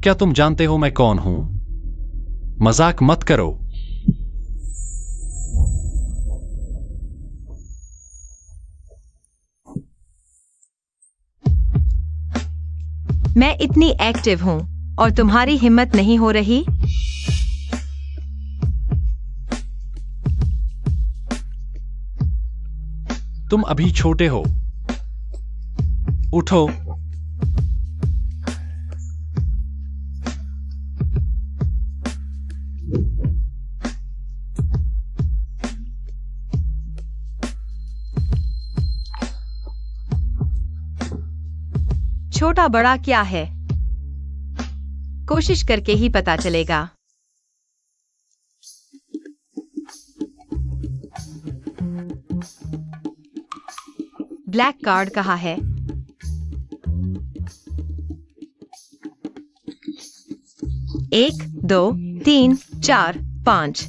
क्या तुम जानते हो मैं कौन हूं? मजाक मत करो। मैं इतनी एक्टिव हूं और तुम्हारी हिम्मत नहीं हो रही? तुम अभी छोटे हो। उठो। छोटा बड़ा क्या है? कोशिश करके ही पता चलेगा। ब्लैक कार्ड कहाँ है? एक, दो, तीन, चार, पांच।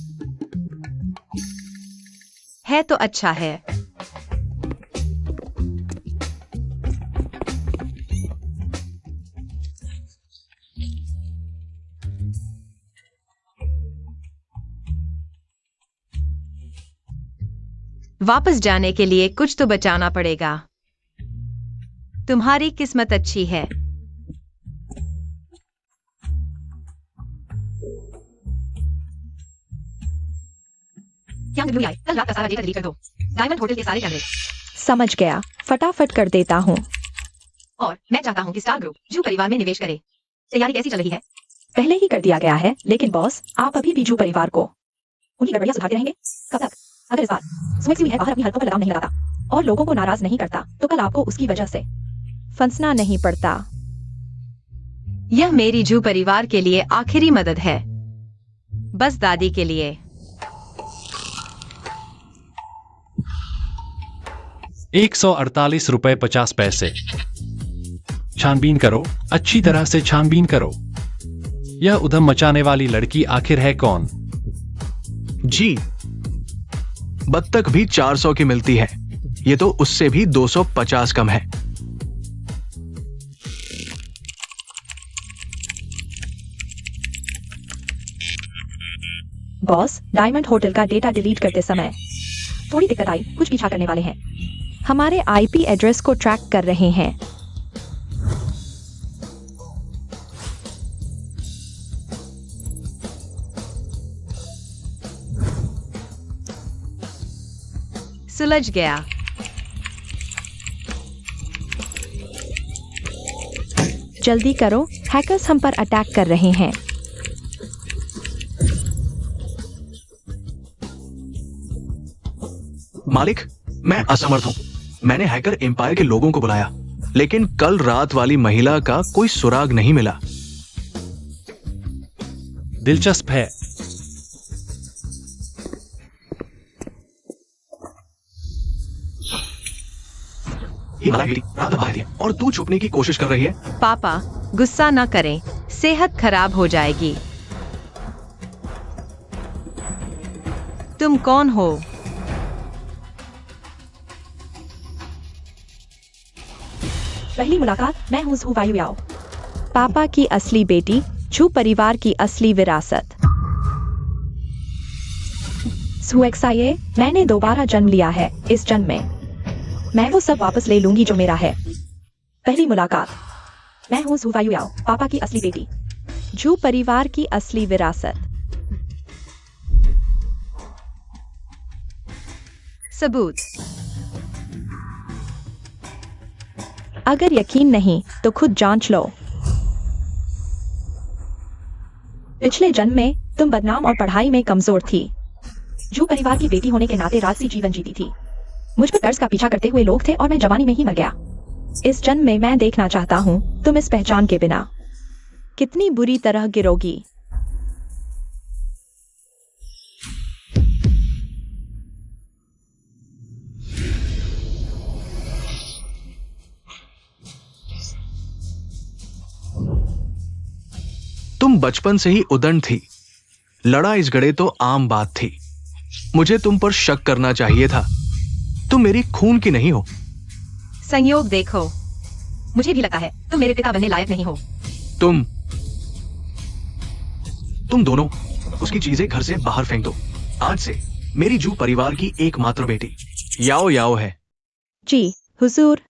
है तो अच्छा है। वापस जाने के लिए कुछ तो बचाना पड़ेगा। तुम्हारी किस्मत अच्छी है। कल रात का सारा डेटा डिलीट कर दो। डायमंड होटल के सारे कैमरे। समझ गया, फटाफट कर देता हूँ। और मैं चाहता हूँ कि स्टार ग्रुप जू परिवार में निवेश करे। तैयारी कैसी चल रही है? पहले ही कर दिया गया है, लेकिन बॉस आप अभी भी जू परिवार को उनकी गड़बड़ियां सुधारते रहेंगे। कब तक? अगर इस बार स्वेक्सी है बाहर अपनी हरकतों पर लगाम नहीं लगाता और लोगों को नाराज नहीं करता तो कल आपको उसकी वजह से फंसना नहीं पड़ता। यह मेरी जू परिवार के लिए आखिरी मदद है, बस दादी के लिए। ₹148.50। छानबीन करो, अच्छी तरह से छानबीन करो। यह उधम मचाने वाली लड़की आखिर है कौन? जी, बत्तख भी 400 की मिलती है। ये तो उससे भी 250 कम है। बॉस, डायमंड होटल का डेटा डिलीट करते समय थोड़ी दिक्कत आई। कुछ पीछा करने वाले हैं। हमारे आईपी एड्रेस को ट्रैक कर रहे हैं। सुलझ गया। जल्दी करो, हैकर्स हम पर अटैक कर रहे हैं। मालिक, मैं असमर्थ हूं। मैंने हैकर एम्पायर के लोगों को बुलाया, लेकिन कल रात वाली महिला का कोई सुराग नहीं मिला। दिलचस्प है। और तू छुपने की कोशिश कर रही है। पापा, गुस्सा न करें, सेहत खराब हो जाएगी। तुम कौन हो? पहली मुलाकात, मैं हूँ जू वायु याओ। पापा की असली बेटी, जू परिवार की असली विरासत। सुएक्साये, मैंने दोबारा जन्म लिया है। इस जन्म में मैं वो सब वापस ले लूंगी जो मेरा है। पहली मुलाकात, मैं हूँ जू वायु याओ, पापा की असली बेटी, जू परिवार की असली विरासत। सबूत। अगर यकीन नहीं तो खुद जांच लो। पिछले जन्म में तुम बदनाम और पढ़ाई में कमजोर थी। जू परिवार की बेटी होने के नाते राजसी जीवन जीती थी। मुझ पर कर्ज का पीछा करते हुए लोग थे और मैं जवानी में ही मर गया। इस जन्म में मैं देखना चाहता हूँ तुम इस पहचान के बिना कितनी बुरी तरह गिरोगी। तुम बचपन से ही उदंड थी। लड़ा इस गड़े तो आम बात थी। मुझे तुम पर शक करना चाहिए था। तुम मेरी खून की नहीं हो। संयोग देखो, मुझे भी लगता है तुम मेरे पिता बनने लायक नहीं हो। तुम तुम दोनों उसकी चीजें घर से बाहर फेंक दो। आज से मेरी जू परिवार की एकमात्र बेटी याओ याओ है। जी हुजूर।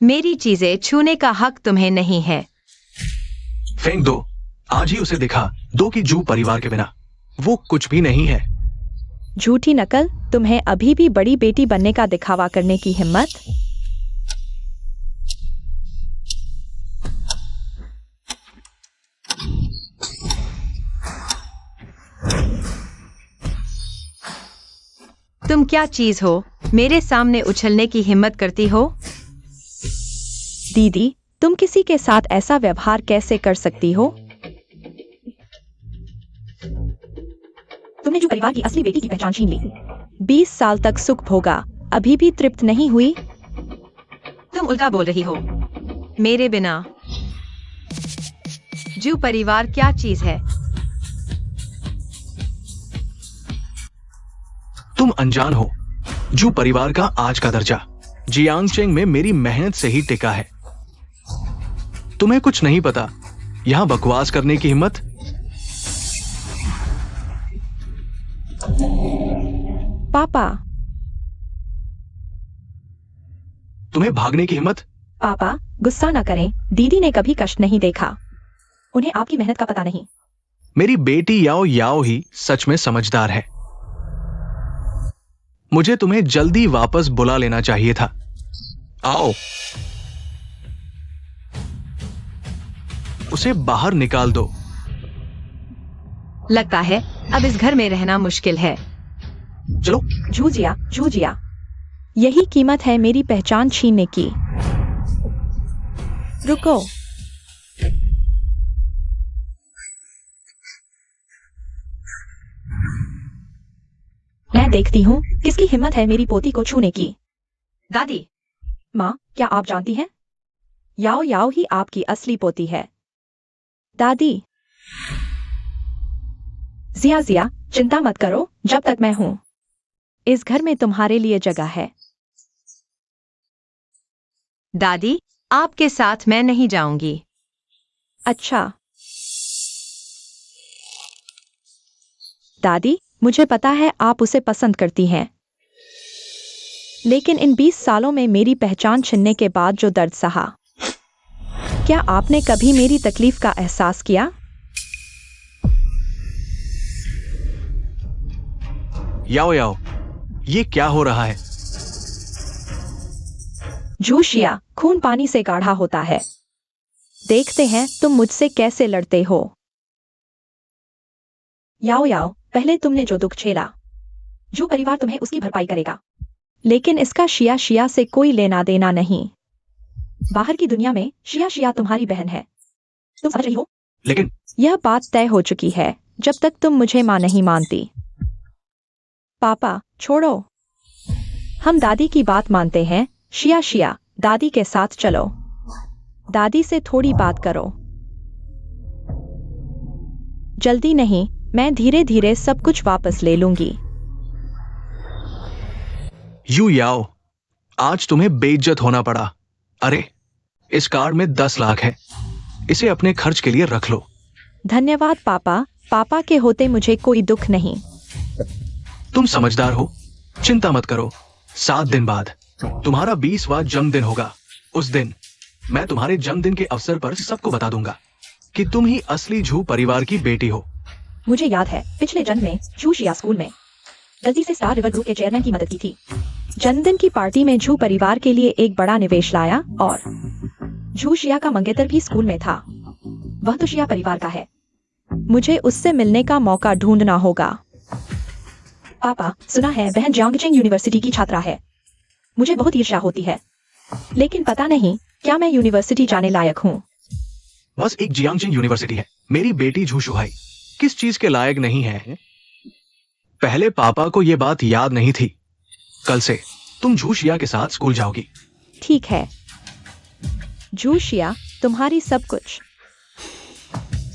मेरी चीजें छूने का हक तुम्हें नहीं है। फेंक दो। आज ही उसे दिखा दो कि जू परिवार के बिना वो कुछ भी नहीं है। झूठी नकल, तुम्हें अभी भी बड़ी बेटी बनने का दिखावा करने की हिम्मत? तुम क्या चीज हो, मेरे सामने उछलने की हिम्मत करती हो? दीदी, तुम किसी के साथ ऐसा व्यवहार कैसे कर सकती हो? तुमने जो परिवार की असली बेटी की पहचान छीन ली। 20 साल तक सुख भोगा, अभी भी तृप्त नहीं हुई? तुम उल्टा बोल रही हो। मेरे बिना जू परिवार क्या चीज है? तुम अनजान हो। जू परिवार का आज का दर्जा जियांगचेंग में मेरी मेहनत से ही टिका है। तुम्हें कुछ नहीं पता। यहां बकवास करने की हिम्मत? पापा। तुम्हें भागने की हिम्मत? पापा, गुस्सा न करें, दीदी ने कभी कष्ट नहीं देखा। उन्हें आपकी मेहनत का पता नहीं। मेरी बेटी याओ याओ ही सच में समझदार है। मुझे तुम्हें जल्दी वापस बुला लेना चाहिए था। आओ। उसे बाहर निकाल दो। लगता है अब इस घर में रहना मुश्किल है। चलो। जूजिया, जूजिया, यही कीमत है मेरी पहचान छीनने की। रुको। मैं देखती हूँ किसकी हिम्मत है मेरी पोती को छूने की। दादी, माँ, क्या आप जानती हैं? याओ याओ ही आपकी असली पोती है। दादी। जिया जिया, चिंता मत करो, जब तक मैं हूं इस घर में तुम्हारे लिए जगह है। दादी, आपके साथ मैं नहीं जाऊंगी। अच्छा। दादी, मुझे पता है आप उसे पसंद करती हैं, लेकिन इन 20 सालों में मेरी पहचान छिनने के बाद जो दर्द सहा, क्या आपने कभी मेरी तकलीफ का एहसास किया? याओ याओ, ये क्या हो रहा है? जूशिया, खून पानी से गाढ़ा होता है। देखते हैं तुम मुझसे कैसे लड़ते हो। याओ याओ, पहले तुमने जो दुख झेला, जो परिवार तुम्हें उसकी भरपाई करेगा, लेकिन इसका शिया शिया से कोई लेना देना नहीं। बाहर की दुनिया में शिया शिया तुम्हारी बहन है, तुम समझ रही हो? लेकिन यह बात तय हो चुकी है जब तक तुम मुझे मां नहीं मानती। पापा, छोड़ो, हम दादी की बात मानते हैं। शिया शिया, दादी के साथ चलो, दादी से थोड़ी बात करो। जल्दी नहीं, मैं धीरे धीरे सब कुछ वापस ले लूंगी। यू याओ, आज तुम्हें बेइज्जत होना पड़ा। अरे, इस कार्ड में 10 लाख है, इसे अपने खर्च के लिए रख लो। धन्यवाद पापा, पापा के होते मुझे कोई दुख नहीं। तुम समझदार हो, चिंता मत करो। 7 दिन बाद तुम्हारा 20वां जन्मदिन होगा। उस दिन मैं तुम्हारे जन्मदिन के अवसर पर सबको बता दूंगा कि तुम ही असली झू परिवार की बेटी हो। मुझे याद है पिछले जन्म में जूशिया स्कूल में गलती से स्टार रिवर ग्रुप के चेयरमैन की मदद की थी। जन्मदिन की पार्टी में झू परिवार के लिए एक बड़ा निवेश लाया और जूशिया का मंगेतर भी स्कूल में था। वह तो शिया परिवार का है। मुझे उससे मिलने का मौका ढूंढना होगा। पापा, सुना है बहन जियांगचेंग यूनिवर्सिटी की छात्रा है। मुझे बहुत ईर्ष्या होती है, लेकिन पता नहीं क्या मैं यूनिवर्सिटी जाने लायक हूँ। बस एक जियांगचेंग यूनिवर्सिटी है। मेरी बेटी झू शुहाई किस चीज के लायक नहीं है? पहले पापा को यह बात याद नहीं थी। कल से तुम झूशिया के साथ स्कूल जाओगी। ठीक है जूशिया, तुम्हारी सब कुछ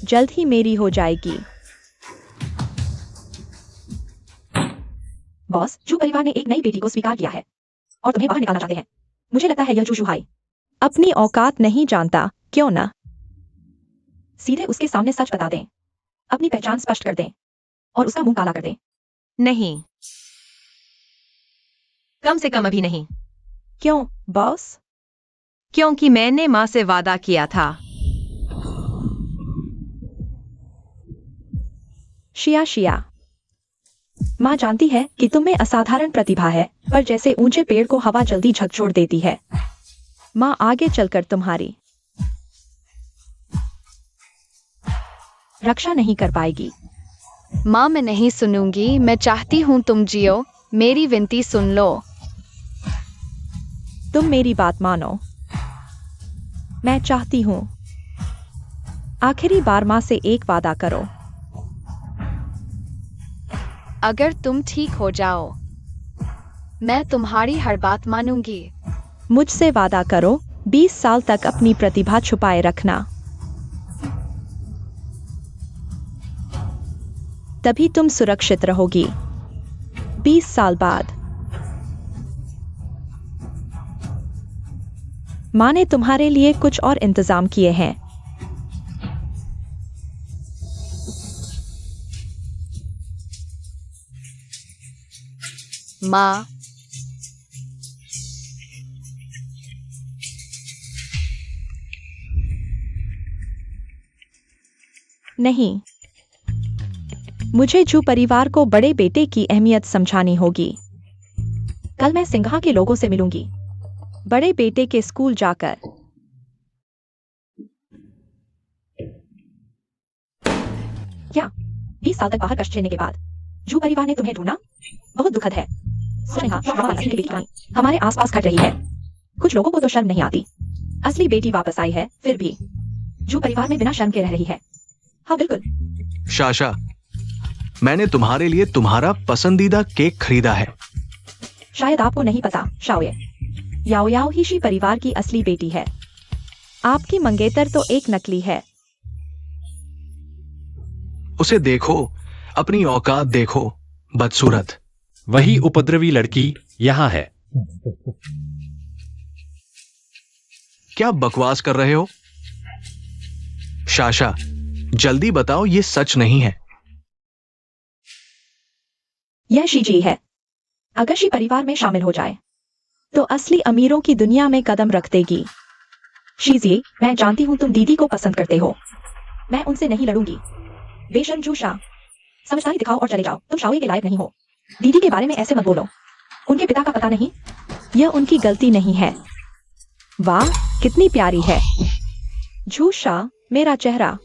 जल्द ही मेरी हो जाएगी। बॉस, जू परिवार ने एक नई बेटी को स्वीकार किया है। और तुम्हें बाहर निकालना चाहते हैं। मुझे लगता है यह जू शुहाई अपनी औकात नहीं जानता, क्यों ना सीधे उसके सामने सच बता दें, अपनी पहचान स्पष्ट कर दें और उसका मुंह काला कर दें। नहीं, कम से कम अभी नहीं। क्यों बॉस? क्योंकि मैंने माँ से वादा किया था। शिया माँ जानती है कि तुम में असाधारण प्रतिभा है, पर जैसे ऊंचे पेड़ को हवा जल्दी झकझोर देती है, माँ आगे चलकर तुम्हारी रक्षा नहीं कर पाएगी। माँ, मैं नहीं सुनूंगी। मैं चाहती हूँ तुम जियो। मेरी विनती सुन लो। तुम मेरी बात मानो। मैं चाहती हूँ आखिरी बार माँ से एक वादा करो। अगर तुम ठीक हो जाओ, मैं तुम्हारी हर बात मानूंगी। मुझसे वादा करो, 20 साल तक अपनी प्रतिभा छुपाए रखना। तभी तुम सुरक्षित रहोगी। 20 साल बाद माँ ने तुम्हारे लिए कुछ और इंतजाम किए हैं। माँ, नहीं, मुझे जू परिवार को बड़े बेटे की अहमियत समझानी होगी। कल मैं सिंघा के लोगों से मिलूंगी, बड़े बेटे के स्कूल जाकर। क्या 20 साल तक बाहर कष्ट झेलने के बाद जू परिवार ने तुम्हें ढूंढा? बहुत दुखद है। स्नेहा, की बेटी हमारे आसपास घट रही है। कुछ लोगों को तो शर्म नहीं आती। असली बेटी वापस आई है, फिर भी जू परिवार में बिना शर्म के रह रही है। हाँ बिल्कुल। शाशा, मैंने तुम्हारे लिए तुम्हारा पसंदीदा केक खरीदा है। शायद आपको नहीं पता, शाओये, याओ ही शी परिवार की असली बेटी है। आपकी मंगेतर तो एक नकली है। उसे देखो, अपनी औकात देखो, बदसूरत। वही उपद्रवी लड़की यहाँ है। क्या बकवास कर रहे हो? शाशा, जल्दी बताओ, ये सच नहीं है। यह शीजी है। अगर शी परिवार में शामिल हो जाए तो असली अमीरों की दुनिया में कदम रख देगी। शीजी, मैं जानती हूं तुम दीदी को पसंद करते हो। मैं उनसे नहीं लड़ूंगी। बेशर्म जूशा, समझदारी दिखाओ और चले जाओ। तुम शाओये के लायक नहीं हो। दीदी के बारे में ऐसे मत बोलो। उनके पिता का पता नहीं? यह उनकी गलती नहीं है। वाह, कितनी प्यारी है जूशा, मेरा चेहरा।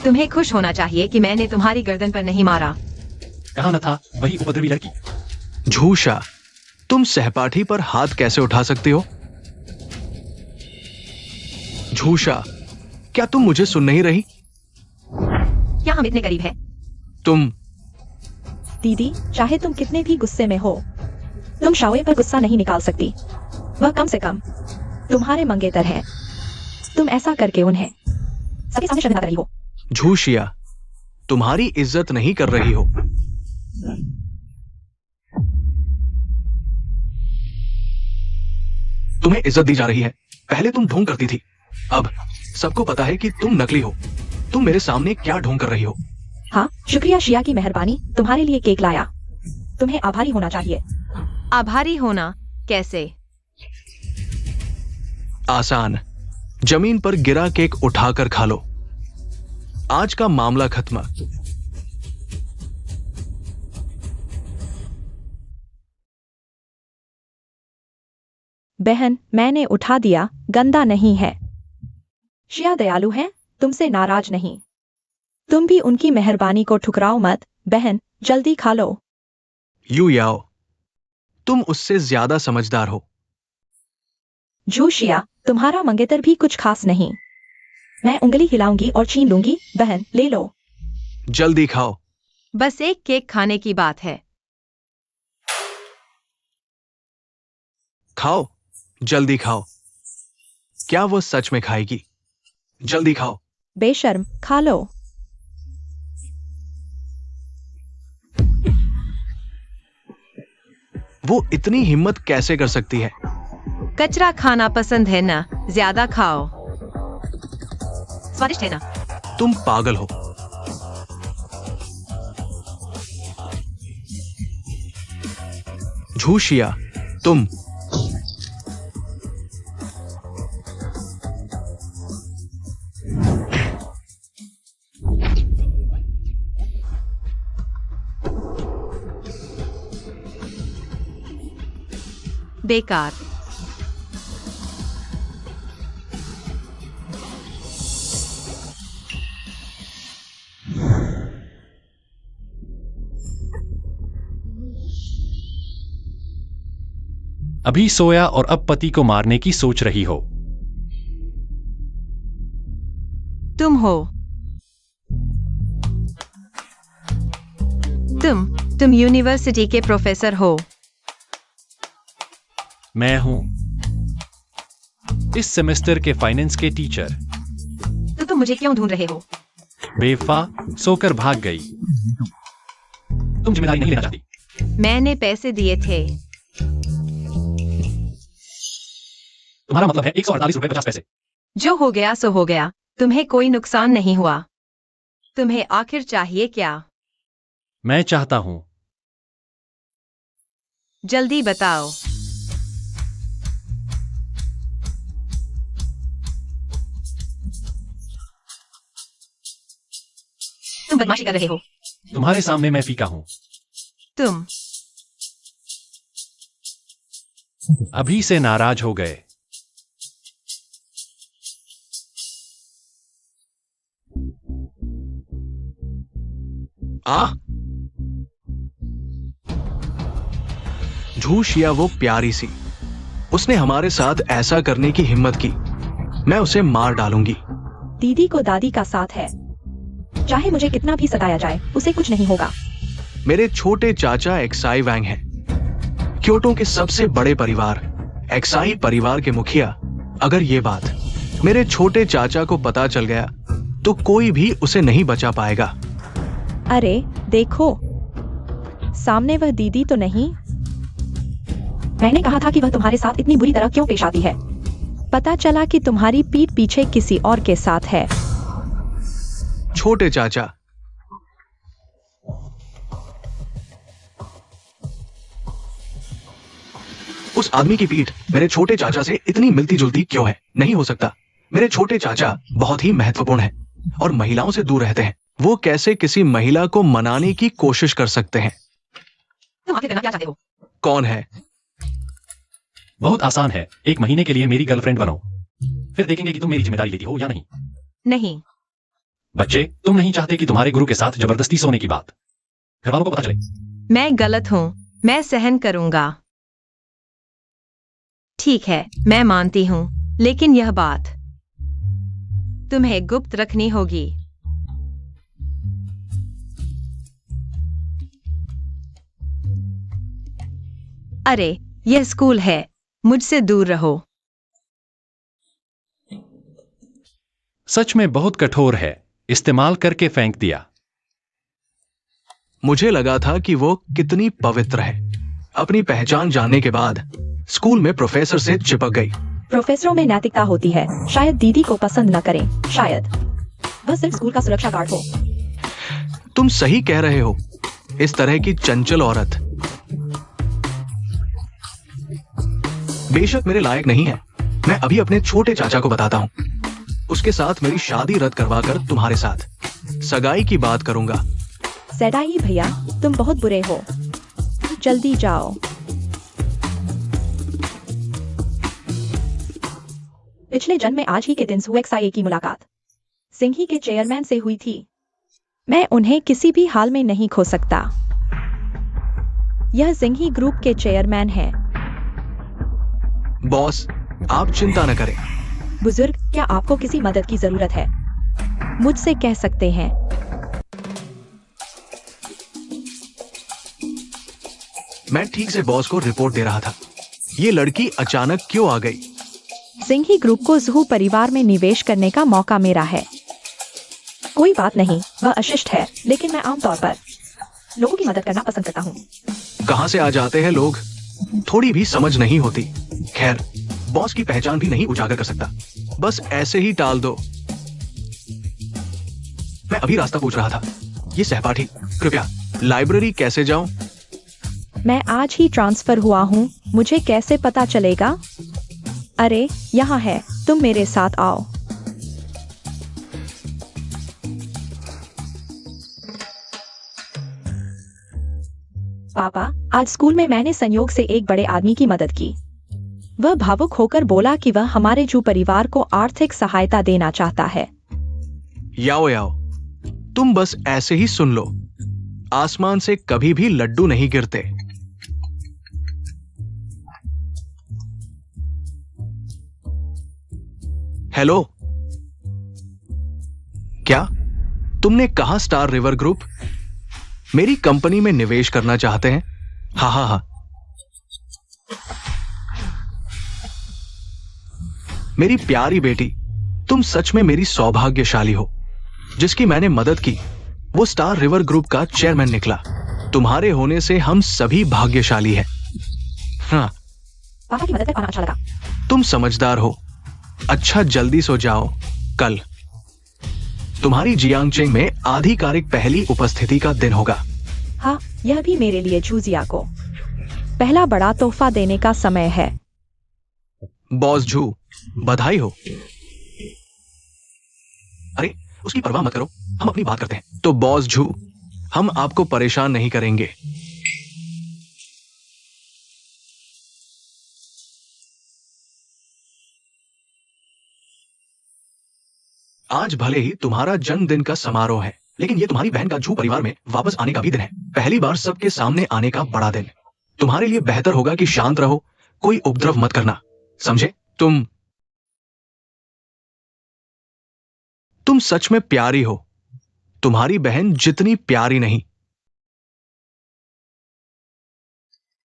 तुम्हें खुश होना चाहिए कि मैंने तुम्हारी गर्दन पर नहीं मारा। कहा न था वही उपद्रवी लड़की। झूशा, तुम सहपाठी पर हाथ कैसे उठा सकते हो? झूशा, क्या तुम मुझे सुन नहीं रही? क्या हम इतने करीब हैं? तुम दीदी, चाहे तुम कितने भी गुस्से में हो, तुम शाओये पर गुस्सा नहीं निकाल सकती। वह कम से कम तुम्हारे मंगेतर हैं। तुम ऐसा करके उन्हें सबके सामने शर्मिंदा कर रही हो। झूशिया, तुम्हारी इज्जत नहीं कर रही हो। तुम्हें इज्जत दी जा रही है। पहले तुम ढोंग करती थी, अब सबको पता है कि तुम नकली हो। तुम मेरे सामने क्या ढोंग कर रही हो? हाँ, शुक्रिया शिया की मेहरबानी, तुम्हारे लिए केक लाया। तुम्हें आभारी होना चाहिए। आभारी होना कैसे? आसान, जमीन पर गिरा केक उठाकर खा लो। आज का मामला खत्म। बहन, मैंने उठा दिया, गंदा नहीं है। शिया दयालु है, तुमसे नाराज नहीं। तुम भी उनकी मेहरबानी को ठुकराओ मत। बहन, जल्दी खा लो। यू याओ, तुम उससे ज्यादा समझदार हो। शिया, तुम्हारा मंगेतर भी कुछ खास नहीं। मैं उंगली हिलाऊंगी और छीन लूंगी। बहन, ले लो। जल्दी खाओ। बस एक केक खाने की बात है। खाओ, जल्दी खाओ। क्या वो सच में खाएगी? जल्दी खाओ। बेशर्म, खा लो। वो इतनी हिम्मत कैसे कर सकती है? कचरा खाना पसंद है ना, ज्यादा खाओ। स्वादिष्ट है ना? तुम पागल हो। झूशिया, तुम। बेकार। अभी सोया और अब पति को मारने की सोच रही हो। तुम हो। तुम यूनिवर्सिटी के प्रोफेसर हो। मैं हूं इस सेमेस्टर के फाइनेंस के टीचर। तो तुम मुझे क्यों ढूंढ रहे हो? बेवफा, सोकर भाग गई। तुम जिम्मेदारी नहीं लेना चाहती। मैंने पैसे दिए थे। तुम्हारा मतलब है 148 रुपए 50 पैसे। जो हो गया सो हो गया, तुम्हें कोई नुकसान नहीं हुआ। तुम्हें आखिर चाहिए क्या? मैं चाहता हूं। जल्दी बताओ। तुम बदमाशी कर रहे हो। तुम्हारे सामने मैं फीका हूं। तुम अभी से नाराज हो गए। झूशिया वो प्यारी सी, उसने हमारे साथ ऐसा करने की हिम्मत की। मैं उसे मार डालूंगी। दीदी को दादी का साथ है, चाहे मुझे कितना भी सताया जाए उसे कुछ नहीं होगा। मेरे छोटे चाचा एक्साई वैंग हैं, क्योटो के सबसे बड़े परिवार, एक्साई परिवार के मुखिया। अगर ये बात मेरे छोटे चाचा को पता चल गया तो कोई भी उसे नहीं बचा पाएगा। अरे देखो, सामने वह दीदी तो नहीं? मैंने कहा था कि वह तुम्हारे साथ इतनी बुरी तरह क्यों पेश आती है। पता चला कि तुम्हारी पीठ पीछे किसी और के साथ है। छोटे चाचा, उस आदमी की पीठ मेरे छोटे चाचा से इतनी मिलती जुलती क्यों है? नहीं हो सकता। मेरे छोटे चाचा बहुत ही महत्वपूर्ण हैं और महिलाओं से दूर रहते हैं। वो कैसे किसी महिला को मनाने की कोशिश कर सकते हैं? तुम आगे करना क्या चाहते हो? कौन है? बहुत आसान है, 1 महीने के लिए मेरी गर्लफ्रेंड बनो, फिर देखेंगे कि तुम मेरी जिम्मेदारी लेती हो या नहीं। नहीं। बच्चे, तुम नहीं चाहते कि तुम्हारे गुरु के साथ जबरदस्ती सोने की बात घर वालों को पता चले। मैं गलत हूं, मैं सहन करूंगा। ठीक है, मैं मानती हूं, लेकिन यह बात तुम्हें गुप्त रखनी होगी। अरे, यह स्कूल है, मुझसे दूर रहो। सच में बहुत कठोर है, इस्तेमाल करके फेंक दिया। मुझे लगा था कि वो कितनी पवित्र है। अपनी पहचान जानने के बाद स्कूल में प्रोफेसर से चिपक गई। प्रोफेसरों में नैतिकता होती है। शायद दीदी को पसंद न करें, शायद वह सिर्फ स्कूल का सुरक्षा गार्ड हो। तुम सही कह रहे हो। इस तरह की चंचल औरत बेशक मेरे लायक नहीं है। मैं अभी अपने छोटे चाचा को बताता हूँ। उसके साथ मेरी शादी रद्द करवाकर तुम्हारे साथ सगाई की बात करूंगा। सैडाई भैया, तुम बहुत बुरे हो। जल्दी जाओ। पिछले जन्म में आज ही के दिन सुएक्साई की मुलाकात सिंघी के चेयरमैन से हुई थी। मैं उन्हें किसी भी हाल में नहीं खो सकता। यह सिंघी ग्रुप के चेयरमैन हैं। बॉस, आप चिंता न करें। बुजुर्ग, क्या आपको किसी मदद की जरूरत है? मुझसे कह सकते हैं। मैं ठीक से बॉस को रिपोर्ट दे रहा था। ये लड़की अचानक क्यों आ गई? सिंघी ग्रुप को जुहू परिवार में निवेश करने का मौका मेरा है। कोई बात नहीं, वह अशिष्ट है, लेकिन मैं आमतौर पर लोगों की मदद करना पसंद करता हूँ। कहां से आ जाते हैं लोग? थोड़ी भी समझ नहीं होती। खैर, बॉस की पहचान भी नहीं उजागर कर सकता, बस ऐसे ही टाल दो। मैं अभी रास्ता पूछ रहा था। ये सहपाठी, कृपया लाइब्रेरी कैसे जाऊं? मैं आज ही ट्रांसफर हुआ हूँ, मुझे कैसे पता चलेगा? अरे यहाँ है, तुम मेरे साथ आओ। पापा, आज स्कूल में मैंने संयोग से एक बड़े आदमी की मदद की। वह भावुक होकर बोला कि वह हमारे जू परिवार को आर्थिक सहायता देना चाहता है। याओ याओ, तुम बस ऐसे ही सुन लो। आसमान से कभी भी लड्डू नहीं गिरते। हेलो, क्या तुमने कहा स्टार रिवर ग्रुप मेरी कंपनी में निवेश करना चाहते हैं? हाँ हाँ हाँ। मेरी प्यारी बेटी, तुम सच में मेरी सौभाग्यशाली हो। जिसकी मैंने मदद की वो स्टार रिवर ग्रुप का चेयरमैन निकला। तुम्हारे होने से हम सभी भाग्यशाली हैं। हाँ, पापा की मदद कर पाना अच्छा लगा। तुम समझदार हो। अच्छा, जल्दी सो जाओ। कल तुम्हारी जियांगचेंग में आधिकारिक पहली उपस्थिति का दिन होगा। हाँ, यह भी मेरे लिए जूजिया को पहला बड़ा तोहफा देने का समय है। बॉस झू, बधाई हो। अरे, उसकी परवाह मत करो, हम अपनी बात करते हैं। तो बॉस झू, हम आपको परेशान नहीं करेंगे। आज भले ही तुम्हारा जन्मदिन का समारोह है, लेकिन ये तुम्हारी बहन का झू परिवार में वापस आने का भी दिन है। पहली बार सबके सामने आने का बड़ा दिन। तुम्हारे लिए बेहतर होगा कि शांत रहो, कोई उपद्रव मत करना, समझे? तुम सच में प्यारी हो। तुम्हारी बहन जितनी प्यारी नहीं।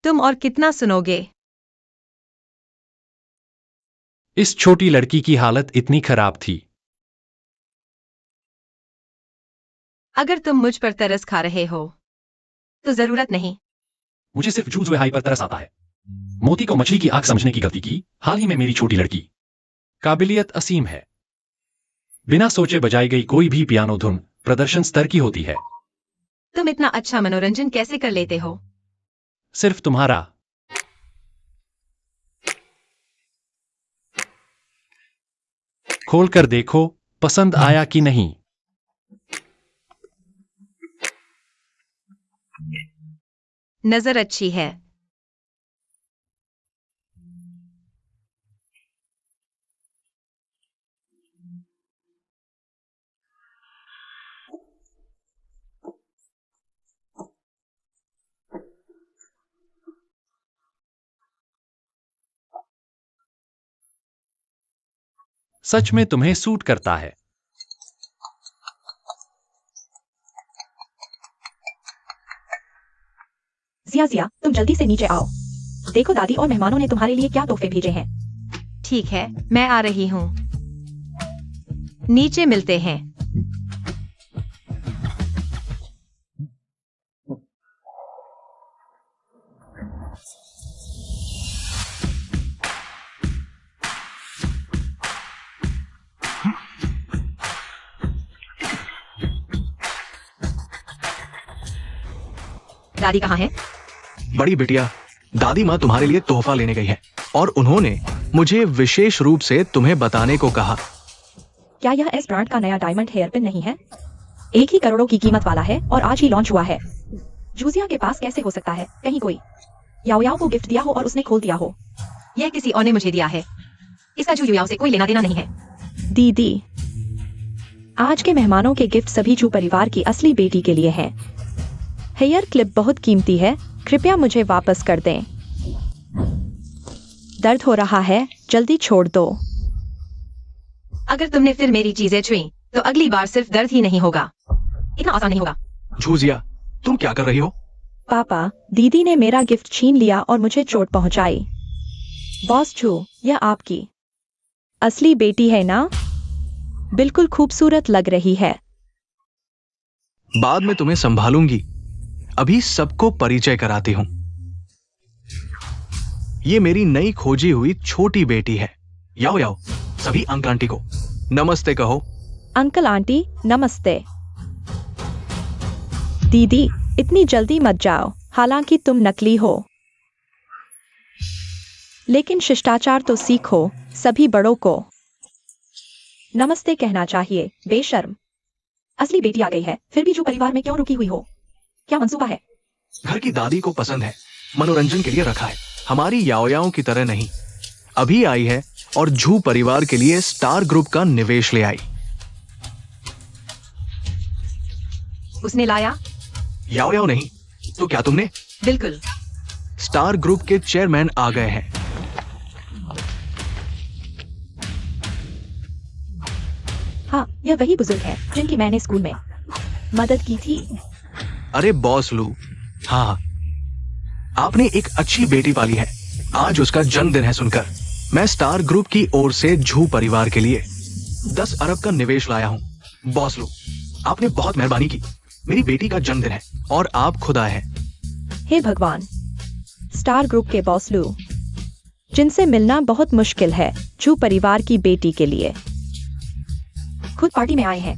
तुम और कितना सुनोगे? इस छोटी लड़की की हालत इतनी खराब थी। अगर तुम मुझ पर तरस खा रहे हो तो जरूरत नहीं। मुझे सिर्फ जूझ हाई पर तरस आता है। मोती को मछली की आंख समझने की गलती की हाल ही में मेरी छोटी लड़की। काबिलियत असीम है। बिना सोचे बजाई गई कोई भी पियानो धुन प्रदर्शन स्तर की होती है। तुम इतना अच्छा मनोरंजन कैसे कर लेते हो? सिर्फ तुम्हारा। खोल कर देखो, पसंद आया कि नहीं। नजर अच्छी है। सच में तुम्हें सूट करता है। जिया जिया, तुम जल्दी से नीचे आओ। देखो दादी और मेहमानों ने तुम्हारे लिए क्या तोहफे भेजे हैं। ठीक है, मैं आ रही हूँ। नीचे मिलते हैं। दादी कहाँ है? बड़ी बिटिया, दादी माँ तुम्हारे लिए तोहफा लेने गई है और उन्होंने मुझे विशेष रूप से तुम्हें बताने को कहा। क्या यह एस ब्रांड का नया डायमंड हेयर पिन नहीं है? 1 ही करोड़ों की कीमत वाला है और आज ही लॉन्च हुआ है। जूजिया के पास कैसे हो सकता है? कहीं कोई याओ याओ को गिफ्ट दिया हो और उसने खोल दिया हो। यह किसी और ने मुझे दिया है। इसका जू याओ से कोई लेना देना नहीं है। दीदी, आज के मेहमानों के गिफ्ट सभी जू परिवार की असली बेटी के लिए हैं। हेयर क्लिप बहुत कीमती है, कृपया मुझे वापस कर दें। दर्द हो रहा है, जल्दी छोड़ दो। अगर तुमने फिर मेरी चीजें छुई तो अगली बार सिर्फ दर्द ही नहीं होगा। इतना आसान नहीं होगा। झूजिया, तुम क्या कर रही हो? पापा, दीदी ने मेरा गिफ्ट छीन लिया और मुझे चोट पहुंचाई। बॉस झू, यह आपकी असली बेटी है ना? बिल्कुल खूबसूरत लग रही है। बाद में तुम्हें संभालूंगी, अभी सबको परिचय कराती हूं। ये मेरी नई खोजी हुई छोटी बेटी है। याओ याओ, सभी अंकल आंटी को नमस्ते कहो। अंकल आंटी नमस्ते। दीदी इतनी जल्दी मत जाओ, हालांकि तुम नकली हो, लेकिन शिष्टाचार तो सीखो। सभी बड़ों को नमस्ते कहना चाहिए, बेशर्म। असली बेटी आ गई है, फिर भी जो परिवार में क्यों रुकी हुई हो? क्या मंसूबा है? घर की दादी को पसंद है, मनोरंजन के लिए रखा है, हमारी याओयाओं की तरह नहीं। अभी आई है और झू परिवार के लिए स्टार ग्रुप का निवेश ले आई। उसने लाया? याओयाओ नहीं तो क्या तुमने? बिल्कुल। स्टार ग्रुप के चेयरमैन आ गए हैं। हाँ, यह वही बुजुर्ग है जिनकी मैंने स्कूल में मदद की थी। अरे बॉस लू, हाँ, आपने एक अच्छी बेटी पाली है। आज उसका जन्मदिन है सुनकर मैं स्टार ग्रुप की ओर से झू परिवार के लिए 10 अरब का निवेश लाया हूँ। बॉस लू, आपने बहुत मेहरबानी की। मेरी बेटी का जन्मदिन है और आप खुद आए हैं। हे भगवान, स्टार ग्रुप के बॉस लू, जिनसे मिलना बहुत मुश्किल है, झू परिवार की बेटी के लिए खुद पार्टी में आए हैं।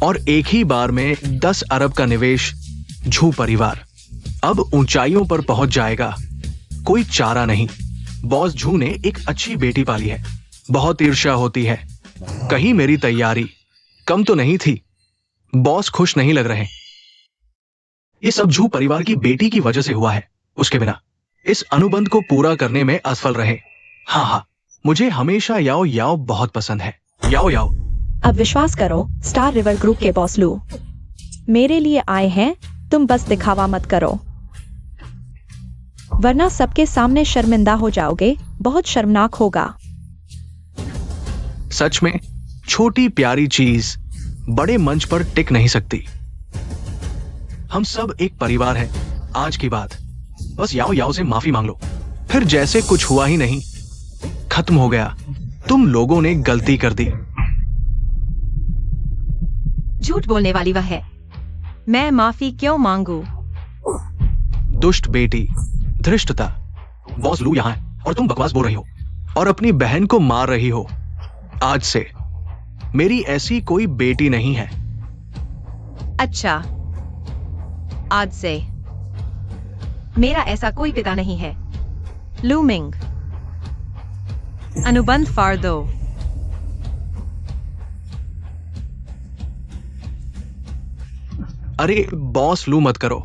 और एक ही बार में 10 अरब का निवेश। झू परिवार अब ऊंचाइयों पर पहुंच जाएगा, कोई चारा नहीं। बॉस झू ने एक अच्छी बेटी पाली है, बहुत ईर्ष्या होती है। कहीं मेरी तैयारी कम तो नहीं थी। बॉस खुश नहीं लग रहे। ये सब झू परिवार की बेटी की वजह से हुआ है। उसके बिना इस अनुबंध को पूरा करने में असफल रहे। हाँ हाँ, मुझे हमेशा याओ याओ बहुत पसंद है। याओ याओ। अब विश्वास करो स्टार रिवर ग्रुप के बॉस लू मेरे लिए आए हैं, तुम बस दिखावा मत करो, वरना सबके सामने शर्मिंदा हो जाओगे। बहुत शर्मनाक होगा। सच में छोटी प्यारी चीज बड़े मंच पर टिक नहीं सकती। हम सब एक परिवार हैं। आज की बात बस याओ याओ से माफी मांग लो, फिर जैसे कुछ हुआ ही नहीं। खत्म हो गया। तुम लोगों ने गलती कर दी। झूठ बोलने वाली वह है। मैं माफी क्यों मांगू? दुष्ट बेटी, धृष्टता। बॉस लू यहाँ है और तुम बकवास बोल रही हो और अपनी बहन को मार रही हो। आज से मेरी ऐसी कोई बेटी नहीं है। अच्छा, आज से मेरा ऐसा कोई पिता नहीं है। लूमिंग, अनुबंध फाड़ दो। अरे बॉस लू मत करो।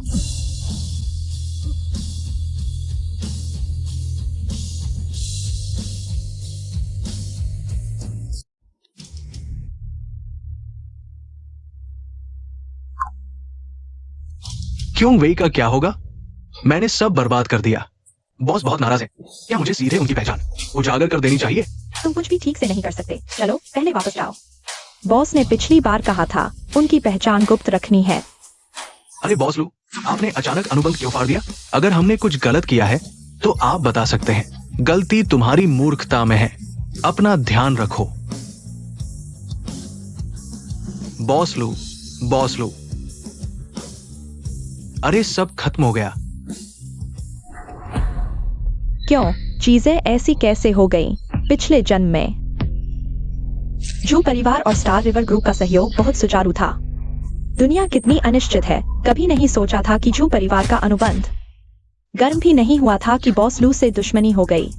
क्यों वेई का क्या होगा? मैंने सब बर्बाद कर दिया। बॉस बहुत नाराज है। क्या मुझे सीधे उनकी पहचान उजागर कर देनी चाहिए? तुम कुछ भी ठीक से नहीं कर सकते। चलो पहले वापस जाओ। बॉस ने पिछली बार कहा था उनकी पहचान गुप्त रखनी है। अरे बॉस लू, आपने अचानक अनुबंध क्यों फाड़ दिया? अगर हमने कुछ गलत किया है तो आप बता सकते हैं। गलती तुम्हारी मूर्खता में है। अपना ध्यान रखो। बॉस लू, बॉस लू। अरे सब खत्म हो गया। क्यों? चीजें ऐसी कैसे हो गईं? पिछले जन्म में झू परिवार और स्टार रिवर ग्रुप का सहयोग बहुत सुचारू था। दुनिया कितनी अनिश्चित है। कभी नहीं सोचा था कि झू परिवार का अनुबंध गर्म भी नहीं हुआ था कि बॉस लू से दुश्मनी हो गई।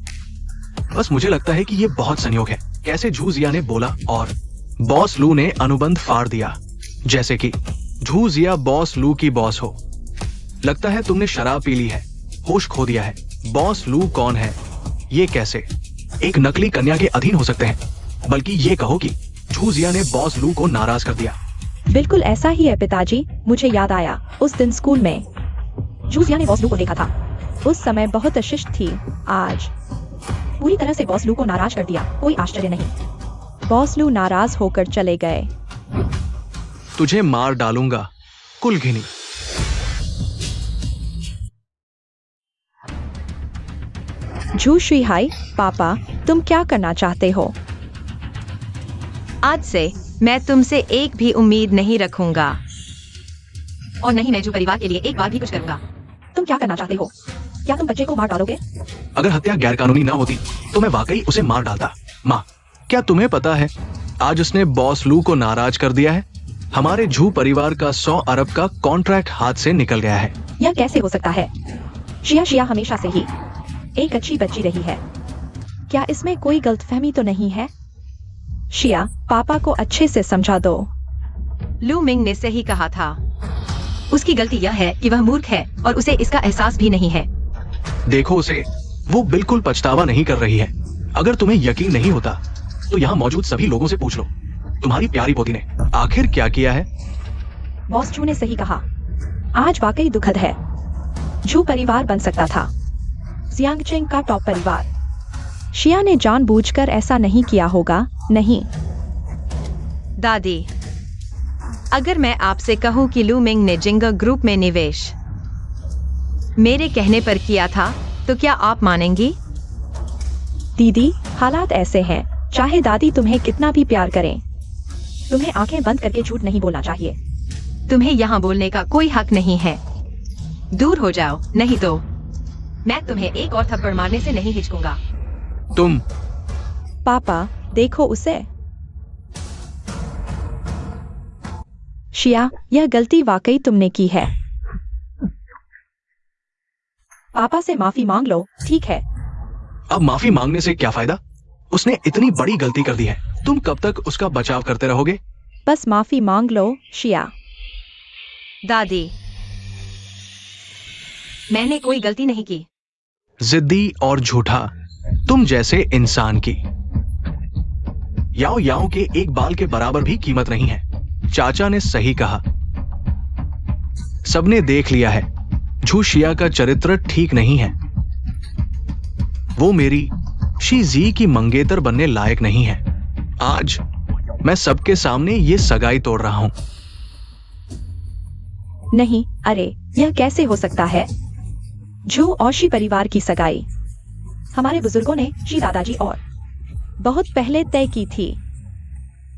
बस मुझे लगता है कि ये बहुत संयोग है। कैसे झू जिया ने बोला और बॉस लू ने अनुबंध फाड़ दिया, जैसे कि झू जिया बॉस लू की बॉस हो। लगता है तुमने शराब पी ली है, होश खो दिया है। बॉस लू कौन है? ये कैसे एक नकली कन्या के अधीन हो सकते हैं? बल्कि ये कहो कि झू जिया ने बॉस लू को नाराज कर दिया। बिल्कुल ऐसा ही है पिताजी। मुझे याद आया उस दिन स्कूल में झू जिया ने बॉस लू को देखा था। उस समय बहुत शिष्ट थी। आज पूरी तरह से बॉस लू को नाराज कर दिया। कोई आश्चर्य नहीं। बॉस लू नाराज होकर चले गए। तुझे मार डालूंगा कुलघिनी। झू श्री हाई पापा, तुम क्या करना चाहते हो? आज से मैं तुमसे एक भी उम्मीद नहीं रखूंगा, और नहीं मैं झू परिवार के लिए एक बार भी कुछ करूंगा। तुम क्या करना चाहते हो? क्या तुम बच्चे को मार डालोगे? अगर हत्या गैरकानूनी ना होती तो मैं वाकई उसे मार डालता। माँ, क्या तुम्हें पता है आज उसने बॉस लू को नाराज कर दिया है। हमारे झू परिवार का 100 अरब का कॉन्ट्रैक्ट हाथ से निकल गया है। यह कैसे हो सकता है? शिया हमेशा से ही एक अच्छी बच्ची रही है। क्या इसमें कोई गलतफहमी तो नहीं है? शिया, पापा को अच्छे से समझा दो। लू मिंग ने सही कहा था। उसकी गलती यह है कि वह मूर्ख है और उसे इसका एहसास भी नहीं है। देखो उसे, वो बिल्कुल पछतावा नहीं कर रही है। अगर तुम्हें यकीन नहीं होता तो यहाँ मौजूद सभी लोगों से पूछ लो। तुम्हारी प्यारी पोती ने आखिर क्या किया है? बॉस जू ने सही कहा। आज वाकई दुखद है। झू परिवार बन सकता था जियांगचेंग का टॉप परिवार। शिया ने जानबूझकर ऐसा नहीं किया होगा। नहीं दादी, अगर मैं आपसे कहूं कि लू मिंग ने जिंगर ग्रुप में निवेश मेरे कहने पर किया था तो क्या आप मानेंगी? दीदी, हालात ऐसे हैं, चाहे दादी तुम्हें कितना भी प्यार करें, तुम्हें आंखें बंद करके झूठ नहीं बोलना चाहिए। तुम्हें यहाँ बोलने का कोई हक नहीं है। दूर हो जाओ, नहीं तो मैं तुम्हें एक और थप्पड़ मारने से नहीं हिचकूंगा। तुम पापा, देखो उसे। शिया, यह गलती वाकई तुमने की है। पापा से माफी मांग लो, ठीक है? अब माफी मांगने से क्या फायदा? उसने इतनी बड़ी गलती कर दी है। तुम कब तक उसका बचाव करते रहोगे? बस माफी मांग लो, शिया। दादी, मैंने कोई गलती नहीं की। जिद्दी और झूठा, तुम जैसे इंसान की याओ याओ के एक बाल के बराबर भी कीमत नहीं है। चाचा ने सही कहा। सबने देख लिया है, झू शिया का चरित्र ठीक नहीं है। वो मेरी शी जी की मंगेतर बनने लायक नहीं है। आज मैं सबके सामने ये सगाई तोड़ रहा हूं। नहीं, अरे यह कैसे हो सकता है? झू और शी परिवार की सगाई हमारे बुजुर्गों ने शी दादाजी और बहुत पहले तय की थी।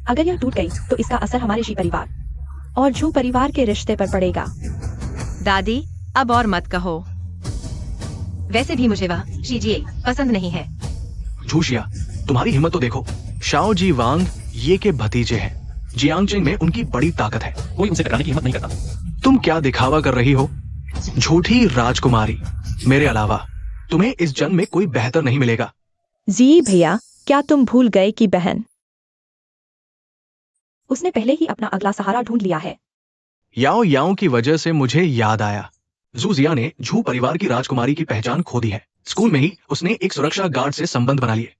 अगर यह टूट गई तो इसका असर हमारे शी परिवार और झू परिवार के रिश्ते पर पड़ेगा। दादी, अब और मत कहो। वैसे भी मुझे वह शी जी पसंद नहीं है। झूशिया, तुम्हारी हिम्मत तो देखो। शाओ जी वांग ये के भतीजे हैं। जियांगचेंग में उनकी बड़ी ताकत है। कोई उनसे टकराने की हिम्मत नहीं करता। तुम क्या दिखावा कर रही हो? झूठी राजकुमारी। मेरे अलावा तुम्हें इस जन्म में कोई बेहतर नहीं मिलेगा। जी भैया, क्या तुम भूल गए कि बहन उसने पहले ही अपना अगला सहारा ढूंढ लिया है। याओ याओ की वजह से मुझे याद आया, जूजिया ने झू परिवार की राजकुमारी की पहचान खो दी है। स्कूल में ही उसने एक सुरक्षा गार्ड से संबंध बना लिए।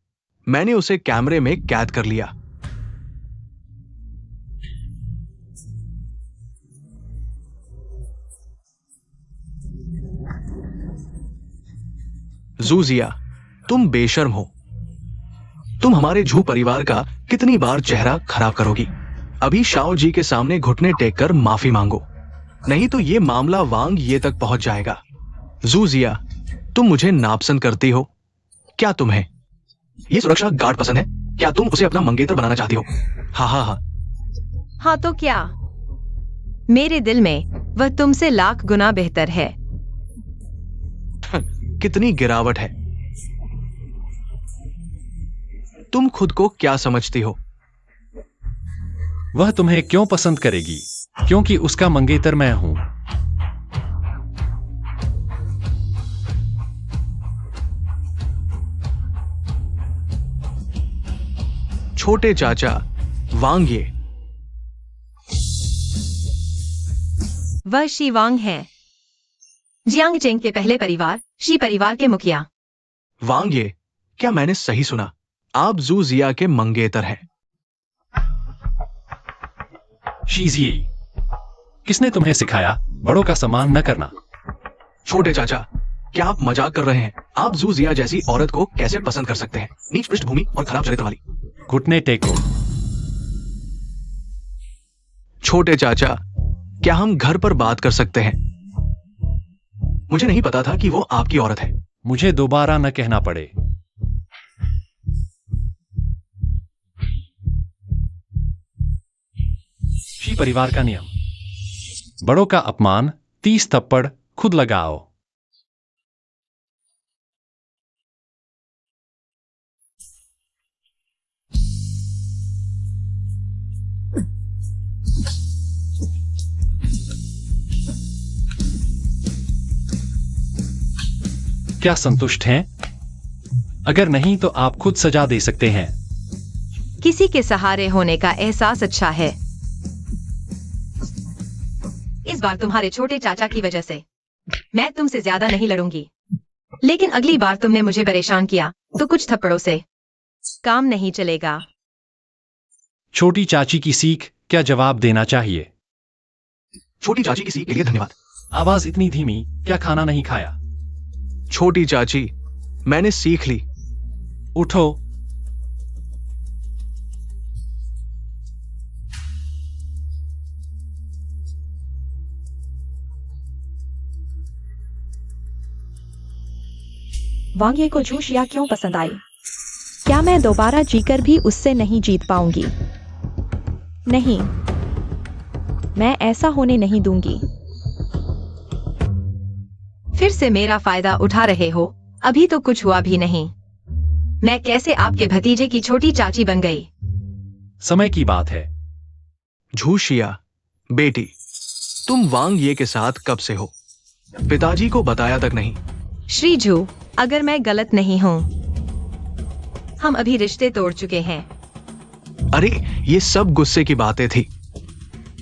मैंने उसे कैमरे में कैद कर लिया। जूजिया, तुम बेशर्म हो। तुम हमारे झू परिवार का कितनी बार चेहरा खराब करोगी? अभी शाओ जी के सामने घुटने टेक कर माफी मांगो, नहीं तो ये मामला वांग ये तक पहुंच जाएगा। जूजिया, तुम मुझे नापसंद करती हो। क्या तुम्हें ये सुरक्षा गार्ड पसंद है? क्या तुम उसे अपना मंगेतर बनाना चाहती हो? हाँ हाँ हाँ। हाँ तो क्या? मेरे दिल में वह तुमसे लाख गुना बेहतर है। कितनी गिरावट है। तुम खुद को क्या समझती हो? वह तुम्हें क्यों पसंद करेगी? क्योंकि उसका मंगेतर मैं हूं। छोटे चाचा वांग ये। वह शीवांग है, जियांगचेंग के पहले परिवार शी परिवार के मुखिया। वांग ये, क्या मैंने सही सुना? आप जूजिया के मंगेतर हैं। शीजी, किसने तुम्हें सिखाया बड़ों का सम्मान न करना? छोटे चाचा, क्या आप मजाक कर रहे हैं? आप जूजिया जैसी औरत को कैसे पसंद कर सकते हैं? नीच पृष्ठभूमि और खराब चरित्र वाली। घुटने टेको। छोटे चाचा, क्या हम घर पर बात कर सकते हैं? मुझे नहीं पता था कि वो आपकी औरत है। मुझे दोबारा न कहना पड़े। शी परिवार का नियम, बड़ों का अपमान 30 थप्पड़ खुद लगाओ। क्या संतुष्ट हैं? अगर नहीं तो आप खुद सजा दे सकते हैं। किसी के सहारे होने का एहसास अच्छा है। इस बार तुम्हारे छोटे चाचा की वजह से मैं तुमसे ज्यादा नहीं लड़ूंगी, लेकिन अगली बार तुमने मुझे परेशान किया तो कुछ थप्पड़ों से काम नहीं चलेगा। छोटी चाची की सीख क्या जवाब देना चाहिए? छोटी चाची की सीख के लिए धन्यवाद। आवाज इतनी धीमी, क्या खाना नहीं खाया? छोटी चाची, मैंने सीख ली। उठो। वांग को जू शिया क्यों पसंद आई? क्या मैं दोबारा जीकर भी उससे नहीं जीत पाऊंगी? नहीं, मैं ऐसा होने नहीं दूंगी। फिर से मेरा फायदा उठा रहे हो? अभी तो कुछ हुआ भी नहीं। मैं कैसे आपके भतीजे की छोटी चाची बन गई? समय की बात है। झूशिया, बेटी, तुम वांग ये के साथ कब से हो? पिताजी को बताया तक नहीं। श्रीजू, अगर मैं गलत नहीं हूँ, हम अभी रिश्ते तोड़ चुके हैं। अरे ये सब गुस्से की बातें थी।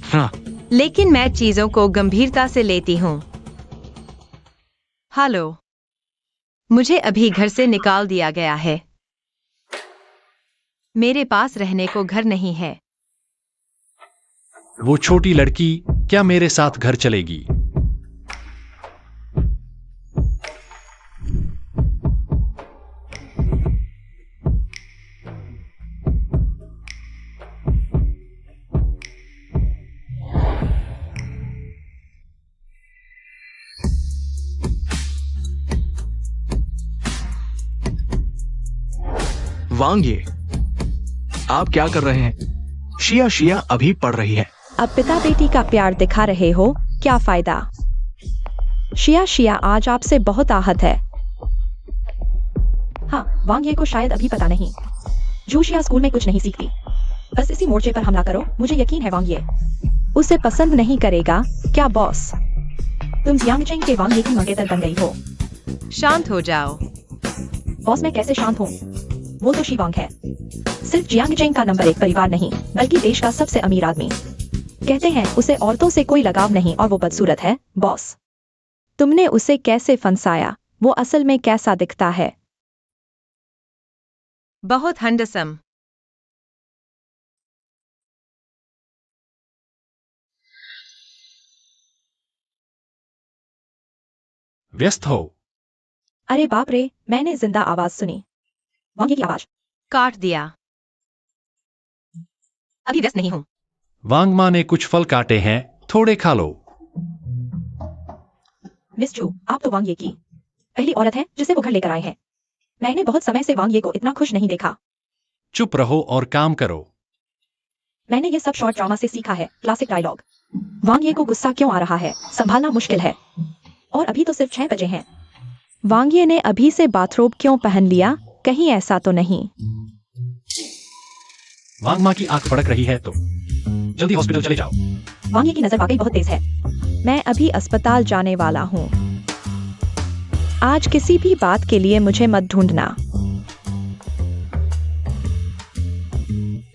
हाँ, लेकिन मैं चीजों को गंभीरता से लेती हूँ। हेलो, मुझे अभी घर से निकाल दिया गया है। मेरे पास रहने को घर नहीं है। वो छोटी लड़की क्या मेरे साथ घर चलेगी? वांग ये, आप क्या कर रहे हैं? शिया शिया अभी पढ़ रही है। अब पिता बेटी का प्यार दिखा रहे हो, क्या फायदा? शिया शिया आज आपसे बहुत आहत है। हाँ, वांग ये को शायद अभी पता नहीं। जू शिया स्कूल में कुछ नहीं सीखती। बस इसी मोर्चे पर हमला करो, मुझे यकीन है वांग ये उसे पसंद नहीं करेगा। क्या बॉस, तुम जियांगचेंग के वांग ये की मंगेतर बन गई हो? शांत हो जाओ। बॉस, मैं कैसे शांत हूँ? वो तो शीवांग है, सिर्फ जियांगचेंग का नंबर 1 परिवार नहीं, बल्कि देश का सबसे अमीर आदमी। कहते हैं उसे औरतों से कोई लगाव नहीं और वो बदसूरत है। बॉस, तुमने उसे कैसे फंसाया? वो असल में कैसा दिखता है? बहुत हैंडसम। व्यस्त हो? अरे बाप रे, मैंने जिंदा आवाज सुनी। वांग की आवाज। काट दिया। अभी व्यस्त नहीं हूँ। वांग माँ ने कुछ फल काटे हैं, थोड़े खा लो। मिस जू, आप तो वांग ये की पहली औरत है जिसे वो घर लेकर आए हैं। मैंने बहुत समय से वांग ये को इतना खुश नहीं देखा। चुप रहो और काम करो। मैंने ये सब शॉर्ट ड्रामा से सीखा है, क्लासिक डायलॉग। वांग ये को गुस्सा क्यों आ रहा है, संभालना मुश्किल है। और अभी तो सिर्फ 6 बजे हैं। वांग ये ने अभी से बाथरोब क्यों पहन लिया? कहीं ऐसा तो नहीं? वांग माँ की आंख फड़क रही है तो जल्दी हॉस्पिटल चले जाओ। वांग ये की नजर वाकई बहुत तेज है। मैं अभी अस्पताल जाने वाला हूँ। आज किसी भी बात के लिए मुझे मत ढूंढना।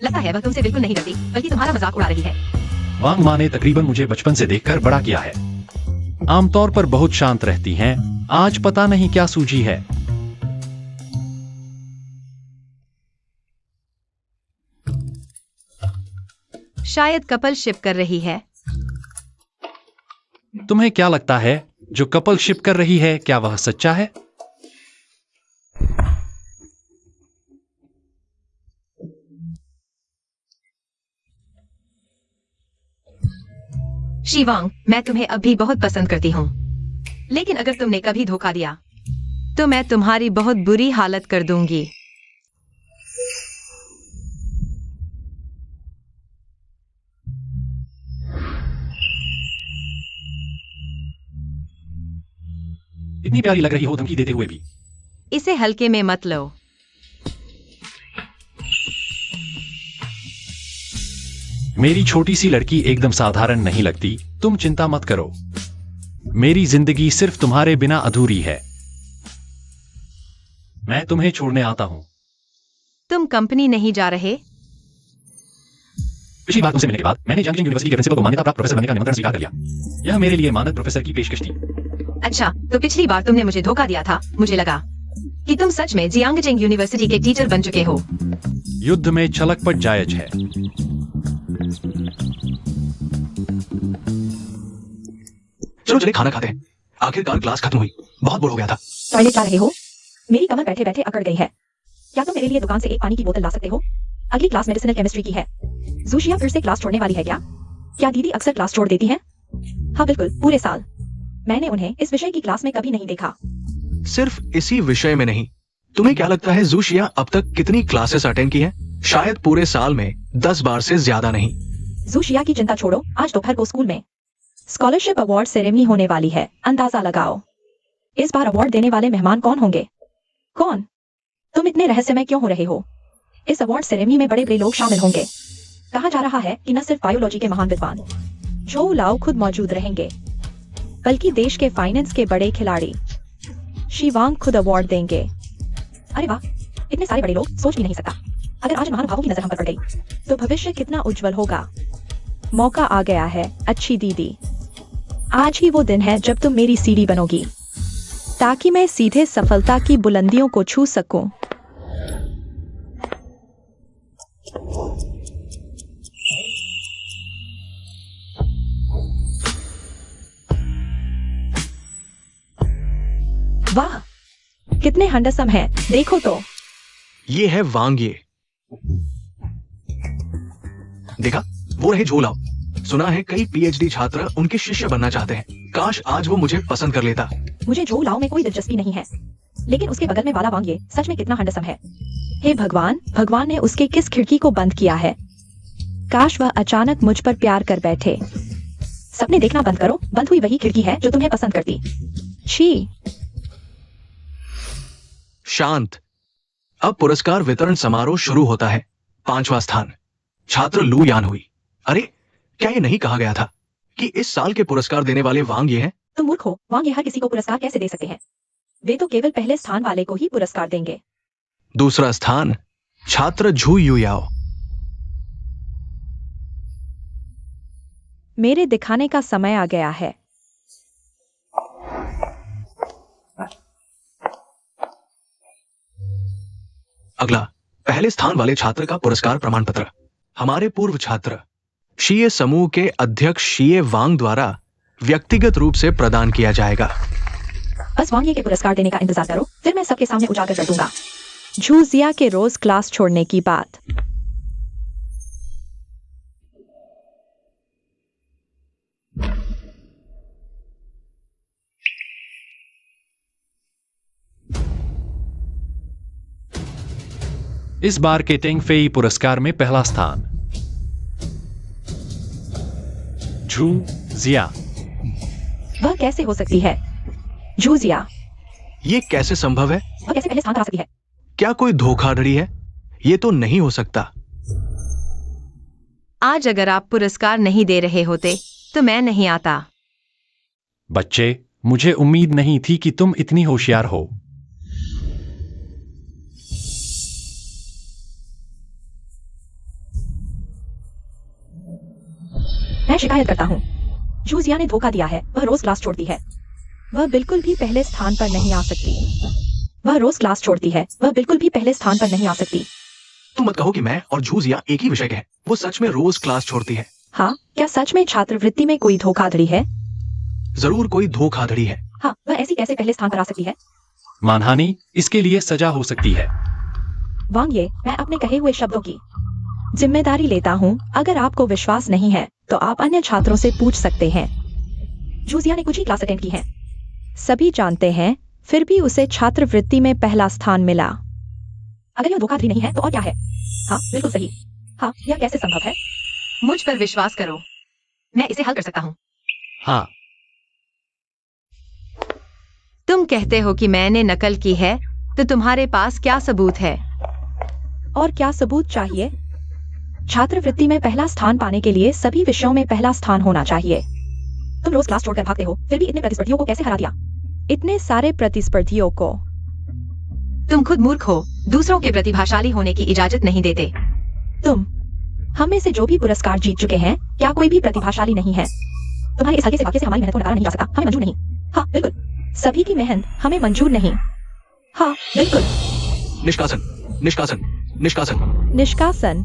लगता है वह तुमसे बिल्कुल नहीं डरती, बल्कि तुम्हारा मजाक उड़ा रही है। वांग माँ ने तकरीबन मुझे बचपन से देखकर बड़ा किया है। आमतौर पर बहुत शांत रहती हैं, आज पता नहीं क्या सूझी है। शायद कपल शिप कर रही है। तुम्हें क्या लगता है, जो कपल शिप कर रही है क्या वह सच्चा है? शिवांग, मैं तुम्हें अभी बहुत पसंद करती हूँ, लेकिन अगर तुमने कभी धोखा दिया तो मैं तुम्हारी बहुत बुरी हालत कर दूंगी। इतनी प्यारी लग रही हो धमकी देते हुए भी। इसे हल्के में मत लो। मेरी छोटी सी लड़की एकदम साधारण नहीं लगती, तुम चिंता मत करो। मेरी जिंदगी सिर्फ तुम्हारे बिना अधूरी है। मैं तुम्हें छोड़ने आता हूँ। तुम कंपनी नहीं जा रहे? पिछली बार तुमसे मिलने के बाद मैंने जंगजिंग यूनिवर्सिटी के प्रिंसिपल को मान्यता प्राप्त प्रोफेसर बनने का निमंत्रण स्वीकार कर लिया। यह मेरे लिए मानद प्रोफेसर की पेशकश थी। अच्छा, तो पिछली बार तुमने मुझे धोखा दिया था। मुझे लगा कि तुम सच में जियांगजिंग यूनिवर्सिटी के टीचर बन चुके हो। युद्ध में छलकपट जायज है। चलो चले खाना खाते हैं। आखिरकार क्लास खत्म हुई, बहुत बोर हो गया था। टॉयलेट जा रहे हो? मेरी कमर बैठे बैठे अकड़ गई है। क्या तुम मेरे लिए दुकान से एक पानी की बोतल ला सकते हो? अगली क्लास मेडिसिनल केमिस्ट्री की है। जूशिया फिर से क्लास छोड़ने वाली है क्या? क्या दीदी अक्सर क्लास छोड़ देती हैं? हाँ बिल्कुल, पूरे साल। मैंने उन्हें इस विषय की क्लास में कभी नहीं देखा। सिर्फ इसी विषय में नहीं, तुम्हें क्या लगता है जूशिया अब तक कितनी क्लासेस अटेंड की हैं? शायद पूरे साल में 10 बार से ज्यादा नहीं। जूशिया की चिंता छोड़ो, आज दोपहर को स्कूल में स्कॉलरशिप अवार्ड सेरेमनी होने वाली है। अंदाजा लगाओ, इस बार अवार्ड देने वाले मेहमान कौन होंगे? कौन? तुम इतने रहस्यमय क्यों हो रहे हो? इस अवार्ड सेरेमनी में बड़े बड़े लोग शामिल होंगे। कहा जा रहा है कि न सिर्फ बायोलॉजी के महान विद्वान झोउ लाओ खुद मौजूद रहेंगे, बल्कि देश के फाइनेंस के बड़े खिलाड़ी शी वांग खुद अवार्ड देंगे। अरे वाह, इतने सारे बड़े लोग, सोच भी नहीं सकता। अगर आज महानुभावों की नजर हम पर पड़ गई तो भविष्य कितना उज्जवल होगा। मौका आ गया है अच्छी दीदी। आज ही वो दिन है जब तुम मेरी सीढ़ी बनोगी, ताकि मैं सीधे सफलता की बुलंदियों को छू सकूं। वाह, कितने हैंडसम हैं, देखो तो। ये है वांग ये। देखा, वो रहे झोउ लाओ। सुना है कई पीएचडी छात्र उनके शिष्य बनना चाहते हैं। काश आज वो मुझे पसंद कर लेता। मुझे झोउ लाओ में कोई दिलचस्पी नहीं है, लेकिन उसके बगल में वाला वांग ये सच में कितना हैंडसम है। हे भगवान, भगवान ने उसके किस खिड़की को बंद किया है? काश वह अचानक मुझ पर प्यार कर बैठे। सपने देखना बंद करो, बंद हुई वही खिड़की है जो तुम्हें पसंद करती। छी। शांत। अब पुरस्कार वितरण समारोह शुरू होता है। 5वां स्थान छात्र लू यान हुई। अरे, क्या ये नहीं कहा गया था कि इस साल के पुरस्कार देने वाले वांग ये हैं? तुम मूर्ख हो, वांग ये हर किसी को पुरस्कार कैसे दे सकते हैं? वे तो केवल पहले स्थान वाले को ही पुरस्कार देंगे। 2रा स्थान छात्र झू युयाओ। मेरे दिखाने का समय आ गया है। अगला, पहले स्थान वाले छात्र का पुरस्कार प्रमाण पत्र हमारे पूर्व छात्र शीये समूह के अध्यक्ष शीये वांग द्वारा व्यक्तिगत रूप से प्रदान किया जाएगा। बस वांग ये के पुरस्कार देने का इंतजार करो, फिर मैं सबके सामने उजागर कर दूंगा। झू जिया के रोज क्लास छोड़ने की बात। इस बार के टेंग फेई पुरस्कार में पहला स्थान झू जिया। वह कैसे हो सकती है? झू जिया, ये कैसे संभव है? वह कैसे पहले स्थान पर आ सकती है? क्या कोई धोखाधड़ी है? ये तो नहीं हो सकता। आज अगर आप पुरस्कार नहीं दे रहे होते तो मैं नहीं आता। बच्चे, मुझे उम्मीद नहीं थी कि तुम इतनी होशियार हो। मैं शिकायत करता हूँ। झू जिया ने धोखा दिया है। वह रोज क्लास छोड़ती है। वह बिल्कुल भी पहले स्थान पर नहीं आ सकती। वह रोज क्लास छोड़ती है। वह बिल्कुल भी पहले स्थान पर नहीं आ सकती। तुम मत कहो कि मैं और झू जिया एक ही विषय के हैं। वो सच में रोज क्लास छोड़ती है। हाँ, क्या सच में छात्रवृत्ति में कोई धोखाधड़ी है? जरूर कोई धोखाधड़ी है। हाँ, वह ऐसी कैसे पहले स्थान पर आ सकती है? मानहानि, इसके लिए सजा हो सकती है। वांग ये, मैं अपने कहे हुए शब्दों की जिम्मेदारी लेता हूँ। अगर आपको विश्वास नहीं है तो आप अन्य छात्रों से पूछ सकते हैं। झू जिया ने कुछ ही क्लास अटेंड की है। सभी जानते हैं, फिर भी उसे छात्रवृत्ति में पहला स्थान मिला। अगर यह धोखाधड़ी नहीं है तो और क्या है? हाँ, बिल्कुल सही। हाँ, यह कैसे संभव है? मुझ पर विश्वास करो, मैं इसे हल कर सकता हूँ। हाँ, तुम कहते हो कि मैंने नकल की है, तो तुम्हारे पास क्या सबूत है? और क्या सबूत चाहिए? छात्रवृत्ति में पहला स्थान पाने के लिए सभी विषयों में पहला स्थान होना चाहिए। तुम रोज क्लास छोड़कर भागते हो, फिर भी इतने प्रतिस्पर्धियों को कैसे हरा दिया? इतने सारे प्रतिस्पर्धियों को तुम खुद मूर्ख हो, दूसरों के प्रतिभाशाली होने की इजाजत नहीं देते। तुम हम में से जो भी पुरस्कार जीत चुके हैं, क्या कोई भी प्रतिभाशाली नहीं है? तुम्हारे इस हल्के से वाक्य से हमारी मेहनत को नकारा नहीं जा सकता। हमें मंजूर नहीं। हाँ बिल्कुल, सभी की मेहनत हमें मंजूर नहीं। हाँ बिल्कुल। निष्कासन, निष्कासन, निष्कासन। निष्कासन।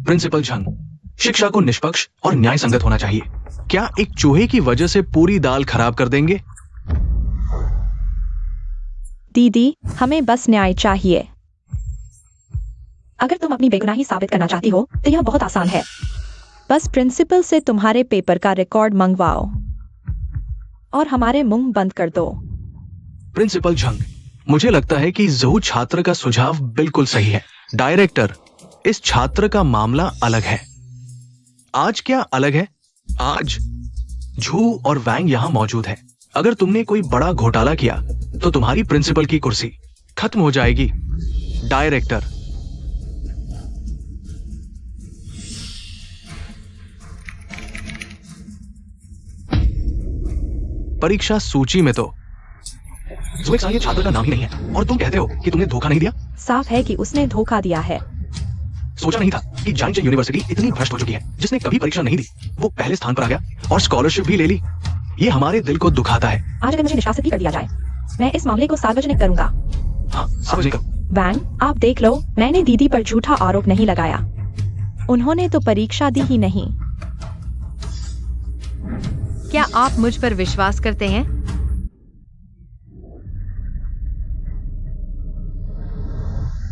प्रिंसिपल झंग, शिक्षा को निष्पक्ष और न्याय संगत होना चाहिए। क्या एक चूहे की वजह से पूरी दाल खराब कर देंगे? दीदी, हमें बस न्याय चाहिए। अगर तुम अपनी बेगुनाही साबित करना चाहती हो तो यह बहुत आसान है। बस प्रिंसिपल से तुम्हारे पेपर का रिकॉर्ड मंगवाओ और हमारे मुंह बंद कर दो। प्रिंसिपल झंग, मुझे लगता है कि जहू छात्र का सुझाव बिल्कुल सही है। डायरेक्टर, इस छात्र का मामला अलग है। आज क्या अलग है? आज झू और वैंग यहां मौजूद है। अगर तुमने कोई बड़ा घोटाला किया तो तुम्हारी प्रिंसिपल की कुर्सी खत्म हो जाएगी। डायरेक्टर, परीक्षा सूची में तो ये छात्र का नाम ही नहीं है और तुम कहते हो कि तुमने धोखा नहीं दिया। साफ है कि उसने धोखा दिया है। सोचा नहीं था कि जाइंट यूनिवर्सिटी इतनी भ्रष्ट हो चुकी है। जिसने कभी परीक्षा नहीं दी वो पहले स्थान पर आ गया और स्कॉलरशिप भी ले ली। ये हमारे दिल को दुखाता है। आज अगर मुझे निष्कासित भी कर दिया जाए, मैं इस मामले को सार्वजनिक करूंगा। हाँ, सार्वजनिक करो। वैंग, आप देख लो, मैंने दीदी पर झूठा आरोप नहीं लगाया। उन्होंने तो परीक्षा दी ही नहीं। क्या आप मुझ पर विश्वास करते हैं?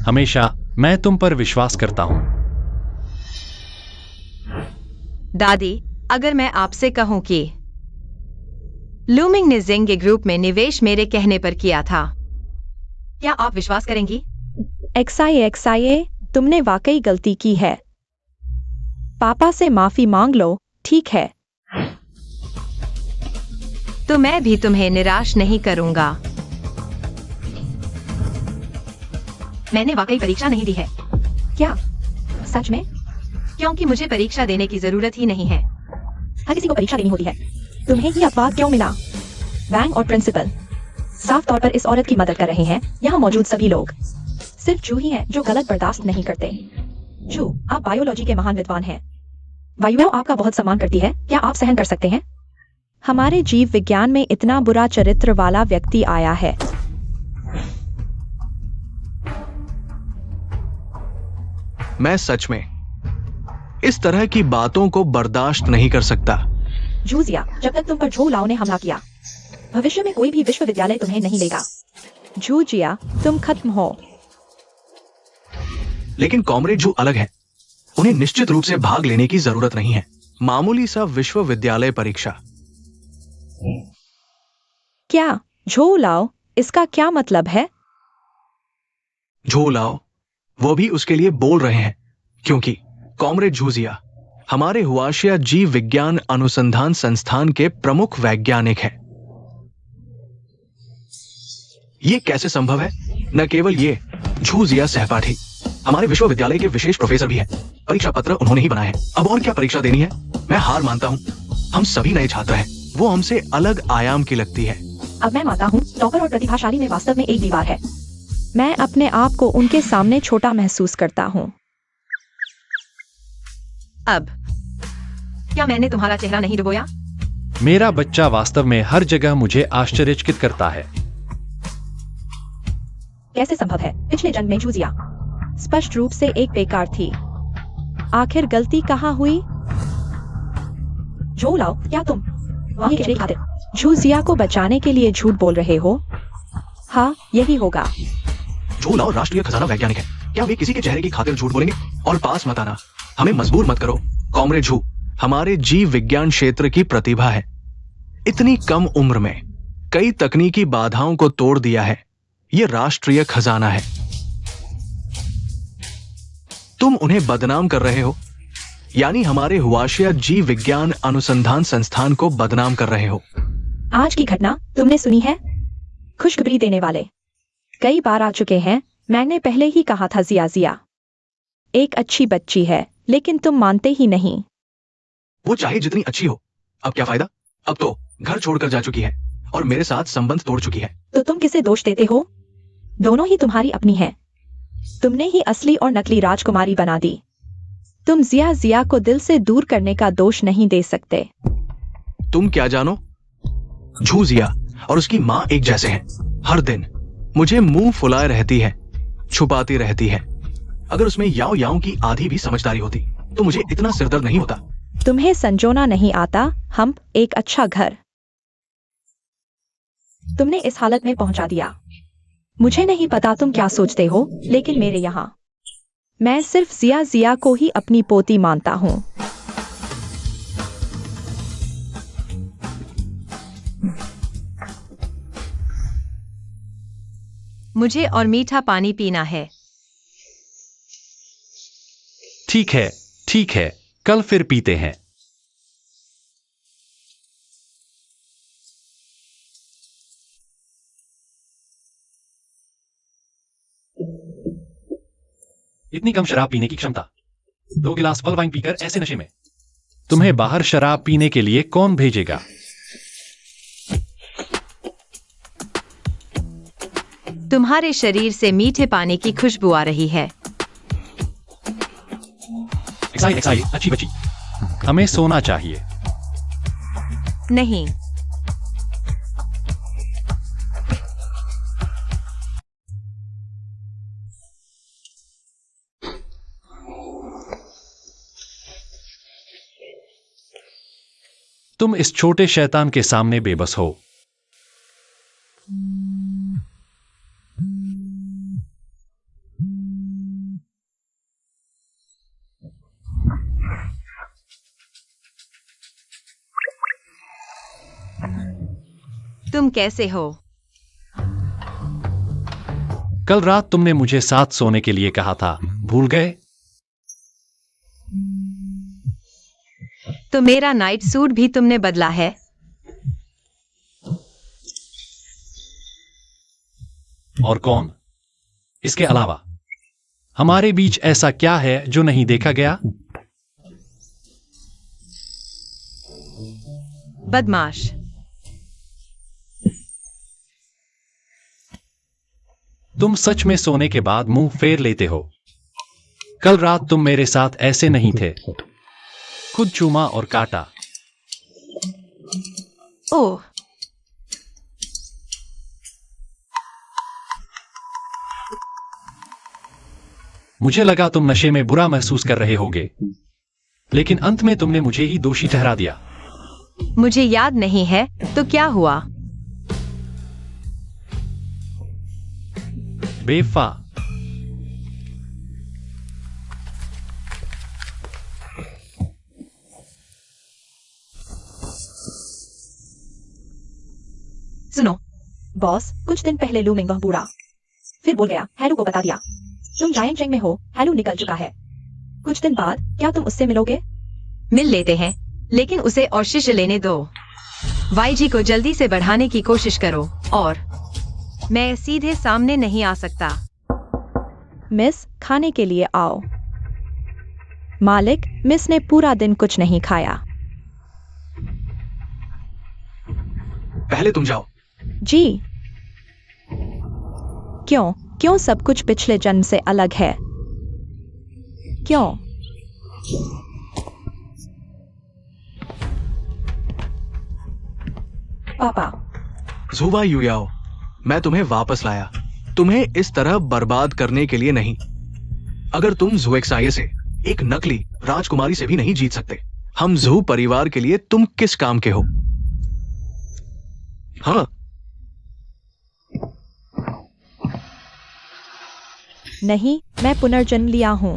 हमेशा मैं तुम पर विश्वास करता हूं। दादी, अगर मैं आपसे कहूं कि लूमिंग ने जेंगे ग्रुप में निवेश मेरे कहने पर किया था, क्या आप विश्वास करेंगी? एक्साइए, तुमने वाकई गलती की है। पापा से माफी मांग लो, ठीक है? तो मैं भी तुम्हें निराश नहीं करूंगा। मैंने वाकई परीक्षा नहीं दी है। क्या सच में? क्योंकि मुझे परीक्षा देने की जरूरत ही नहीं है। हर किसी को परीक्षा देनी होती है। तुम्हें ये अपवाद क्यों मिला? वैंग और प्रिंसिपल साफ तौर पर इस औरत की मदद कर रहे हैं। यहाँ मौजूद सभी लोग सिर्फ जू ही हैं जो गलत बर्दाश्त नहीं करते। जू, आप बायोलॉजी के महान विद्वान हैं। वायुएव आपका बहुत सम्मान करती है। क्या आप सहन कर सकते हैं? हमारे जीव विज्ञान में इतना बुरा चरित्र वाला व्यक्ति आया है। मैं सच में इस तरह की बातों को बर्दाश्त नहीं कर सकता। जूजिया, जब तक तुम पर झू लाओ ने हमला किया, भविष्य में कोई भी विश्वविद्यालय तुम्हें नहीं लेगा। जूजिया, तुम खत्म हो। लेकिन कॉमरेड जू अलग है। उन्हें निश्चित रूप से भाग लेने की जरूरत नहीं है। मामूली सा विश्वविद्यालय परीक्षा। क्या झू लाओ? इसका क्या मतलब है? झू लाओ, वो भी उसके लिए बोल रहे हैं क्योंकि कॉमरेड झूजिया हमारे हुआशिया जीव विज्ञान अनुसंधान संस्थान के प्रमुख वैज्ञानिक हैं। ये कैसे संभव है? न केवल ये, झूजिया सहपाठी हमारे विश्वविद्यालय के विशेष प्रोफेसर भी हैं। परीक्षा पत्र उन्होंने ही बनाए हैं। अब और क्या परीक्षा देनी है? मैं हार मानता हूं। हम सभी नए छात्र हैं। वो हमसे अलग आयाम की लगती है। अब मैं मानता हूँ, टॉपर और प्रतिभाशाली में वास्तव में एक दीवार है। मैं अपने आप को उनके सामने छोटा महसूस करता हूँ। अब क्या मैंने तुम्हारा चेहरा नहीं डुबोया? मेरा बच्चा वास्तव में हर जगह मुझे आश्चर्यचकित करता है। कैसे संभव है? पिछले जन्म में जूजिया स्पष्ट रूप से एक बेकार थी। आखिर गलती कहाँ हुई? झू लाओ, क्या तुम वहीं के खातिर जूजिया को बचाने के लिए झूठ बोल रहे हो? हाँ, यही होगा। झू लाओ राष्ट्रीय खजाना वैज्ञानिक है। क्या वे किसी के चेहरे की खातिर झूठ बोलेंगे? और पास मत आना, हमें मजबूर मत करो। कॉमरेड झू हमारे जीव विज्ञान क्षेत्र की प्रतिभा है। इतनी कम उम्र में कई तकनीकी बाधाओं को तोड़ दिया है। यह राष्ट्रीय खजाना है। तुम उन्हें बदनाम कर रहे हो, यानी हमारे हुआशिया जीव विज्ञान अनुसंधान संस्थान को बदनाम कर रहे हो। आज की घटना तुमने सुनी है? खुशखबरी देने वाले कई बार आ चुके हैं। मैंने पहले ही कहा था, जिया एक अच्छी बच्ची है, लेकिन तुम मानते ही नहीं। वो चाहे जितनी अच्छी हो, अब क्या फायदा? अब तो घर छोड़कर जा चुकी है और मेरे साथ संबंध तोड़ चुकी है। तो तुम किसे दोष देते हो? दोनों ही तुम्हारी अपनी हैं। तुमने ही असली और नकली राजकुमारी बना दी। तुम जिया को दिल से दूर करने का दोष नहीं दे सकते। तुम क्या जानो? झू जिया और उसकी माँ एक जैसे हैं। हर दिन मुझे मुंह फुलाए रहती है, छुपाती रहती है। अगर उसमें याओ याओ की आधी भी समझदारी होती तो मुझे इतना सिरदर्द नहीं होता। तुम्हें संजोना नहीं आता। हम एक अच्छा घर तुमने इस हालत में पहुंचा दिया। मुझे नहीं पता तुम क्या सोचते हो, लेकिन मेरे यहाँ मैं सिर्फ जिया को ही अपनी पोती मानता हूँ। मुझे और मीठा पानी पीना है। ठीक है, कल फिर पीते हैं। इतनी कम शराब पीने की क्षमता। 2 गिलास फल वाइन पीकर ऐसे नशे में। तुम्हें बाहर शराब पीने के लिए कौन भेजेगा? तुम्हारे शरीर से मीठे पानी की खुशबू आ रही है। एक्साइट, अच्छी बची। हमें सोना चाहिए। नहीं, तुम इस छोटे शैतान के सामने बेबस हो। तुम कैसे हो? कल रात तुमने मुझे साथ सोने के लिए कहा था, भूल गए? तो मेरा नाइट सूट भी तुमने बदला है? और कौन? इसके अलावा हमारे बीच ऐसा क्या है जो नहीं देखा गया? बदमाश। तुम सच में सोने के बाद मुंह फेर लेते हो। कल रात तुम मेरे साथ ऐसे नहीं थे। खुद चूमा और काटा। ओह, मुझे लगा तुम नशे में बुरा महसूस कर रहे होगे, लेकिन अंत में तुमने मुझे ही दोषी ठहरा दिया। मुझे याद नहीं है, तो क्या हुआ? बेफा। सुनो बॉस, कुछ दिन पहले लू मिंग बूढ़ा फिर बोल गया, हैलू को बता दिया तुम जायंट चेंग में हो। हैलू निकल चुका है। कुछ दिन बाद क्या तुम उससे मिलोगे? मिल लेते हैं, लेकिन उसे और शिष्य लेने दो। वाईजी को जल्दी से बढ़ाने की कोशिश करो, और मैं सीधे सामने नहीं आ सकता। मिस, खाने के लिए आओ। मालिक, मिस ने पूरा दिन कुछ नहीं खाया। पहले तुम जाओ। जी। क्यों सब कुछ पिछले जन्म से अलग है? क्यों? पापा। जुवा युयाओ, मैं तुम्हें वापस लाया, तुम्हें इस तरह बर्बाद करने के लिए नहीं। अगर तुम जुएक्साये से, एक नकली राजकुमारी से भी नहीं जीत सकते, हम जू परिवार के लिए तुम किस काम के हो? हाँ, नहीं, मैं पुनर्जन्म लिया हूं।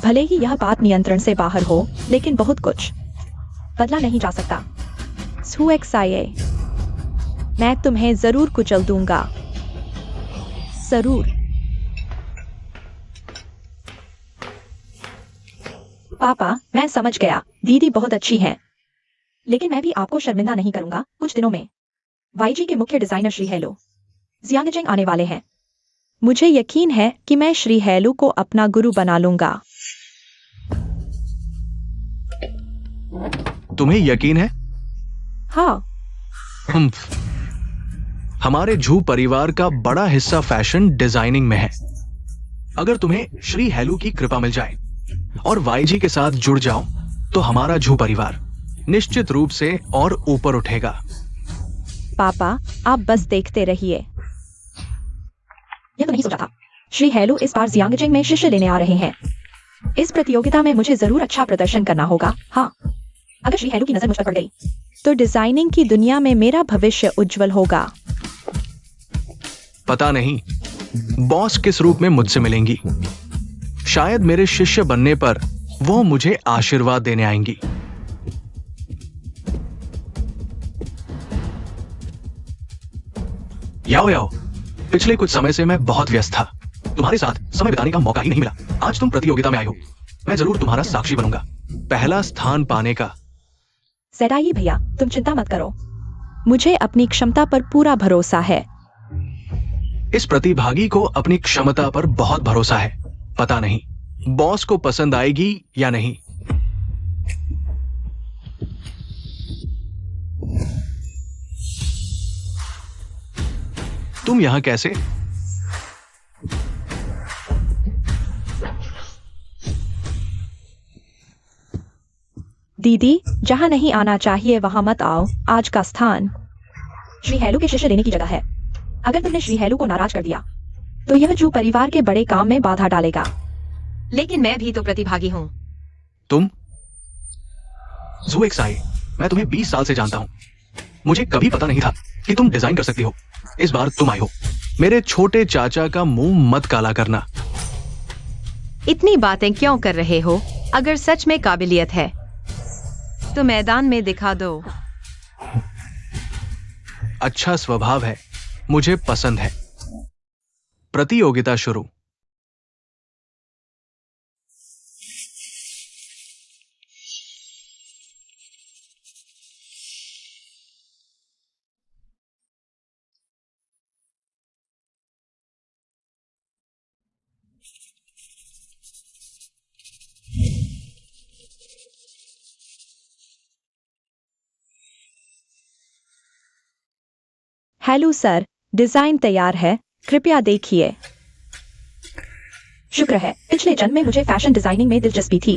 भले ही यह बात नियंत्रण से बाहर हो, लेकिन बहुत कुछ बदला नहीं जा सकता। जुएक्साये, मैं तुम्हें जरूर कुचल दूंगा, जरूर। पापा, मैं समझ गया, दीदी बहुत अच्छी हैं, लेकिन मैं भी आपको शर्मिंदा नहीं करूंगा। कुछ दिनों में वाईजी के मुख्य डिजाइनर श्री हेलो जियांगचेंग आने वाले हैं। मुझे यकीन है कि मैं श्री हेलू को अपना गुरु बना लूंगा। तुम्हें यकीन है? हाँ, हम्फ। हमारे झू परिवार का बड़ा हिस्सा फैशन डिजाइनिंग में है। अगर तुम्हें श्री हेलू की कृपा मिल जाए और वाईजी के साथ जुड़ जाओ तो हमारा झू परिवार निश्चित रूप से और ऊपर उठेगा। पापा, आप बस देखते रहिए। यह तो नहीं सोचा था। श्री हेलू इस बार जियांगजिंग में शिष्य लेने आ रहे हैं। इस प्रतियोगिता में मुझे जरूर अच्छा प्रदर्शन करना होगा। हाँ, अगर श्री हेलू की नजर मुझ पर पड़ गई तो डिजाइनिंग की दुनिया में मेरा भविष्य उज्जवल होगा। पता नहीं बॉस किस रूप में मुझसे मिलेंगी। शायद मेरे शिष्य बनने पर वो मुझे आशीर्वाद देने आएंगी। याओ याओ, पिछले कुछ समय से मैं बहुत व्यस्त था। तुम्हारे साथ समय बिताने का मौका ही नहीं मिला। आज तुम प्रतियोगिता में आई हो, मैं जरूर तुम्हारा साक्षी बनूंगा, पहला स्थान पाने का। सेडाई भैया, तुम चिंता मत करो। मुझे अपनी क्षमता पर पूरा भरोसा है। इस प्रतिभागी को अपनी क्षमता पर बहुत भरोसा है। पता नहीं बॉस को पसंद आएगी या नहीं। तुम यहां कैसे? दीदी, जहां नहीं आना चाहिए वहां मत आओ। आज का स्थान श्री हेलू के शिष्य लेने की जगह है। अगर तुमने श्री हेलू को नाराज कर दिया तो यह जू परिवार के बड़े काम में बाधा डालेगा। लेकिन मैं भी तो प्रतिभागी हूँ। तुम ज़ुएक्साई, मैं तुम्हें 20 साल से जानता हूं। मुझे कभी पता नहीं था कि तुम डिजाइन कर सकती हो। इस बार तुम आई हो। मेरे छोटे चाचा का मुंह मत काला करना। इतनी बातें क्यों कर रहे हो? अगर सच में काबिलियत है तो मैदान में दिखा दो। अच्छा स्वभाव है, मुझे पसंद है। प्रतियोगिता शुरू। हेलो सर, डिजाइन तैयार है, कृपया देखिए। शुक्र है, पिछले जन्म में मुझे फैशन डिजाइनिंग में दिलचस्पी थी।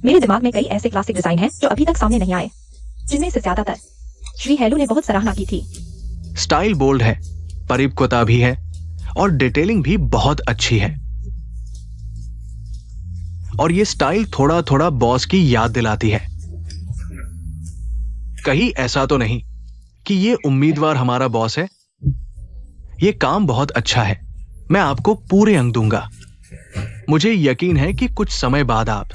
मेरे दिमाग में कई ऐसे क्लासिक डिजाइन हैं जो अभी तक सामने नहीं आए, जिनमें से ज्यादातर श्री हेलू ने बहुत सराहना की थी। स्टाइल बोल्ड है, परिपक्वता भी है और डिटेलिंग भी बहुत अच्छी है। और ये स्टाइल थोड़ा थोड़ा बॉस की याद दिलाती है। कहीं ऐसा तो नहीं कि ये उम्मीदवार हमारा बॉस है। ये काम बहुत अच्छा है, मैं आपको पूरे अंक दूंगा। मुझे यकीन है कि कुछ समय बाद आप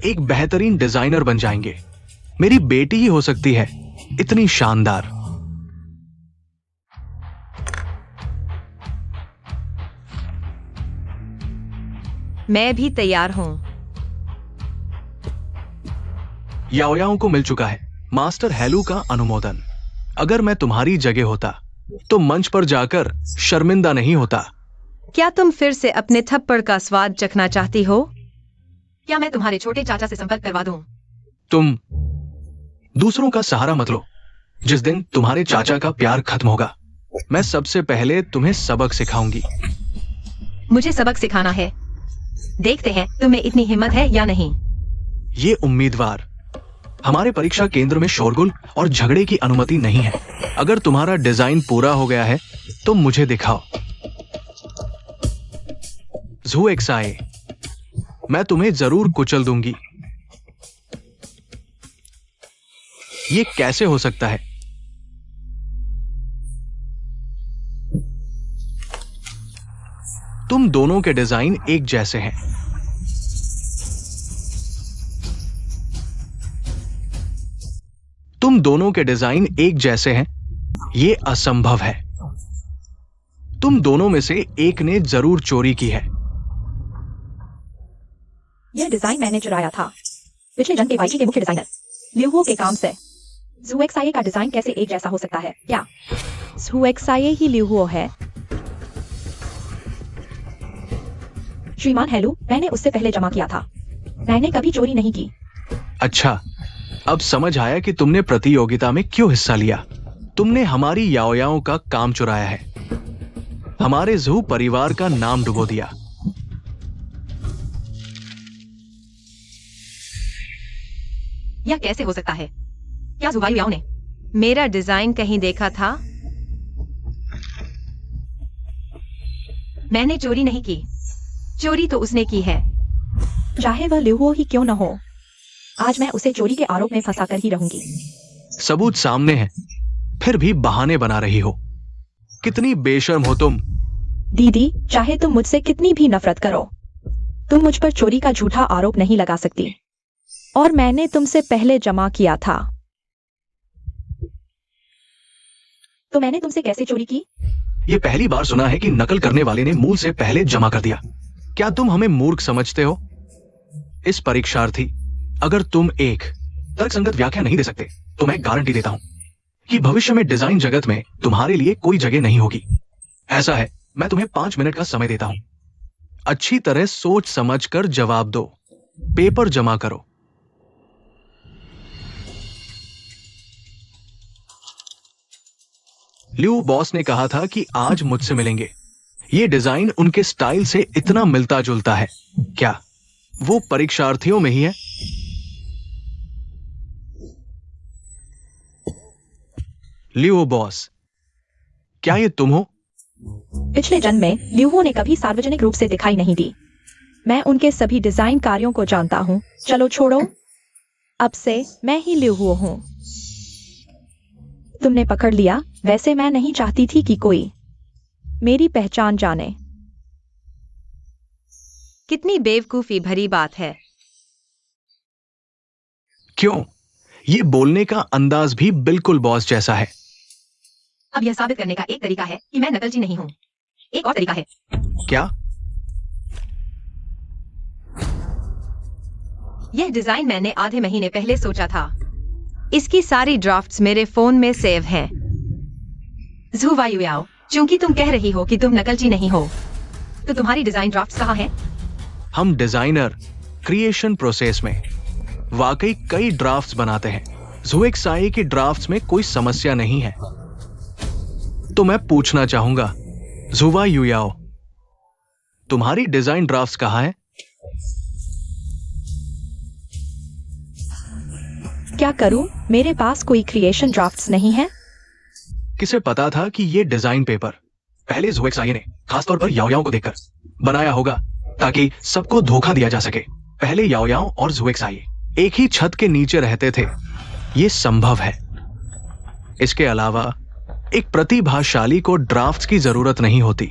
एक बेहतरीन डिजाइनर बन जाएंगे। मेरी बेटी ही हो सकती है इतनी शानदार। मैं भी तैयार हूँ। याओयाओ को मिल चुका है मास्टर हेलू का अनुमोदन। अगर मैं तुम्हारी जगह होता तो मंच पर जाकर शर्मिंदा नहीं होता। क्या तुम फिर से अपने थप्पड़ का स्वाद चखना चाहती हो? क्या मैं तुम्हारे छोटे चाचा से संपर्क करवा दूं? तुम दूसरों का सहारा मत लो। जिस दिन तुम्हारे चाचा का प्यार खत्म होगा, मैं सबसे पहले तुम्हें सबक सिखाऊंगी। मुझे सबक सिखाना है। देखते हैं तुम्हें इतनी हिम्मत है या नहीं। ये उम्मीदवार, हमारे परीक्षा केंद्र में शोरगुल और झगड़े की अनुमति नहीं है। अगर तुम्हारा डिजाइन पूरा हो गया है तो मुझे दिखाओ। ज़ुएक्साई, मैं तुम्हें जरूर कुचल दूंगी। ये कैसे हो सकता है? तुम दोनों के डिजाइन एक जैसे हैं। तुम दोनों के डिजाइन एक जैसे हैं। ये असंभव है। तुम दोनों में से एक ने जरूर चोरी की है। यह डिजाइन मैंने चुराया था, पिछले जन्म के वाईजी के मुख्य डिजाइनर ल्यूहो के काम से। ज़ुएक्साई का डिजाइन कैसे एक जैसा हो सकता है? क्या ज़ुएक्साई ही ल्यूहो है? श्रीमान हेलू, मैंने उससे पहले जमा किया था। मैंने कभी चोरी नहीं की। अच्छा, अब समझ आया कि तुमने प्रतियोगिता में क्यों हिस्सा लिया। तुमने हमारी याओयाओं का काम चुराया है, हमारे जू परिवार का नाम डुबो दिया। यह कैसे हो सकता है? क्या जुवाई याओ ने मेरा डिजाइन कहीं देखा था? मैंने चोरी नहीं की, चोरी तो उसने की है। चाहे वह लिहुओ ही क्यों न हो, आज मैं उसे चोरी के आरोप में फंसा कर ही रहूंगी। सबूत सामने है, फिर भी बहाने बना रही हो। कितनी बेशर्म हो तुम। दीदी, चाहे तुम मुझसे कितनी भी नफरत करो, तुम मुझ पर चोरी का झूठा आरोप नहीं लगा सकती। और मैंने तुमसे पहले जमा किया था। तो मैंने तुमसे कैसे चोरी की? ये पहली बार सुना है कि नकल करने वाले ने मूल से पहले जमा कर दिया। क्या तुम हमें मूर्ख समझते हो? इस परीक्षार्थी, अगर तुम एक तर्कसंगत व्याख्या नहीं दे सकते तो मैं गारंटी देता हूं कि भविष्य में डिजाइन जगत में तुम्हारे लिए कोई जगह नहीं होगी। ऐसा है, मैं तुम्हें 5 मिनट का समय देता हूं। अच्छी तरह सोच समझ कर जवाब दो, पेपर जमा करो। ल्यू बॉस ने कहा था कि आज मुझसे मिलेंगे। ये डिजाइन उनके स्टाइल से इतना मिलता जुलता है। क्या वो परीक्षार्थियों में ही है? ल्यू बॉस, क्या ये तुम हो? पिछले जन्म में लिहुओ ने कभी सार्वजनिक रूप से दिखाई नहीं दी। मैं उनके सभी डिजाइन कार्यों को जानता हूं। चलो छोड़ो, अब से मैं ही लिहुओ हूं। तुमने पकड़ लिया। वैसे मैं नहीं चाहती थी कि कोई मेरी पहचान जाने। कितनी बेवकूफी भरी बात है। क्यों? ये बोलने का अंदाज भी बिल्कुल बॉस जैसा है। अब यह साबित करने का एक तरीका है कि मैं नकलची नहीं हूं। एक और तरीका है। क्या? यह डिजाइन मैंने आधे महीने पहले सोचा था। इसकी सारी ड्राफ्ट्स मेरे फोन में सेव हैं। ज़ुवाई याओ, चूंकि तुम कह रही हो कि तुम नकलची नहीं हो, तो तुम्हारी डिजाइन ड्राफ्ट्स कहाँ हैं? हम डिजाइनर क्रिएशन प्रोसेस में वाकई कई ड्राफ्ट्स बनाते हैं। ज़ुएक्साई की ड्राफ्ट्स में कोई समस्या नहीं है। तो मैं पूछना चाहूंगा, ज़ुवा युयाओ, तुम्हारी डिजाइन ड्राफ्ट्स कहाँ हैं? क्या करूं? मेरे पास कोई क्रिएशन ड्राफ्ट्स नहीं है। किसे पता था कि ये डिजाइन पेपर पहले ज़ुएक्साई ने खासतौर पर याओयाओ को देखकर बनाया होगा, ताकि सबको धोखा दिया जा सके। पहले याओयाओ और ज़ुएक्साई एक ही छत के नीचे रहते थे। ये संभव है। इसके अलावा एक प्रतिभाशाली को ड्राफ्ट्स की जरूरत नहीं होती।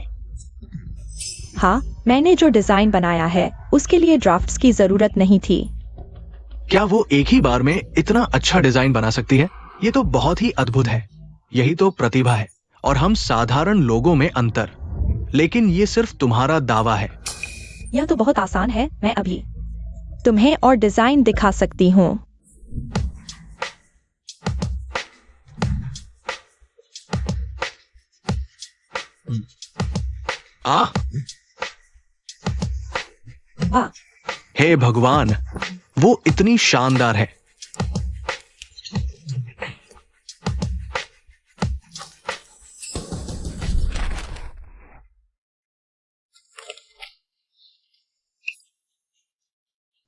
हाँ, मैंने जो डिजाइन बनाया है उसके लिए ड्राफ्ट्स की जरूरत नहीं थी। क्या वो एक ही बार में इतना अच्छा डिजाइन बना सकती है? ये तो बहुत ही अद्भुत है। यही तो प्रतिभा है और हम साधारण लोगों में अंतर। लेकिन ये सिर्फ तुम्हारा दावा है। यह तो बहुत आसान है। मैं अभी तुम्हें और डिजाइन दिखा सकती हूँ। वाह, हे भगवान, वो इतनी शानदार है।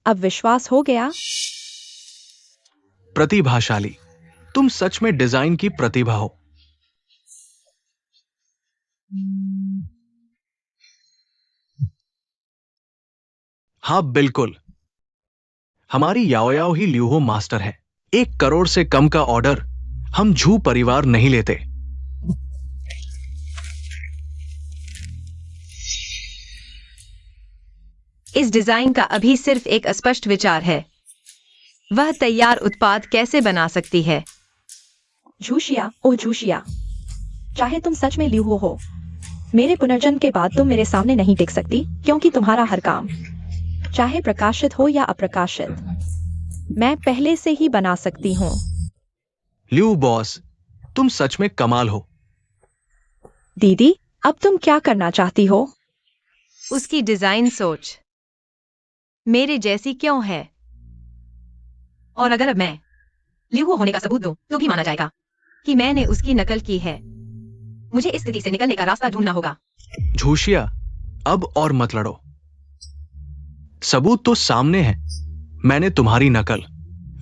अब विश्वास हो गया। प्रतिभाशाली, तुम सच में डिजाइन की प्रतिभा हो। हाँ बिल्कुल, हमारी याओयाओ ही ल्यूहो मास्टर है। 1 करोड़ से कम का ऑर्डर हम झू परिवार नहीं लेते। इस डिजाइन का अभी सिर्फ एक अस्पष्ट विचार है। वह तैयार उत्पाद कैसे बना सकती है? झूशिया, ओ झूशिया, चाहे तुम सच में लिहुओ हो, मेरे पुनर्जन्म के बाद तुम मेरे सामने नहीं टिक सकती, क्योंकि तुम्हारा हर काम, चाहे प्रकाशित हो या अप्रकाशित, मैं पहले से ही बना सकती हूँ। ल्यू बॉस, तुम सच में कमाल हो। दीदी, अब तुम क्या करना चाहती हो? उसकी डिजाइन सोच मेरे जैसी क्यों है? और अगर अब मैं लियू होने का सबूत दो तो भी माना जाएगा कि मैंने उसकी नकल की है। मुझे इस स्थिति से निकलने का रास्ता ढूंढना होगा। झूठिया, अब और मत लड़ो। सबूत तो सामने है। मैंने तुम्हारी नकल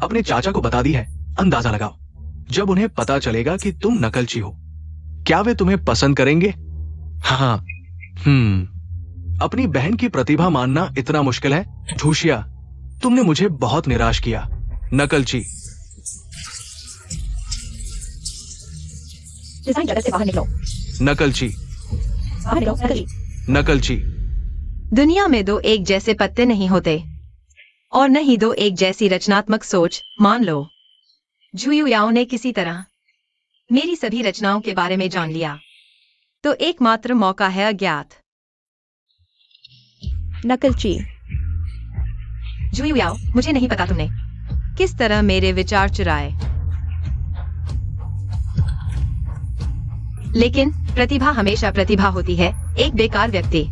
अपने चाचा को बता दी है। अंदाजा लगाओ, जब उन्हें पता चलेगा कि तुम नकलची हो, क्या वे तुम्हें पसंद करेंगे? हाँ। अपनी बहन की प्रतिभा मानना इतना मुश्किल है? झूठिया, तुमने मुझे बहुत निराश किया। नकलची। डिजाइन जगत से बाहर निकलो। नकलची। बाहर निकलो नकलची। नकलची। दुनिया में दो एक जैसे पत्ते नहीं होते, और न ही दो एक जैसी रचनात्मक सोच। मान लो झुयू याओ ने किसी तरह मेरी सभी रचनाओं के बारे में जान लिया, तो एकमात्र मौका है अज्ञात। नकलची। झुयू याओ, मुझे नहीं पता तुमने किस तरह मेरे विचार चुराए, लेकिन प्रतिभा हमेशा प्रतिभा होती है। एक बेकार व्यक्ति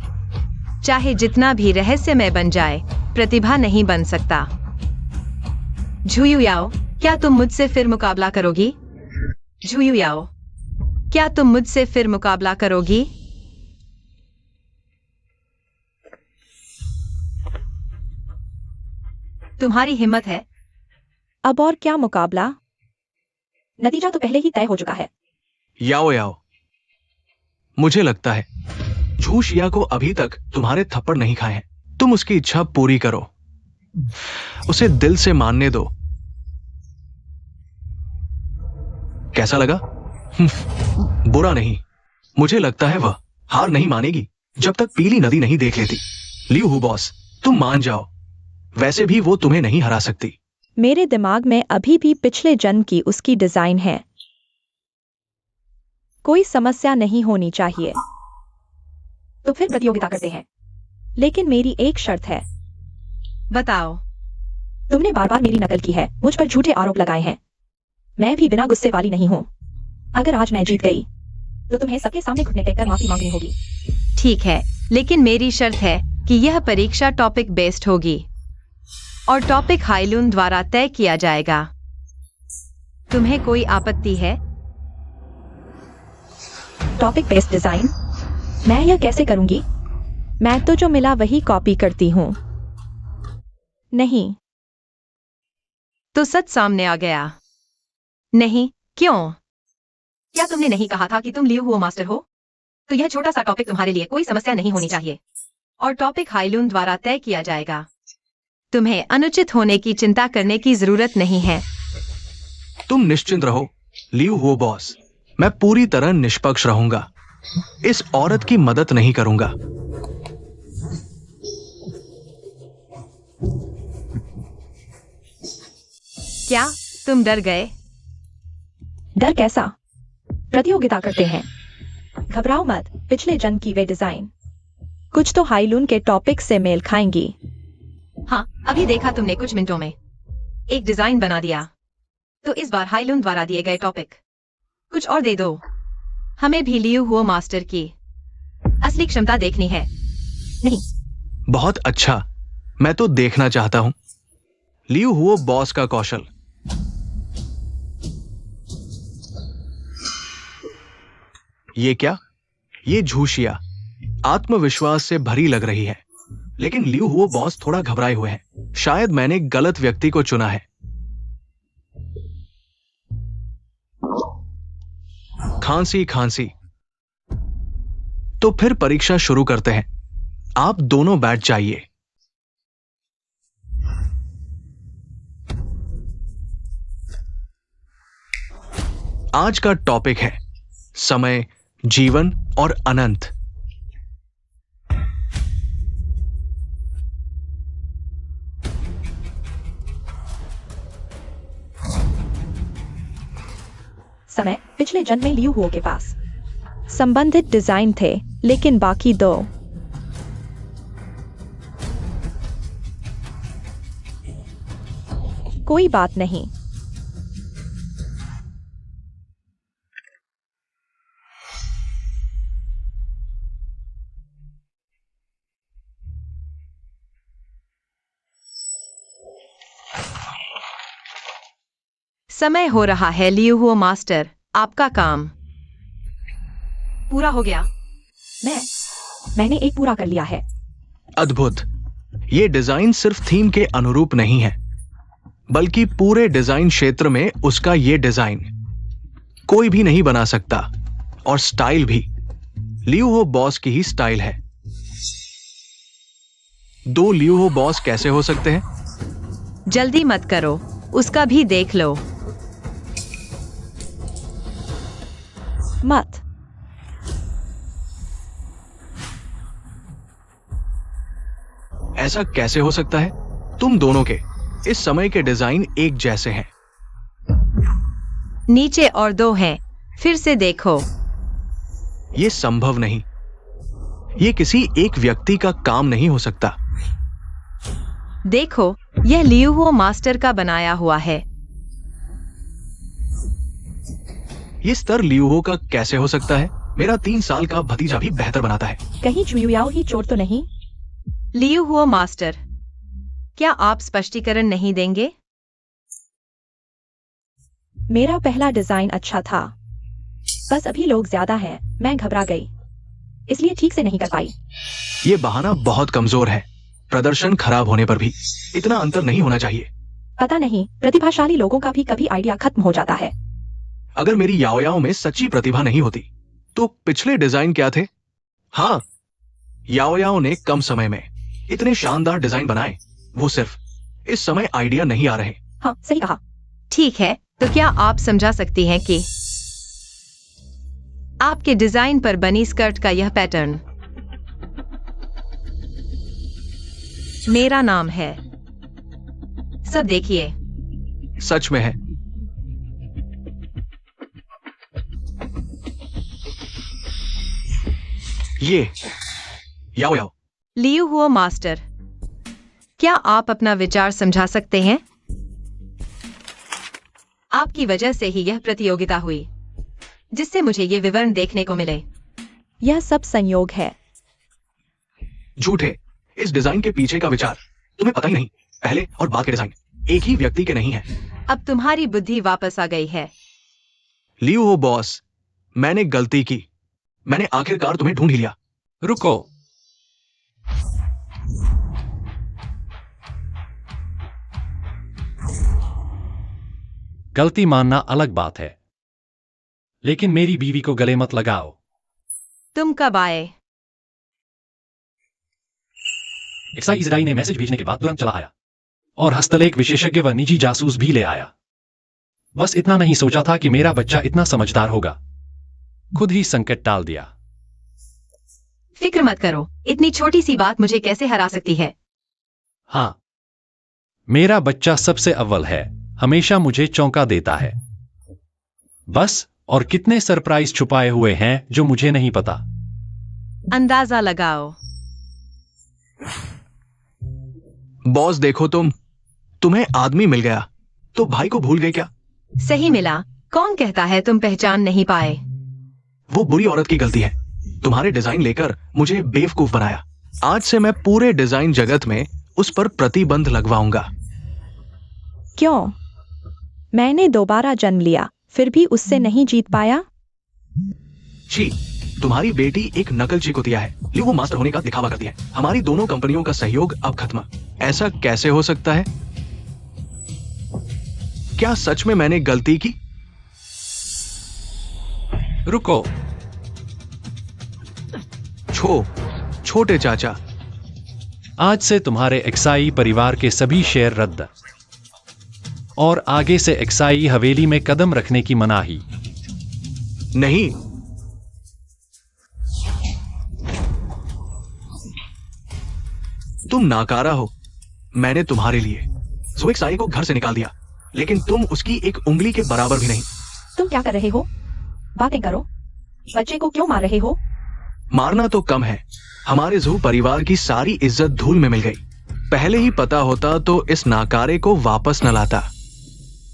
चाहे जितना भी रहस्यमय बन जाए, प्रतिभा नहीं बन सकता। झुयू याओ, क्या तुम मुझसे फिर मुकाबला करोगी? झुयू याओ, क्या तुम मुझसे फिर मुकाबला करोगी? तुम्हारी हिम्मत है? अब और क्या मुकाबला? नतीजा तो पहले ही तय हो चुका है। याओ याओ, मुझे लगता है झूठिया को अभी तक तुम्हारे थप्पड़ नहीं खाए हैं। तुम उसकी इच्छा पूरी करो, उसे दिल से मानने दो। कैसा लगा? बुरा नहीं। मुझे लगता है वह हार नहीं मानेगी जब तक पीली नदी नहीं देख लेती। लियू हू बॉस, तुम मान जाओ, वैसे भी वो तुम्हें नहीं हरा सकती। मेरे दिमाग में अभी भी पिछले जन्म की उसकी डिजाइन है। कोई समस्या नहीं होनी चाहिए। तो फिर प्रतियोगिता करते हैं, लेकिन मेरी एक शर्त है। बताओ। तुमने बार बार मेरी नकल की है, मुझ पर झूठे आरोप लगाए हैं। मैं भी बिना गुस्से वाली नहीं हूं। अगर आज मैं जीत गई तो तुम्हें सबके सामने घुटने टेक कर माफी मांगनी होगी। ठीक है, लेकिन मेरी शर्त है कि यह परीक्षा टॉपिक बेस्ड होगी और टॉपिक हाइलून द्वारा तय किया जाएगा। तुम्हें कोई आपत्ति है? Topic based design? मैं यह कैसे करूंगी? मैं तो जो मिला वही कॉपी करती हूं। नहीं। तो सच सामने आ गया। नहीं, क्यों? क्या तुमने नहीं कहा था कि तुम लियू हुओ मास्टर हो? तो यह छोटा सा टॉपिक तुम्हारे लिए कोई समस्या नहीं होनी चाहिए, और टॉपिक हाइलून द्वारा तय किया जाएगा। तुम्हें अनुचित होने की चिंता करने की जरूरत नहीं है। तुम निश्चिंत रहो लियू हो बॉस, मैं पूरी तरह निष्पक्ष रहूंगा। इस औरत की मदद नहीं करूंगा। क्या तुम डर गए? डर कैसा? प्रतियोगिता करते हैं। घबराओ मत। पिछले जन्म की वे डिजाइन कुछ तो हाइलून के टॉपिक से मेल खाएंगी। हाँ, अभी देखा तुमने कुछ मिनटों में एक डिजाइन बना दिया। तो इस बार हाइलून द्वारा दिए गए टॉपिक कुछ और दे दो। हमें भी लियू हुओ मास्टर की असली क्षमता देखनी है। नहीं। बहुत अच्छा, मैं तो देखना चाहता हूं लियू हुओ बॉस का कौशल। ये क्या? ये झूठिया आत्मविश्वास से भरी लग रही है, लेकिन लियू हुओ बॉस थोड़ा घबराए हुए हैं। शायद मैंने गलत व्यक्ति को चुना है। खांसी खांसी। तो फिर परीक्षा शुरू करते हैं। आप दोनों बैठ जाइए। आज का टॉपिक है समय, जीवन और अनंत। समय पिछले जन्म में लियू हुओ के पास संबंधित डिजाइन थे, लेकिन बाकी दो कोई बात नहीं। समय हो रहा है लियू हुआ मास्टर, आपका काम पूरा हो गया। मैंने एक पूरा कर लिया है। अद्भुत। ये डिजाइन सिर्फ थीम के अनुरूप नहीं है, बल्कि पूरे डिजाइन क्षेत्र में उसका ये डिजाइन कोई भी नहीं बना सकता। और स्टाइल भी लियू हो बॉस की ही स्टाइल है। दो लियू हो बॉस कैसे हो सकते हैं? जल्दी मत करो, उसका भी देख लो। मत। ऐसा कैसे हो सकता है? तुम दोनों के इस समय के डिजाइन एक जैसे हैं। नीचे और दो हैं, फिर से देखो। यह संभव नहीं। यह किसी एक व्यक्ति का काम नहीं हो सकता। देखो, यह लियू हुआ मास्टर का बनाया हुआ है। यह स्तर लियू हो का कैसे हो सकता है? मेरा 3 साल का भतीजा भी बेहतर बनाता है। कहीं जुयाओ ही चोट तो नहीं? लियू हुआ मास्टर, क्या आप स्पष्टीकरण नहीं देंगे? मेरा पहला डिजाइन अच्छा था, बस अभी लोग ज्यादा हैं, मैं घबरा गई, इसलिए ठीक से नहीं कर पाई। यह बहाना बहुत कमजोर है। प्रदर्शन खराब होने पर भी इतना अंतर नहीं होना चाहिए। पता नहीं, प्रतिभाशाली लोगों का भी कभी आइडिया खत्म हो जाता है। अगर मेरी याओयाओ में सच्ची प्रतिभा नहीं होती तो पिछले डिजाइन क्या थे? हाँ, याओयाओ ने कम समय में इतने शानदार डिजाइन बनाए। वो सिर्फ इस समय आइडिया नहीं आ रहे। हाँ, सही कहा। ठीक है, तो क्या आप समझा सकती हैं कि आपके डिजाइन पर बनी स्कर्ट का यह पैटर्न मेरा नाम है? सब देखिए। सच में है। ये याओयाओ। लियू हुआ मास्टर, क्या आप अपना विचार समझा सकते हैं? आपकी वजह से ही यह प्रतियोगिता हुई, जिससे मुझे ये विवरण देखने को मिले। यह सब संयोग है। झूठ है। इस डिजाइन के पीछे का विचार तुम्हें पता ही नहीं। पहले और बाद के डिजाइन एक ही व्यक्ति के नहीं है। अब तुम्हारी बुद्धि वापस आ गई है। लियू हो बॉस, मैंने गलती की। मैंने आखिरकार तुम्हें ढूंढ ही लिया। रुको, गलती मानना अलग बात है, लेकिन मेरी बीवी को गले मत लगाओ। तुम कब आए? इजराइल ने मैसेज भेजने के बाद तुरंत चला आया और हस्तलेख विशेषज्ञ व निजी जासूस भी ले आया। बस इतना नहीं सोचा था कि मेरा बच्चा इतना समझदार होगा। खुद ही संकट टाल दिया। फिक्र मत करो, इतनी छोटी सी बात मुझे कैसे हरा सकती है? हाँ, मेरा बच्चा सबसे अव्वल है, हमेशा मुझे चौंका देता है। बस, और कितने सरप्राइज छुपाए हुए हैं जो मुझे नहीं पता। अंदाजा लगाओ। बॉस देखो, तुम्हें आदमी मिल गया तो भाई को भूल गए क्या? सही मिला। कौन कहता है तुम पहचान नहीं पाए? वो बुरी औरत की गलती है। तुम्हारे डिजाइन लेकर मुझे बेवकूफ बनाया। आज से मैं पूरे डिजाइन जगत में उस पर प्रतिबंध लगवाऊंगा। क्यों? मैंने दोबारा जन्म लिया, फिर भी उससे नहीं जीत पाया। छी, तुम्हारी बेटी एक नकलची कुतिया है। लियू वो मास्टर होने का दिखावा करती है। हमारी दोनों कंपनियों का सहयोग अब खत्म। ऐसा कैसे हो सकता है? क्या सच में मैंने गलती की? रुको, छोटे चाचा, आज से तुम्हारे एक्साई परिवार के सभी शेयर रद्द और आगे से एक्साई हवेली में कदम रखने की मनाही। नहीं, तुम नाकारा हो। मैंने तुम्हारे लिए ज़ुएक्साई को घर से निकाल दिया, लेकिन तुम उसकी एक उंगली के बराबर भी नहीं। तुम क्या कर रहे हो? बातें करो। बच्चे को क्यों मार रहे हो? मारना तो कम है, हमारे ज़ू परिवार की सारी इज्जत धूल में मिल गई। पहले ही पता होता तो इस नाकारे को वापस न लाता।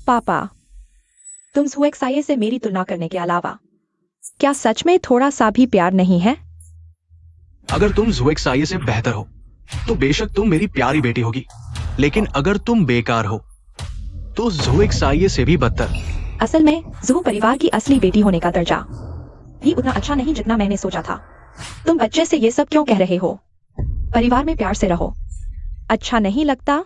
पापा, तुम ज़ुएक्साई से मेरी तुलना करने के अलावा क्या सच में थोड़ा सा भी प्यार नहीं है? अगर तुम ज़ुएक्साई से बेहतर हो तो बेशक तुम मेरी प्यारी बेटी होगी, लेकिन अगर तुम बेकार हो तो जू एक साये से भी बदतर। असल में जू परिवार की असली बेटी होने का दर्जा भी उतना अच्छा नहीं जितना मैंने सोचा था। तुम बच्चे से ये सब क्यों कह रहे हो? परिवार में प्यार से रहो। अच्छा नहीं लगता?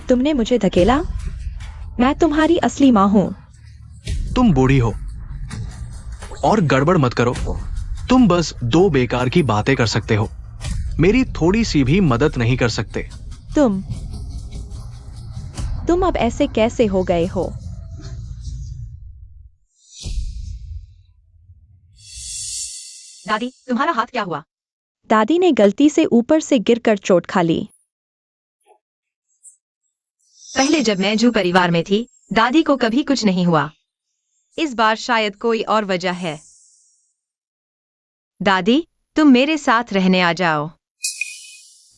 तुमने मुझे धकेला। मैं तुम्हारी असली माँ हूँ। तुम बूढ़ी हो और गड़बड़ मत करो। तुम बस दो बेकार की बातें कर सकते हो, मेरी थोड़ी सी भी मदद नहीं कर सकते। तुम अब ऐसे कैसे हो गए हो? दादी, तुम्हारा हाथ क्या हुआ? दादी ने गलती से ऊपर से गिरकर चोट खा ली। पहले जब मैं जू परिवार में थी, दादी को कभी कुछ नहीं हुआ। इस बार शायद कोई और वजह है। दादी, तुम मेरे साथ रहने आ जाओ।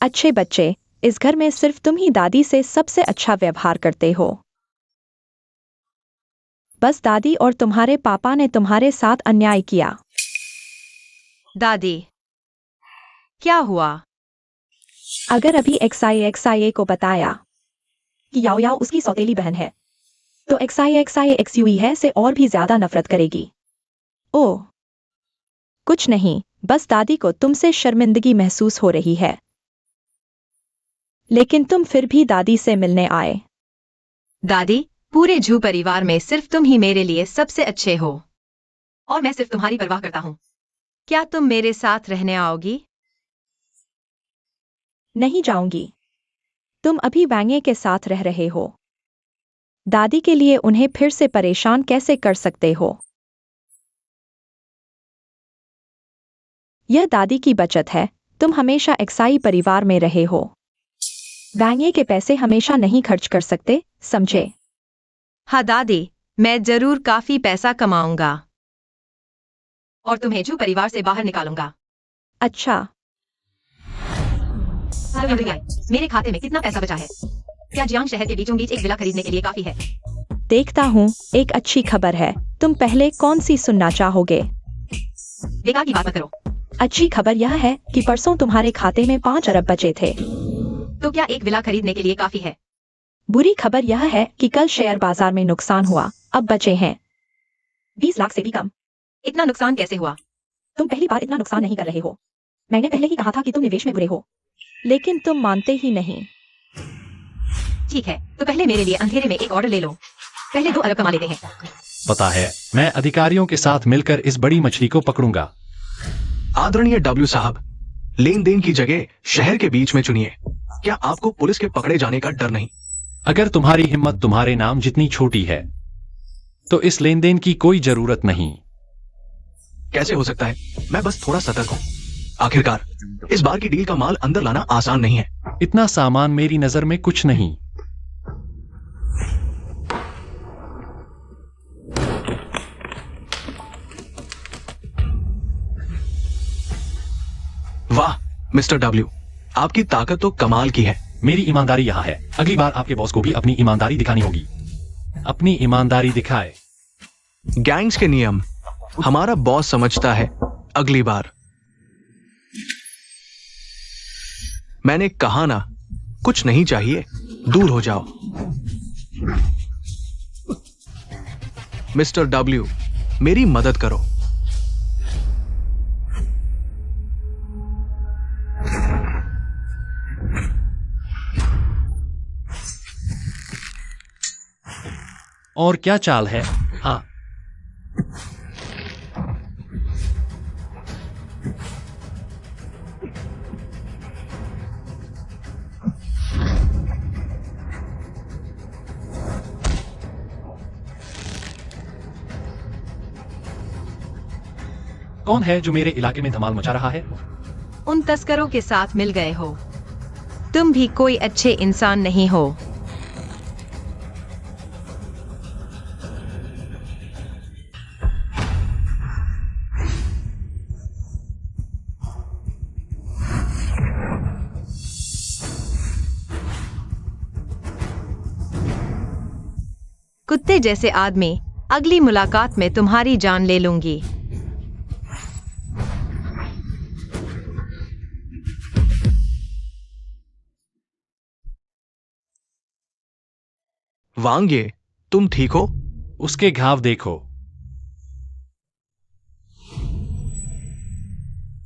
अच्छे बच्चे, इस घर में सिर्फ तुम ही दादी से सबसे अच्छा व्यवहार करते हो। बस दादी और तुम्हारे पापा ने तुम्हारे साथ अन्याय किया। दादी, क्या हुआ? अगर अभी XIXIA को बताया कि याओ याओ उसकी सौतेली बहन है, तो XIXIXUE है से और भी ज्यादा नफरत करेगी। ओह, कुछ नहीं, बस दादी को तुमसे शर्मिंदगी महसूस हो रही है। लेकिन तुम फिर भी दादी से मिलने आए। दादी, पूरे जू परिवार में सिर्फ तुम ही मेरे लिए सबसे अच्छे हो और मैं सिर्फ तुम्हारी परवाह करता हूँ। क्या तुम मेरे साथ रहने आओगी? नहीं जाऊंगी। तुम अभी वैंगे के साथ रह रहे हो। दादी के लिए उन्हें फिर से परेशान कैसे कर सकते हो? यह दादी की बचत है। तुम हमेशा एक्साई परिवार में रहे हो। वैंगे के पैसे हमेशा नहीं खर्च कर सकते, समझे? हाँ दादी, मैं जरूर काफी पैसा कमाऊंगा और तुम्हें जू परिवार से बाहर निकालूंगा। अच्छा, मेरे खाते में कितना पैसा बचा है? क्या जियांग शहर के बीचों बीच एक विला खरीदने के लिए काफी है? देखता हूँ। एक अच्छी खबर है। तुम पहले कौन सी सुनना चाहोगे? बेकार की बात मत करो। अच्छी खबर यह है कि परसों तुम्हारे खाते में 5 अरब बचे थे। तो क्या एक विला खरीदने के लिए काफी है? बुरी खबर यह है कि कल शेयर बाजार में नुकसान हुआ। अब बचे हैं 20 लाख से भी कम। इतना नुकसान कैसे हुआ? तुम पहली बार इतना नुकसान नहीं कर रहे हो। मैंने पहले ही कहा था कि तुम निवेश में बुरे हो, लेकिन तुम मानते ही नहीं। ठीक है, तो पहले मेरे लिए अंधेरे में एक ऑर्डर ले लो। पहले 2 अरब कमा लेते हैं। पता है, मैं अधिकारियों के साथ मिलकर इस बड़ी मछली को पकड़ूंगा। आदरणीय डब्ल्यू साहब, लेन देन की जगह शहर के बीच में चुनिए। क्या आपको पुलिस के पकड़े जाने का डर नहीं? अगर तुम्हारी हिम्मत तुम्हारे नाम जितनी छोटी है, तो इस लेन देन की कोई जरूरत नहीं। कैसे हो सकता है? मैं बस थोड़ा सतर्क हूँ। आखिरकार इस बार की डील का माल अंदर लाना आसान नहीं है। इतना सामान मेरी नजर में कुछ नहीं। वाह मिस्टर डब्ल्यू, आपकी ताकत तो कमाल की है। मेरी ईमानदारी यहाँ है। अगली बार आपके बॉस को भी अपनी ईमानदारी दिखानी होगी। अपनी ईमानदारी दिखाए। गैंग्स के नियम हमारा बॉस समझता है। अगली बार। मैंने कहा ना, कुछ नहीं चाहिए, दूर हो जाओ। मिस्टर डब्ल्यू, मेरी मदद करो। और क्या चाल है? हाँ, कौन है जो मेरे इलाके में धमाल मचा रहा है? उन तस्करों के साथ मिल गए हो। तुम भी कोई अच्छे इंसान नहीं हो। कुत्ते जैसे आदमी, अगली मुलाकात में तुम्हारी जान ले लूंगी। वांगे, तुम ठीक हो? उसके घाव देखो।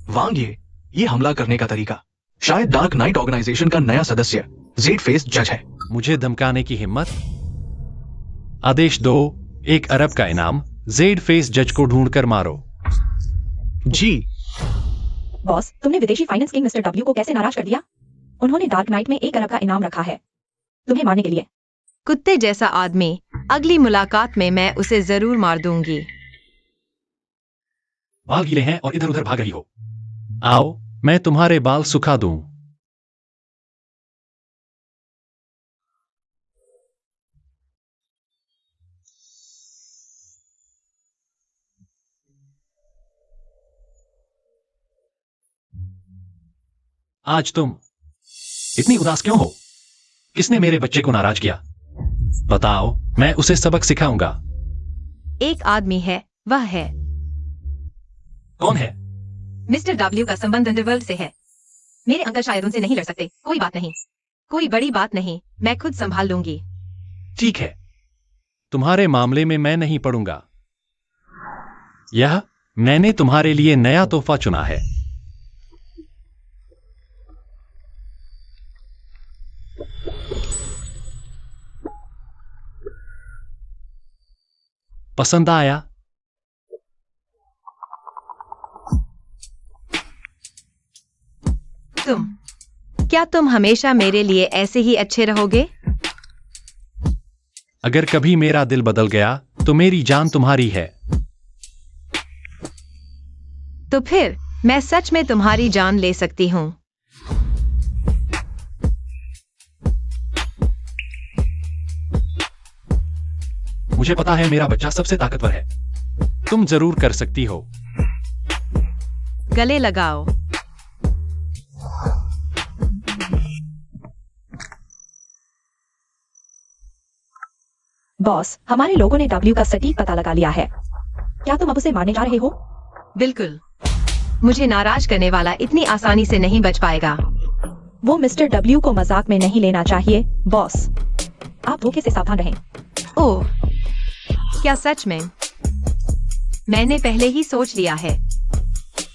वांगे, ये हमला करने का तरीका शायद डार्क नाइट ऑर्गेनाइजेशन का नया सदस्य जेड फेस जज है। मुझे धमकाने की हिम्मत? आदेश दो, 1 अरब का इनाम, जेड फेस जज को ढूंढकर मारो। जी। बॉस, तुमने विदेशी फाइनेंस किंग मिस्टर डब्ल्यू को कैसे नाराज कर दिया? उन्होंने डार्क नाइट में 1 अरब का इनाम रखा है तुम्हें मारने के लिए। कुत्ते जैसा आदमी, अगली मुलाकात में मैं उसे जरूर मार दूंगी। बाल गीले हैं और इधर उधर भाग रही हो। आओ, मैं तुम्हारे बाल सुखा दूं। आज तुम इतनी उदास क्यों हो? किसने मेरे बच्चे को नाराज किया? बताओ, मैं उसे सबक सिखाऊंगा। एक आदमी है, वह है कौन है? मिस्टर डब्ल्यू का संबंध अंडरवर्ल्ड से है। मेरे अंकल शायद उनसे नहीं लड़ सकते। कोई बात नहीं, कोई बड़ी बात नहीं, मैं खुद संभाल लूंगी। ठीक है, तुम्हारे मामले में मैं नहीं पड़ूंगा। यह मैंने तुम्हारे लिए नया तोहफा चुना है। पसंद आया? क्या तुम हमेशा मेरे लिए ऐसे ही अच्छे रहोगे? अगर कभी मेरा दिल बदल गया तो मेरी जान तुम्हारी है। तो फिर मैं सच में तुम्हारी जान ले सकती हूँ। मुझे पता है मेरा बच्चा सबसे ताकतवर है। तुम जरूर कर सकती हो। गले लगाओ। बॉस, हमारे लोगों ने डब्ल्यू का सटीक पता लगा लिया है। क्या तुम अब उसे मारने जा रहे हो? बिल्कुल। मुझे नाराज करने वाला इतनी आसानी से नहीं बच पाएगा। वो मिस्टर डब्ल्यू को मजाक में नहीं लेना चाहिए, बॉस। आप धोखे से सावधान रहें। ओह, क्या सच में? मैंने पहले ही सोच लिया है।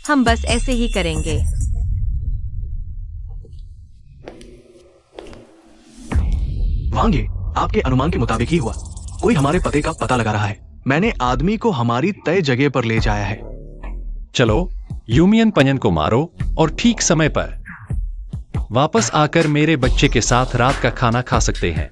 हम बस ऐसे ही करेंगे। वांगे, आपके अनुमान के मुताबिक ही हुआ। कोई हमारे पते का पता लगा रहा है। मैंने आदमी को हमारी तय जगह पर ले जाया है। चलो, यूमियन पनियन को मारो और ठीक समय पर वापस आकर मेरे बच्चे के साथ रात का खाना खा सकते हैं।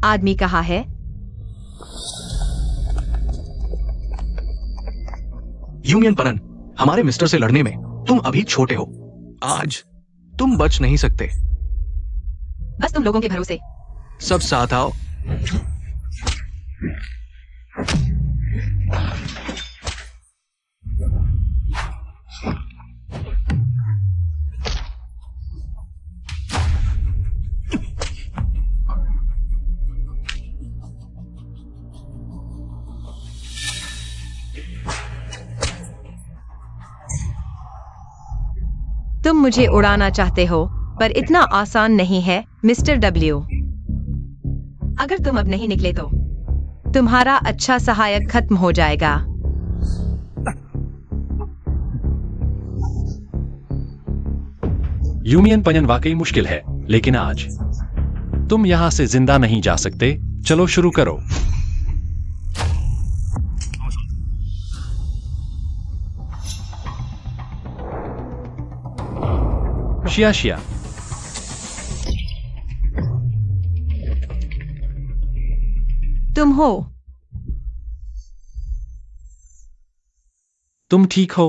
आदमी कहाँ है? यूमियन पनन, हमारे मिस्टर से लड़ने में तुम अभी छोटे हो। आज तुम बच नहीं सकते। बस तुम लोगों के भरोसे। सब साथ आओ। तुम मुझे उड़ाना चाहते हो, पर इतना आसान नहीं है, मिस्टर डब्ल्यू। अगर तुम अब नहीं निकले तो तुम्हारा अच्छा सहायक खत्म हो जाएगा। यूमियन पनियन वाकई मुश्किल है, लेकिन आज तुम यहां से जिंदा नहीं जा सकते। चलो शुरू करो। शिया शिया। तुम हो? तुम ठीक हो?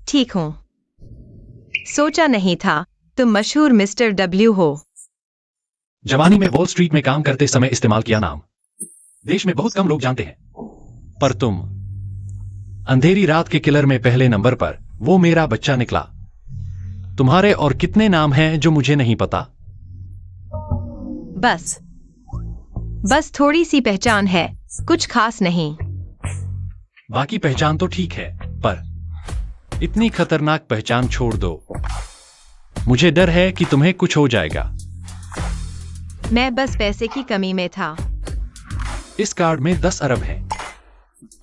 ठीक हूँ। सोचा नहीं था तुम मशहूर मिस्टर डब्ल्यू हो। जवानी में वॉल स्ट्रीट में काम करते समय इस्तेमाल किया नाम देश में बहुत कम लोग जानते हैं, पर तुम अंधेरी रात के किलर में पहले नंबर पर वो मेरा बच्चा निकला। तुम्हारे और कितने नाम हैं जो मुझे नहीं पता? बस थोड़ी सी पहचान है, कुछ खास नहीं। बाकी पहचान तो ठीक है, पर इतनी खतरनाक पहचान छोड़ दो। मुझे डर है कि तुम्हें कुछ हो जाएगा। मैं बस पैसे की कमी में था। इस कार्ड में 10 अरब है।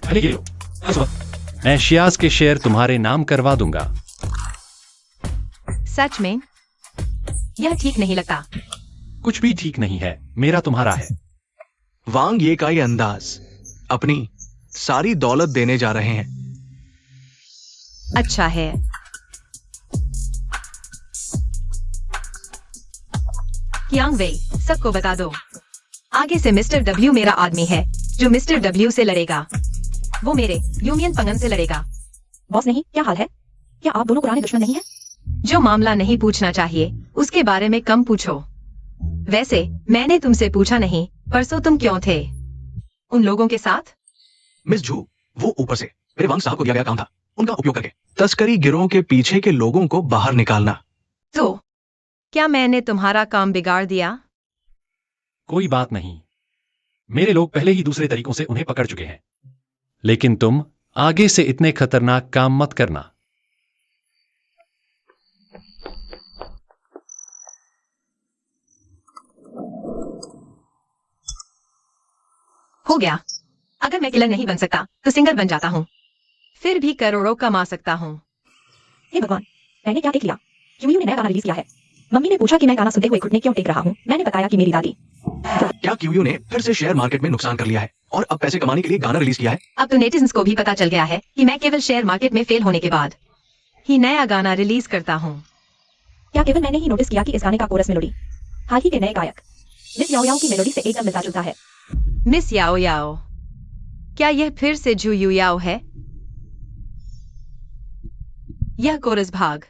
अरे ये लो। मैं शियाज के शेयर तुम्हारे नाम करवा दूंगा। सच में? यह ठीक नहीं लगता। कुछ भी ठीक नहीं है, मेरा तुम्हारा है। वांग ये का ये अंदाज, अपनी सारी दौलत देने जा रहे हैं। अच्छा है। यांग वेई, सबको बता दो, आगे से मिस्टर डब्ल्यू मेरा आदमी है जो मिस्टर डब्ल्यू से लड़ेगा। वो मेरे यूनियन पंगन से लड़ेगा। बॉस नहीं, क्या हाल है? क्या आप दोनों पुराने दुश्मन नहीं हैं? जो मामला नहीं पूछना चाहिए उसके बारे में कम पूछो। वैसे मैंने तुमसे पूछा नहीं, परसों तुम क्यों थे उन लोगों के साथ? मिस झू, वो ऊपर से मेरे वांग साहब को दिया गया काम था, उनका उपयोग करके तस्करी गिरोह के पीछे के लोगों को बाहर निकालना। तो क्या मैंने तुम्हारा काम बिगाड़ दिया? कोई बात नहीं, मेरे लोग पहले ही दूसरे तरीकों से उन्हें पकड़ चुके हैं। लेकिन तुम आगे से इतने खतरनाक काम मत करना। हो गया। अगर मैं किलर नहीं बन सकता तो सिंगर बन जाता हूँ, फिर भी करोड़ों कमा सकता हूँ। हे भगवान, मैंने क्या देख लिया? क्यूयू ने नया गाना रिलीज किया है। मम्मी ने पूछा कि मैं गाना सुनते हुए घुटने क्यों टेक रहा हूँ। मैंने बताया कि मेरी दादी। क्या क्यूयू ने फिर से शेयर मार्केट में नुकसान कर लिया है और अब पैसे कमाने के लिए गाना रिलीज किया है? अब तो नेटिजन्स को भी पता चल गया है कि मैं केवल शेयर मार्केट में फेल होने के बाद ही नया गाना रिलीज करता हूँ। क्या केवल मैंने ही नोटिस किया कि इस गाने का कोरस मेलोडी हाल ही के नए गायक मिस याओ याओ की मेलोडी से एकदम मिलता जुलता है। मिस याओ याओ, क्या यह फिर से जू यू याओ है? यह कोरस भाग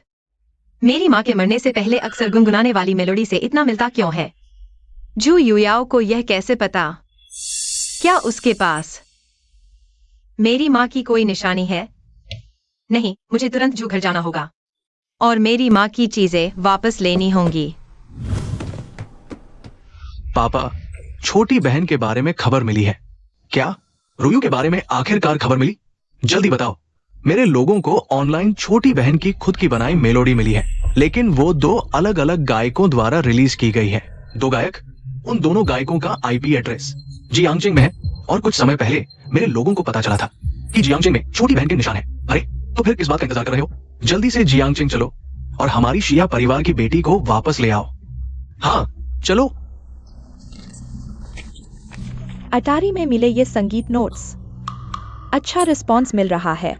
मेरी माँ के मरने से पहले अक्सर गुनगुनाने वाली मेलोडी से इतना मिलता क्यों है? जू यू याओ को यह कैसे पता? क्या उसके पास मेरी माँ की कोई निशानी है? नहीं, मुझे तुरंत जू घर जाना होगा और मेरी माँ की चीजें वापस लेनी होंगी। पापा, छोटी बहन के बारे में खबर मिली है। क्या रुयू के बारे में आखिरकार खबर मिली? जल्दी बताओ। मेरे लोगों को ऑनलाइन छोटी बहन की खुद की बनाई मेलोडी मिली है, लेकिन वो 2 अलग अलग गायकों द्वारा रिलीज की गई है। 2 गायक, उन दोनों गायकों का आईपी एड्रेस जियांगजिंग में है और कुछ समय पहले मेरे लोगों को पता चला था कि जियांगजिंग में छोटी बहन के निशान है। अरे तो फिर किस बात का इंतजार कर रहे हो? जल्दी से जियांगजिंग चलो और हमारी शिया परिवार की बेटी को वापस ले आओ। हाँ चलो। अटारी में मिले ये संगीत नोट्स। अच्छा रिस्पॉन्स मिल रहा है।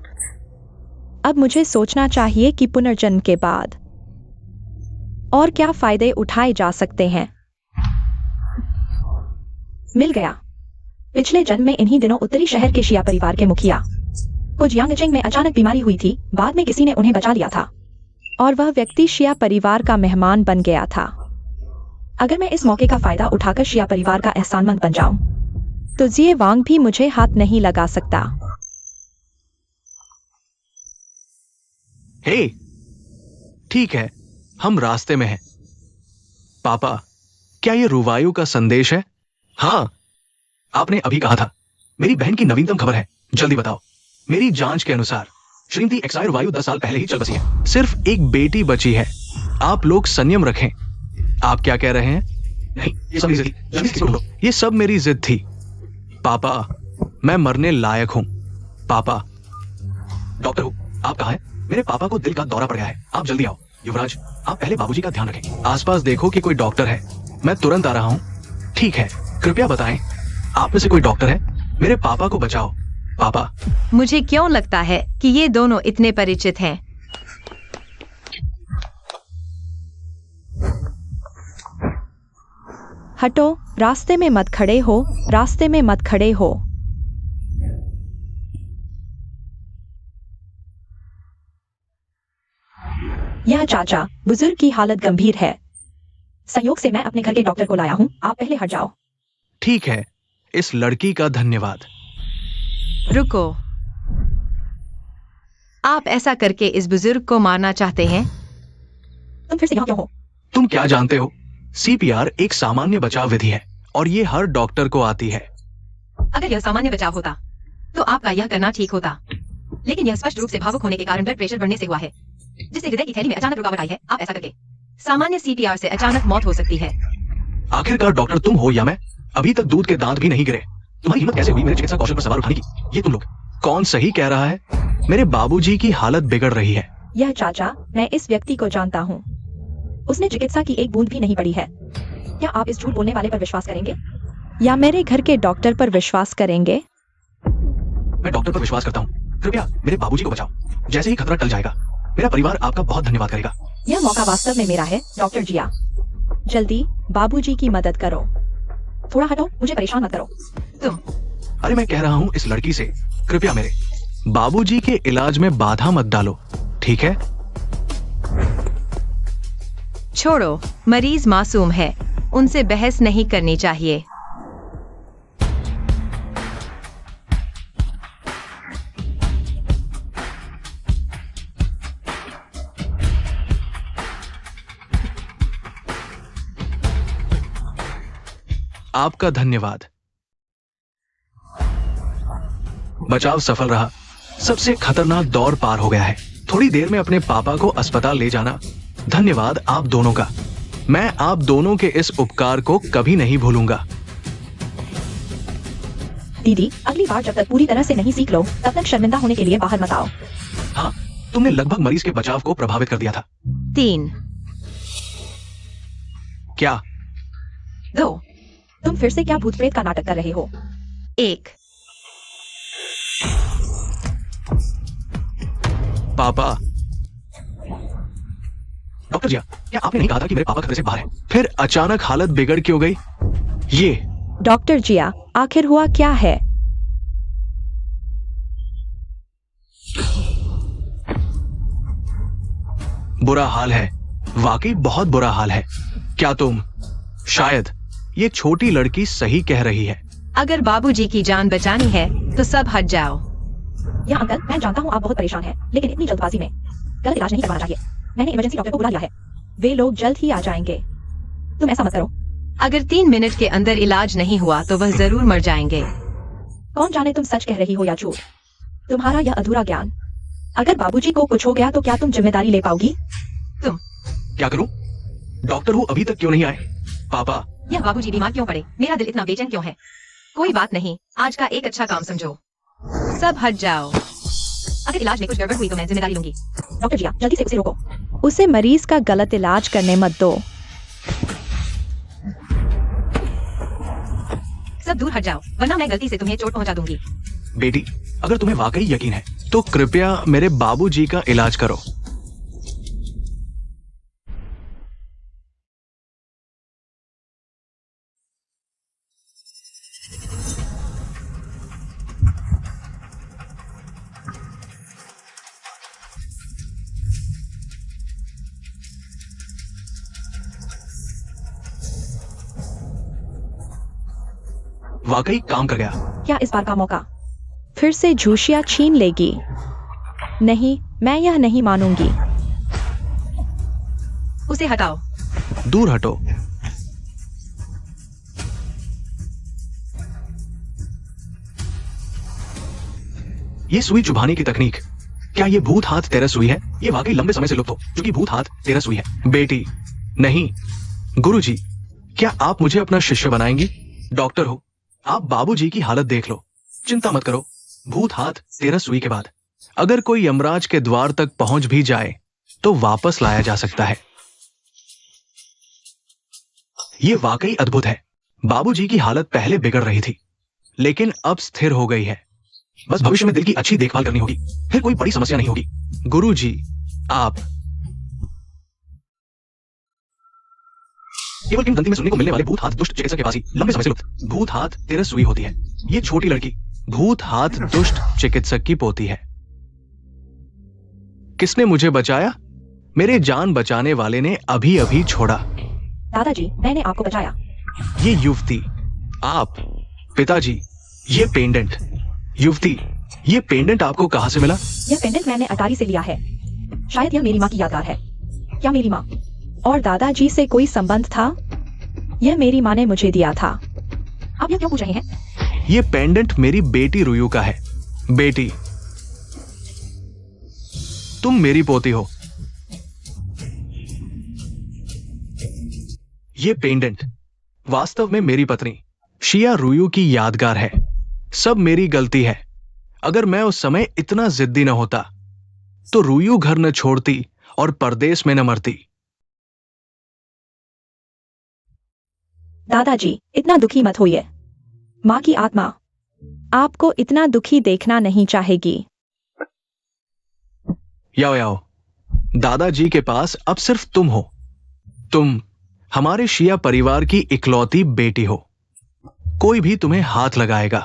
अब मुझे सोचना चाहिए कि पुनर्जन्म के बाद और क्या फायदे उठाए जा सकते हैं। मिल गया। पिछले जन्म में इन्हीं दिनों उत्तरी शहर के शिया परिवार के मुखिया को जियांगजिंग में अचानक बीमारी हुई थी। बाद में किसी ने उन्हें बचा लिया था और वह व्यक्ति शिया परिवार का मेहमान बन गया था। अगर मैं इस मौके का फायदा उठाकर शिया परिवार का एहसानमंद बन जाऊं तो जिये वांग भी मुझे हाथ नहीं लगा सकता। हे, ठीक है, हम रास्ते में हैं। पापा, क्या ये रुवायु का संदेश है? हाँ, आपने अभी कहा था। मेरी बहन की नवीनतम खबर है, जल्दी बताओ। मेरी जांच के अनुसार श्रीमती एक्सायर वायु 10 साल पहले ही चल बसी है। सिर्फ एक बेटी बची है। आप लोग संयम रखें। आप क्या कह रहे हैं? नहीं, ये सब मेरी जिद थी। जल्दी से किसी को ढूंढो। ये सब मेरी जिद थी। पापा, मैं मरने लायक हूं। पापा, डॉक्टर हूं, आप कहाँ हैं? मेरे पापा को दिल का दौरा पड़ गया है, आप जल्दी आओ। युवराज, आप पहले बाबूजी का ध्यान रखें। आसपास देखो कि कोई डॉक्टर है। मैं तुरंत आ रहा हूं। ठीक है, कृपया बताएं, आप में से कोई डॉक्टर है? मेरे पापा को बचाओ। पापा। मुझे क्यों लगता है कि ये दोनों इतने परिचित हैं? हटो, रास्ते में मत खड़े हो, रास्ते में मत खड़े हो। यह चाचा बुजुर्ग की हालत गंभीर है। संयोग से मैं अपने घर के डॉक्टर को लाया हूँ, आप पहले हट जाओ। ठीक है, इस लड़की का धन्यवाद। रुको, आप ऐसा करके इस बुजुर्ग को मारना चाहते हैं? तुम फिर से यहाँ क्यों हो? तुम क्या जानते हो, सीपीआर एक सामान्य बचाव विधि है और ये हर डॉक्टर को आती है। अगर यह सामान्य बचाव होता तो आपका यह करना ठीक होता, लेकिन यह स्पष्ट रूप से भावुक होने के कारण ब्लड प्रेशर बढ़ने से हुआ है, जिससे हृदय की थैली में अचानक रुकावट आई है। आप ऐसा करके सामान्य सीपीआर से अचानक मौत हो सकती है। आखिरकार डॉक्टर तुम हो या मैं? अभी तक दूध के दांत भी नहीं गिरे, तुम्हारी हिम्मत कैसे हुई मेरे चिकित्सा कौशल पर सवाल उठाने की? ये तुम लोग कौन सही कह रहा है? मेरे बाबूजी की हालत बिगड़ रही है। यह चाचा, मैं इस व्यक्ति को जानता हूँ। उसने चिकित्सा की एक बूंद भी नहीं पड़ी है। क्या आप इस झूठ बोलने वाले पर विश्वास करेंगे या मेरे घर के डॉक्टर पर विश्वास करेंगे? मैं डॉक्टर पर विश्वास करता हूँ। कृपया मेरे बाबूजी को बचाओ। जैसे ही खतरा टल जाएगा मेरा परिवार आपका बहुत धन्यवाद करेगा। यह मौका वास्तव में मेरा है, डॉक्टर जिया। जल्दी बाबूजी की मदद करो। थोड़ा हटो, मुझे परेशान मत करो। तुम अरे मैं कह रहा हूँ इस लड़की से, कृपया मेरे बाबूजी के इलाज में बाधा मत डालो, ठीक है? छोड़ो, मरीज मासूम है, उनसे बहस नहीं करनी चाहिए। आपका धन्यवाद। बचाव सफल रहा। सबसे खतरनाक दौर पार हो गया है। थोड़ी देर में अपने पापा को अस्पताल ले जाना। धन्यवाद आप दोनों का। मैं आप दोनों के इस उपकार को कभी नहीं भूलूंगा। दीदी, अगली बार जब तक पूरी तरह से नहीं सीख लो तब तक शर्मिंदा होने के लिए बाहर मत आओ। हाँ, तुमने लगभग मरीज के बचाव को प्रभावित कर दिया था। 3, क्या? 2, तुम फिर से क्या भूत प्रेत का नाटक कर रहे हो? 1। पापा। डॉक्टर जी, क्या आपने नहीं कहा था कि मेरे पापा खतरे से बाहर हैं? फिर अचानक हालत बिगड़ क्यों गई? ये डॉक्टर जिया, आखिर हुआ क्या है? बुरा हाल है, वाकई बहुत बुरा हाल है। क्या तुम शायद ये छोटी लड़की सही कह रही है? अगर बाबूजी की जान बचानी है तो सब हट जाओ। या अंकल, मैं जानता हूँ आप बहुत परेशान हैं, लेकिन इतनी जल्दबाजी में गलत इलाज नहीं करवाना चाहिए। मैंने इमरजेंसी डॉक्टर को बुला लिया है, वे लोग जल्द ही आ जाएंगे। तुम ऐसा मत करो। अगर 3 मिनट के अंदर इलाज नहीं हुआ तो वह जरूर मर जाएंगे। कौन जाने तुम सच कह रही हो या झूठ। तुम्हारा यह अधूरा ज्ञान। अगर बाबूजी को कुछ हो गया तो क्या तुम जिम्मेदारी ले पाओगी? तुम क्या करूं? डॉक्टर हूं, अभी तक क्यों नहीं आए? पापा, यह बाबूजी बीमार क्यों पड़े? मेरा दिल इतना बेचैन क्यों है? कोई बात नहीं, आज का एक अच्छा काम समझो। सब हट जाओ। अगर इलाज में कुछ गड़बड़ हुई तो मैं जिम्मेदारी लूंगी। डॉक्टर जिया, जल्दी से उसे रोको। उसे मरीज का गलत इलाज करने मत दो। सब दूर हट जाओ, वरना मैं गलती से तुम्हें चोट पहुंचा दूंगी। बेटी, अगर तुम्हें वाकई यकीन है तो कृपया मेरे बाबूजी का इलाज करो। वाकई काम कर गया। क्या इस बार का मौका? फिर से झूठिया छीन लेगी? नहीं, मैं यह नहीं मानूंगी। उसे हटाओ। दूर हटो। ये सुई चुभाने की तकनीक, क्या ये भूत हाथ तेरा सुई है? ये वाकई लंबे समय से लुप्त हो चूंकि भूत हाथ तेरा सुई है। बेटी, नहीं। गुरुजी, क्या आप मुझे अपना शिष्य बनाएंगी? डॉक्टर हो, आप बाबूजी की हालत देख लो। चिंता मत करो, भूत हाथ तेरा सुई के बाद अगर कोई यमराज के द्वार तक पहुंच भी जाए तो वापस लाया जा सकता है। ये वाकई अद्भुत है। बाबूजी की हालत पहले बिगड़ रही थी, लेकिन अब स्थिर हो गई है। बस भविष्य में दिल की अच्छी देखभाल करनी होगी, फिर कोई बड़ी समस्या नहीं होगी। गुरुजी, आप केवल किंवदंती में सुनने को मिलने वाले भूत हाथ दुष्ट चिकित्सक के पास ही लंबे समय से लुप्त भूत हाथ तेरा सुई होती है। ये छोटी लड़की भूत हाथ दुष्ट चिकित्सक की पोती है। किसने मुझे बचाया? मेरे जान बचाने वाले ने अभी अभी छोड़ा। दादाजी, मैंने आपको बचाया। ये युवती, आप, पिताजी, ये पेंडेंट। युवती, ये पेंडेंट आपको कहां से मिला? यह पेंडेंट मैंने अटारी से लिया है। शायद यह मेरी माँ की यादगार है। क्या मेरी माँ और दादाजी से कोई संबंध था? यह मेरी माँ ने मुझे दिया था। आप यह क्यों पूछ रहे हैं? ये पेंडेंट मेरी बेटी रुयू का है। बेटी, तुम मेरी पोती हो। ये पेंडेंट वास्तव में मेरी पत्नी शिया रुयू की यादगार है। सब मेरी गलती है। अगर मैं उस समय इतना जिद्दी न होता तो रुयू घर न छोड़ती और परदेश में न मरती। दादाजी, इतना दुखी मत होइए। माँ की आत्मा आपको इतना दुखी देखना नहीं चाहेगी। याओ याओ, दादाजी के पास अब सिर्फ तुम हो। तुम हमारे शिया परिवार की इकलौती बेटी हो। कोई भी तुम्हें हाथ लगाएगा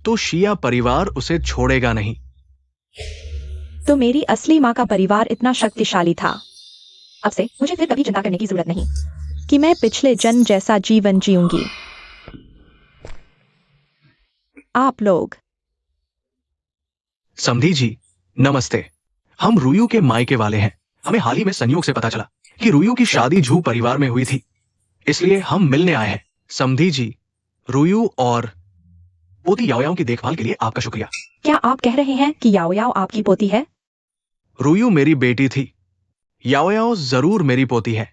तो शिया परिवार उसे छोड़ेगा नहीं। तो मेरी असली माँ का परिवार इतना शक्तिशाली था अब से मुझे फिर कभी चिंता करने की जरूरत नहीं। कि मैं पिछले जन्म जैसा जीवन जीऊंगी। आप लोग। समधी जी, नमस्ते। हम रुयू के मायके वाले हैं। हमें हाल ही में संयोग से पता चला कि रुयू की शादी झू परिवार में हुई थी, इसलिए हम मिलने आए हैं। समधी जी, रुयू और पोती याओयाओ की देखभाल के लिए आपका शुक्रिया। क्या आप कह रहे हैं कि याओयाओ आपकी पोती है? रुयू मेरी बेटी थी, याओयाओ जरूर मेरी पोती है।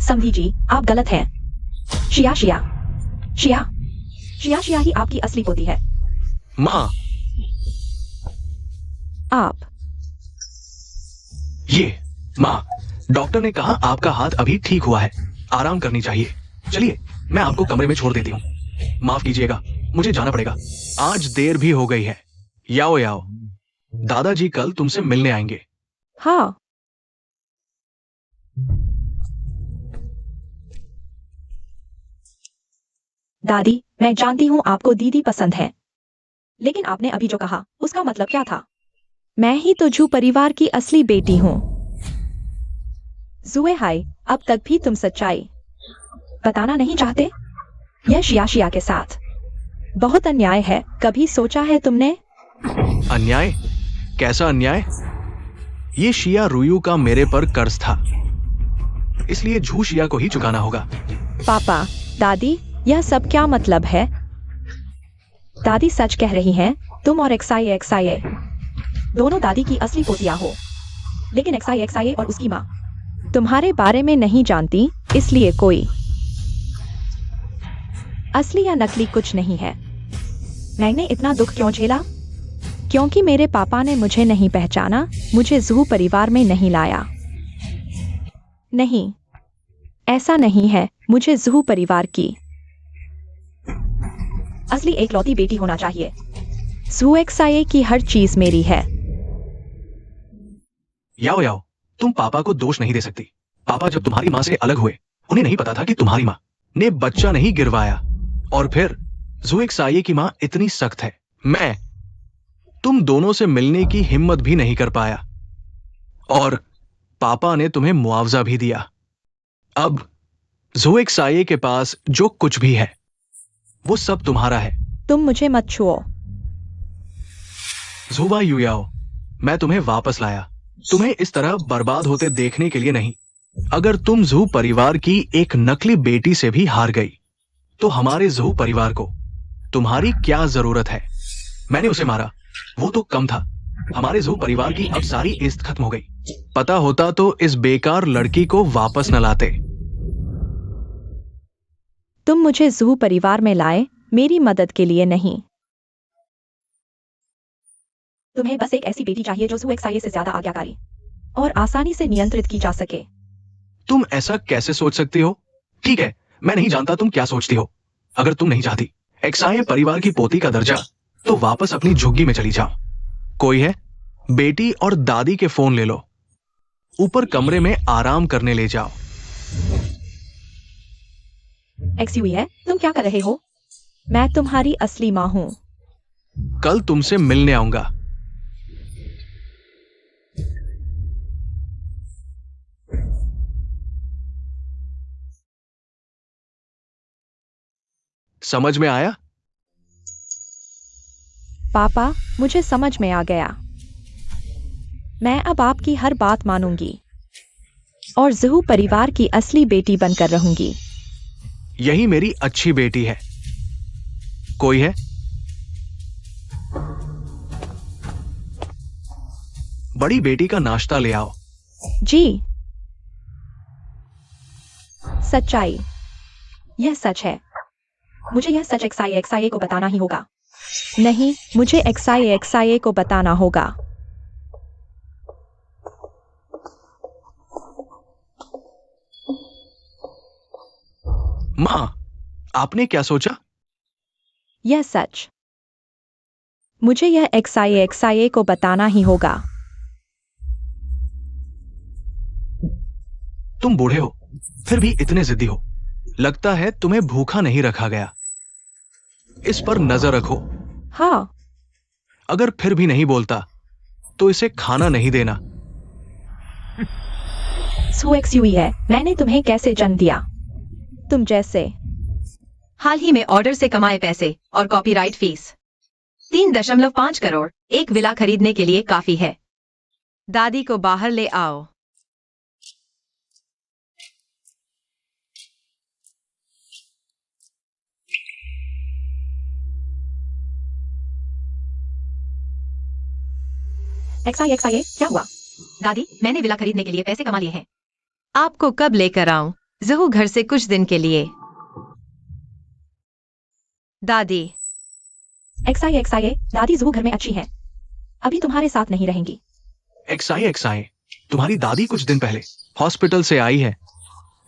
समधी जी, आप गलत हैं। शिया शिया शिया शिया शिया ही आपकी असली पोती है। माँ, आप। ये माँ, डॉक्टर ने कहा आपका हाथ अभी ठीक हुआ है, आराम करनी चाहिए। चलिए, मैं आपको कमरे में छोड़ देती हूँ। माफ कीजिएगा, मुझे जाना पड़ेगा। आज देर भी हो गई है। याओ याओ, दादाजी कल तुमसे मिलने आएंगे। हाँ। दादी, मैं जानती हूँ आपको दीदी पसंद है, लेकिन आपने अभी जो कहा उसका मतलब क्या था? मैं ही तो झू परिवार की असली बेटी हूँ। जुए हाय, अब तक भी तुम सच्चाई बताना नहीं चाहते? यह शिया शिया के साथ बहुत अन्याय है। कभी सोचा है तुमने? अन्याय? कैसा अन्याय? ये शिया रुयू का मेरे पर कर्ज था, इसलिए झू शिया को ही चुकाना होगा। पापा, दादी, यह सब क्या मतलब है? दादी सच कह रही हैं। तुम और एक्साई दोनों दादी की असली पोतियां हो, लेकिन एक्साई और उसकी माँ तुम्हारे बारे में नहीं जानती, इसलिए कोई असली या नकली कुछ नहीं है। मैंने इतना दुख क्यों झेला? क्योंकि मेरे पापा ने मुझे नहीं पहचाना, मुझे ज़ू परिवार में नहीं लाया। नहीं, ऐसा नहीं है। मुझे ज़ू परिवार की असली एकलौती बेटी होना चाहिए। ज़ू एक्साई की हर चीज मेरी है। याओ याओ, तुम पापा को दोष नहीं दे सकती। पापा जब तुम्हारी माँ से अलग हुए, उन्हें नहीं पता था कि तुम्हारी माँ ने बच्चा नहीं गिरवाया। और फिर ज़ू एक्साई की माँ इतनी सख्त है, मैं तुम दोनों से मिलने की हिम्मत भी नहीं कर पाया। और पापा ने तुम्हें मुआवजा भी दिया। अब ज़ू एक्साई के पास जो कुछ भी है वो सब तुम्हारा है। तुम मुझे मत छुओ। ज़ुवा युयाओ, मैं तुम्हें वापस लाया, तुम्हें इस तरह बर्बाद होते देखने के लिए नहीं। अगर तुम ज़ू परिवार की एक नकली बेटी से भी हार गई तो हमारे ज़ू परिवार को तुम्हारी क्या जरूरत है? मैंने उसे मारा, वो तो कम था। हमारे ज़ू परिवार की अब सारी इज्जत खत्म हो गई। पता होता तो इस बेकार लड़की को वापस न लाते। तुम मुझे ज़ू परिवार में लाए, मेरी मदद के लिए नहीं। तुम्हें बस एक ऐसी बेटी चाहिए जो ज़ू एक्साई से ज्यादा आज्ञाकारी और आसानी से नियंत्रित की जा सके। तुम ऐसा कैसे सोच सकती हो? ठीक है, मैं नहीं जानता तुम क्या सोचती हो। अगर तुम नहीं चाहती एक्साई परिवार की पोती का दर्जा, तो वापस अपनी झुग्गी में चली जाओ। कोई है? बेटी और दादी के फोन ले लो, ऊपर कमरे में आराम करने ले जाओ। एक्सक्यूज है, तुम क्या कर रहे हो? मैं तुम्हारी असली माँ हूँ। कल तुमसे मिलने आऊंगा। समझ में आया? पापा, मुझे समझ में आ गया। मैं अब आपकी हर बात मानूंगी और ज़हू परिवार की असली बेटी बनकर रहूंगी। यही मेरी अच्छी बेटी है। कोई है? बड़ी बेटी का नाश्ता ले आओ। जी। सच्चाई, यह सच है। मुझे यह सच XIA को बताना ही होगा। नहीं, मुझे XIA को बताना होगा। मां, आपने क्या सोचा? यह सच। मुझे यह XIA को बताना ही होगा। तुम बूढ़े हो, फिर भी इतने जिद्दी हो। लगता है तुम्हें भूखा नहीं रखा गया। इस पर नजर रखो। हाँ। अगर फिर भी नहीं बोलता तो इसे खाना नहीं देना। XUE है। मैंने तुम्हें कैसे जन्म दिया? तुम जैसे। हाल ही में ऑर्डर से कमाए पैसे और कॉपीराइट फीस 3.5 करोड़ एक विला खरीदने के लिए काफी है। दादी को बाहर ले आओ। XIA क्या हुआ? दादी, मैंने विला खरीदने के लिए पैसे कमा लिए हैं। आपको कब लेकर आऊं? ज़हू घर से कुछ दिन के लिए। दादी। XIA दादी ज़हू घर में अच्छी है। अभी तुम्हारे साथ नहीं रहेंगी। XIA, तुम्हारी दादी कुछ दिन पहले हॉस्पिटल से आई है।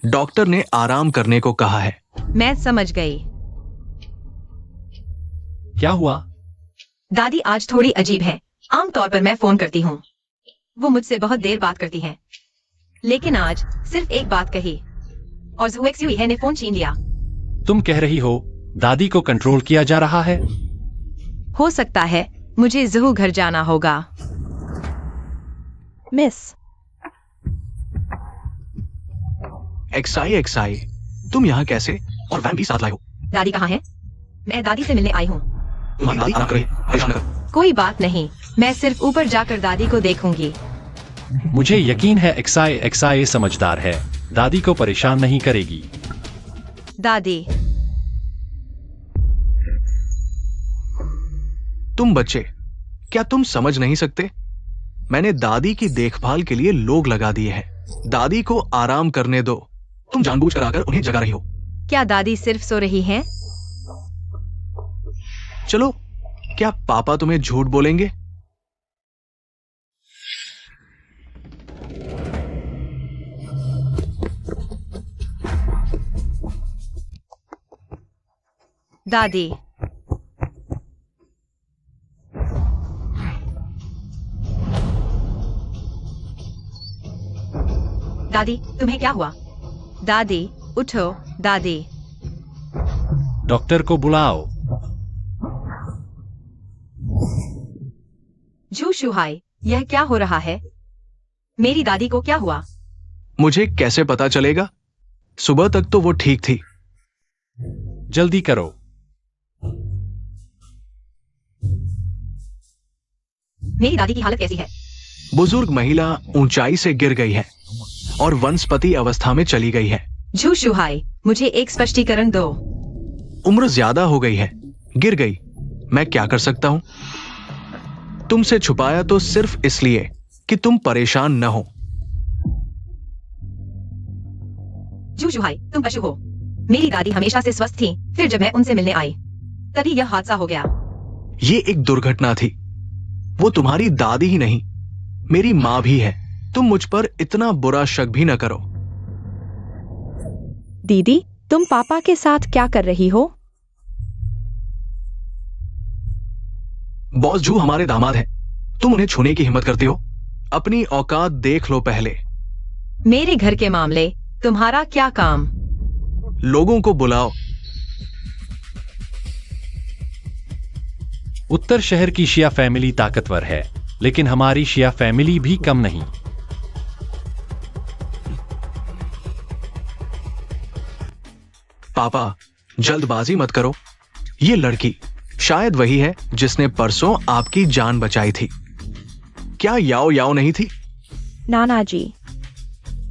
डॉक्टर ने आराम करने को कहा है। मैं समझ गई। क्या हुआ? दादी आज थोड़ी अजीब है। आमतौर पर मैं फोन करती हूँ, वो मुझसे बहुत देर बात करती हैं। लेकिन आज सिर्फ एक बात कही और ज़हू XUE ने फोन छीन लिया। तुम कह रही हो दादी को कंट्रोल किया जा रहा है? हो सकता है मुझे ज़हू घर जाना होगा। मिस। XIA, तुम यहाँ कैसे? और वैन भी साथ लाए हो। दादी कहाँ है? मैं दादी से मिलने आई हूँ। तुम्हारी दादी आराम कर रही है, परेशान कर। कोई बात नहीं, मैं सिर्फ ऊपर जाकर दादी को देखूंगी। मुझे यकीन है XIA समझदार है, दादी को परेशान नहीं करेगी। दादी। तुम बच्चे, क्या तुम समझ नहीं सकते? मैंने दादी की देखभाल के लिए लोग लगा दिए हैं। दादी को आराम करने दो। तुम जानबूझकर आकर उन्हें जगा रही हो। क्या दादी सिर्फ सो रही हैं? चलो, क्या पापा तुम्हें झूठ बोलेंगे? दादी। दादी, तुम्हें क्या हुआ? दादी, उठो। दादी। डॉक्टर को बुलाओ। झू शुहाई, यह क्या हो रहा है? मेरी दादी को क्या हुआ? मुझे कैसे पता चलेगा? सुबह तक तो वो ठीक थी। जल्दी करो। मेरी दादी की हालत कैसी है? बुजुर्ग महिला ऊंचाई से गिर गई है और वनस्पति अवस्था में चली गई है। झू शुहाई, मुझे एक स्पष्टीकरण दो। उम्र ज्यादा हो गई है, गिर गई। मैं क्या कर सकता हूं? तुमसे छुपाया तो सिर्फ इसलिए कि तुम परेशान न हो। झू शुहाई, तुम पशु हो। मेरी दादी हमेशा से स्वस्थ थी, फिर जब मैं उनसे मिलने आई तभी यह हादसा हो गया। ये एक दुर्घटना थी। वो तुम्हारी दादी ही नहीं, मेरी मां भी है। तुम मुझ पर इतना बुरा शक भी न करो। दीदी, तुम पापा के साथ क्या कर रही हो? बॉस जू हमारे दामाद हैं। तुम उन्हें छूने की हिम्मत करते हो? अपनी औकात देख लो पहले। मेरे घर के मामले तुम्हारा क्या काम? लोगों को बुलाओ। उत्तर शहर की शिया फैमिली ताकतवर है, लेकिन हमारी शिया फैमिली भी कम नहीं। पापा, जल्दबाजी मत करो। ये लड़की शायद वही है जिसने परसों आपकी जान बचाई थी। क्या याओ याओ नहीं थी? नाना जी,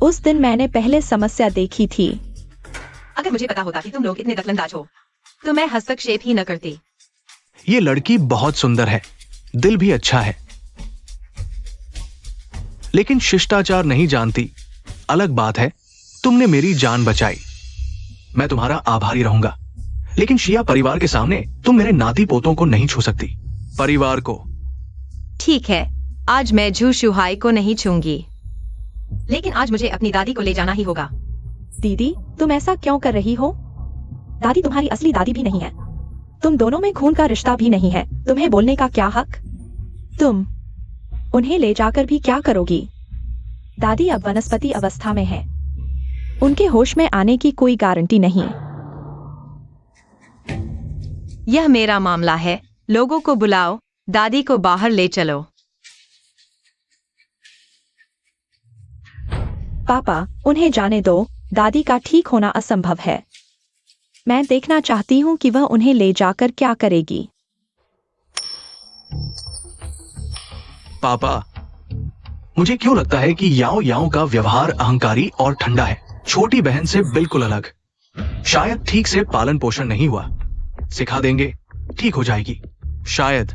उस दिन मैंने पहले समस्या देखी थी। अगर मुझे पता होता कि तुम लोग इतने दखलंदाज हो तो मैं हस्तक्षेप ही न करती। ये लड़की बहुत सुंदर है, दिल भी अच्छा है, लेकिन शिष्टाचार नहीं जानती। अलग बात है, तुमने मेरी जान बचाई, मैं तुम्हारा आभारी रहूंगा। लेकिन शिया परिवार के सामने तुम मेरे नाती पोतों को नहीं छू सकती। परिवार को। ठीक है, आज मैं झू शुहाई को नहीं छूंगी, लेकिन आज मुझे अपनी दादी को ले जाना ही होगा। दीदी, तुम ऐसा क्यों कर रही हो? दादी तुम्हारी असली दादी भी नहीं है। तुम दोनों में खून का रिश्ता भी नहीं है। तुम्हें बोलने का क्या हक? तुम उन्हें ले जाकर भी क्या करोगी? दादी अब वनस्पति अवस्था में है। उनके होश में आने की कोई गारंटी नहीं। यह मेरा मामला है। लोगों को बुलाओ, दादी को बाहर ले चलो। पापा, उन्हें जाने दो। दादी का ठीक होना असंभव है। मैं देखना चाहती हूँ कि वह उन्हें ले जाकर क्या करेगी। पापा, मुझे क्यों लगता है कि याओ याओ का व्यवहार अहंकारी और ठंडा है, छोटी बहन से बिल्कुल अलग। शायद ठीक से पालन पोषण नहीं हुआ। सिखा देंगे, ठीक हो जाएगी शायद।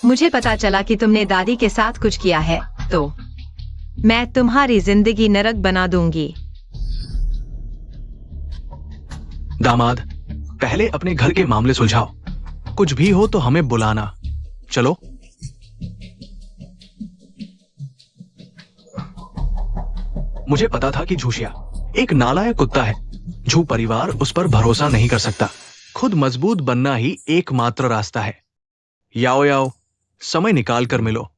मुझे पता चला कि तुमने दादी के साथ कुछ किया है, तो मैं तुम्हारी जिंदगी नरक बना दूंगी। दामाद, पहले अपने घर के मामले सुलझाओ। कुछ भी हो तो हमें बुलाना। चलो। मुझे पता था कि झूशिया एक नालायक कुत्ता है। झू परिवार उस पर भरोसा नहीं कर सकता। खुद मजबूत बनना ही एकमात्र रास्ता है। याओ याओ, समय निकाल कर मिलो।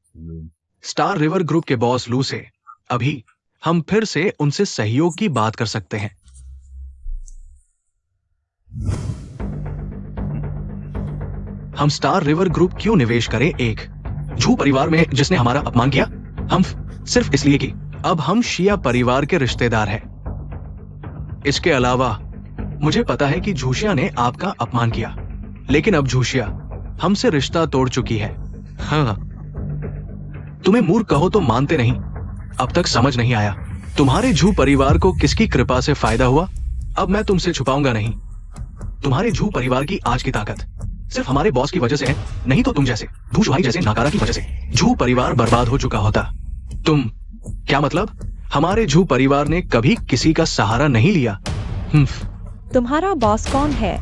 स्टार रिवर ग्रुप के बॉस लू से अभी हम फिर से उनसे सहयोग की बात कर सकते हैं। हम स्टार रिवर ग्रुप क्यों निवेश करें एक झू परिवार में जिसने हमारा अपमान किया? हम सिर्फ इसलिए कि अब हम शिया परिवार के रिश्तेदार हैं। इसके अलावा मुझे पता है कि झूशिया ने आपका अपमान किया, लेकिन अब झूशिया हमसे रिश्ता तोड़ चुकी है। हाँ, तुम्हें मूर्ख कहो तो मानते नहीं। अब तक समझ नहीं आया तुम्हारे झू परिवार को किसकी कृपा से फायदा हुआ। अब मैं तुमसे छुपाऊंगा नहीं। तुम्हारे झू परिवार की आज की ताकत सिर्फ हमारे बॉस की वजह से है, नहीं तो तुम जैसे झू शुहाई जैसे नाकारा की वजह से झू परिवार बर्बाद हो चुका होता। तुम क्या मतलब? हमारे झू परिवार ने कभी किसी का सहारा नहीं लिया। तुम्हारा बॉस कौन है?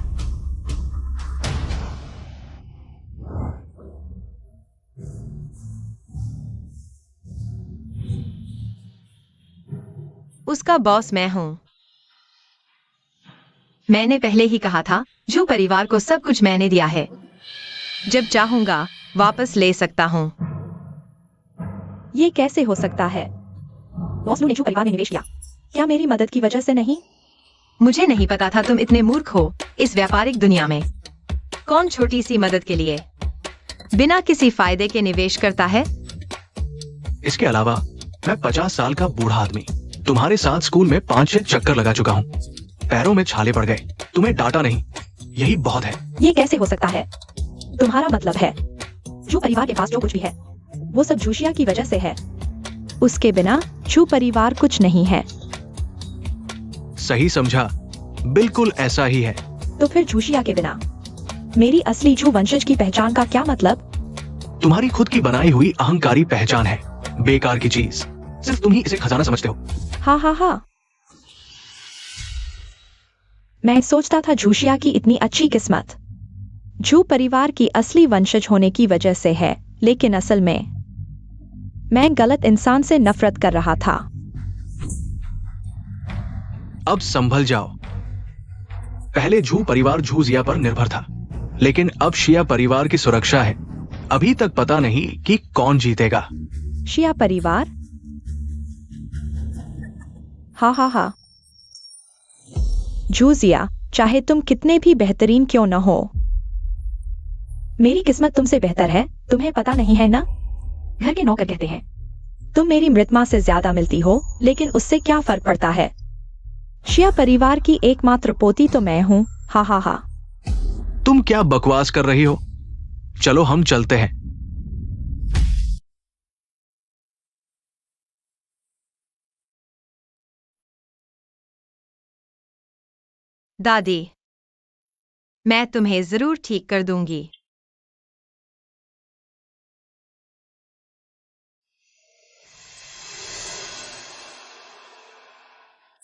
उसका बॉस मैं हूँ। मैंने पहले ही कहा था, झू परिवार को सब कुछ मैंने दिया है। जब चाहूंगा वापस ले सकता हूँ। ये कैसे हो सकता है? बॉस लू ने झू परिवार में निवेश किया। क्या मेरी मदद की वजह से नहीं? मुझे नहीं पता था तुम इतने मूर्ख हो इस व्यापारिक दुनिया में। कौन छोटी सी मदद के लिए बिना किसी फायदे के निवेश करता है? इसके अलावा मैं 50 साल का बूढ़ा आदमी तुम्हारे साथ स्कूल में 5-6 चक्कर लगा चुका हूँ। पैरों में छाले पड़ गए, तुम्हें डांटा नहीं, यही बहुत है। ये कैसे हो सकता है? तुम्हारा मतलब है झू परिवार के पास जो कुछ भी है वो सब झूशिया की वजह से है। उसके बिना झू परिवार कुछ नहीं है। सही समझा, बिल्कुल ऐसा ही है। तो फिर झूशिया के बिना मेरी असली झू वंशज की पहचान का क्या मतलब? तुम्हारी खुद की बनाई हुई अहंकारी पहचान है, बेकार की चीज। सिर्फ तुम ही इसे खजाना समझते हो। हाँ हाँ हाँ, मैं सोचता था झूशिया की इतनी अच्छी किस्मत झू परिवार की असली वंशज होने की वजह से है, लेकिन असल में मैं गलत इंसान से नफरत कर रहा था। अब संभल जाओ। पहले झू परिवार झू जिया पर निर्भर था, लेकिन अब शिया परिवार की सुरक्षा है। अभी तक पता नहीं कि कौन जीतेगा। शिया परिवार? हाँ हाँ हाँ, झू जिया, चाहे तुम कितने भी बेहतरीन क्यों न हो। मेरी किस्मत तुमसे बेहतर है, तुम्हें पता नहीं है ना? घर के नौकर कहते हैं तुम मेरी मृत मां से ज्यादा मिलती हो, लेकिन उससे क्या फर्क पड़ता है? शिया परिवार की एकमात्र पोती तो मैं हूँ। हा हा हा। तुम क्या बकवास कर रही हो? चलो हम चलते हैं। दादी, मैं तुम्हें जरूर ठीक कर दूंगी।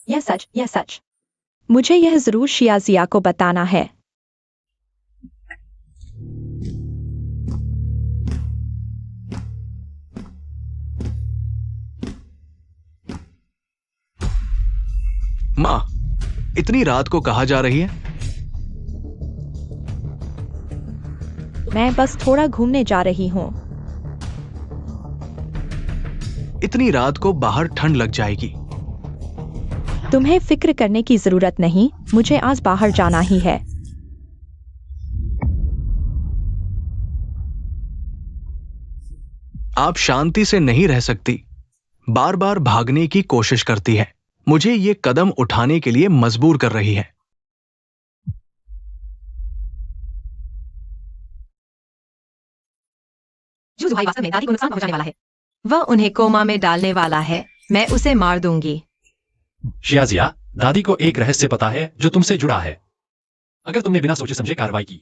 यह सच। मुझे यह जरूर शियाजिया को बताना है। माँ, इतनी रात को कहाँ जा रही है? मैं बस थोड़ा घूमने जा रही हूँ। इतनी रात को बाहर ठंड लग जाएगी। तुम्हें फिक्र करने की जरूरत नहीं, मुझे आज बाहर जाना ही है। आप शांति से नहीं रह सकती, बार बार भागने की कोशिश करती है, मुझे ये कदम उठाने के लिए मजबूर कर रही है। जूझ भाई वास्तव में दादी को नुकसान पहुंचाने वाला है। वह उन्हें कोमा में डालने वाला है। मैं उसे मार दूंगी। शियाजिया, दादी को एक रहस्य पता है जो तुमसे जुड़ा है। अगर तुमने बिना सोचे समझे कार्रवाई की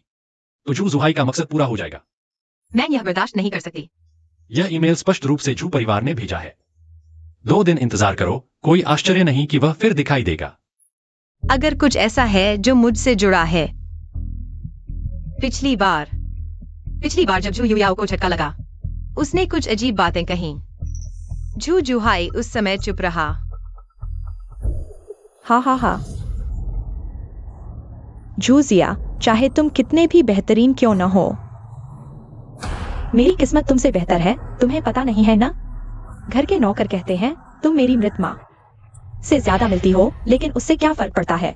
तो जू जुहाई का मकसद पूरा हो जाएगा। मैं यह बर्दाश्त नहीं कर सकती। यह ईमेल स्पष्ट रूप से जू परिवार ने भेजा है। 2 दिन इंतजार करो, कोई आश्चर्य नहीं कि वह फिर दिखाई देगा। अगर कुछ ऐसा है जो मुझसे जुड़ा है। पिछली बार जब जू युयाओ को झटका लगा, उसने कुछ अजीब बातें कहीं। जू जुहाई उस समय चुप रहा। हा हा हा। जूजिया, चाहे तुम कितने भी बेहतरीन क्यों न हो, मेरी किस्मत तुमसे बेहतर है, तुम्हें पता नहीं है ना? घर के नौकर कहते हैं तुम मेरी मृत माँ से ज्यादा मिलती हो, लेकिन उससे क्या फर्क पड़ता है?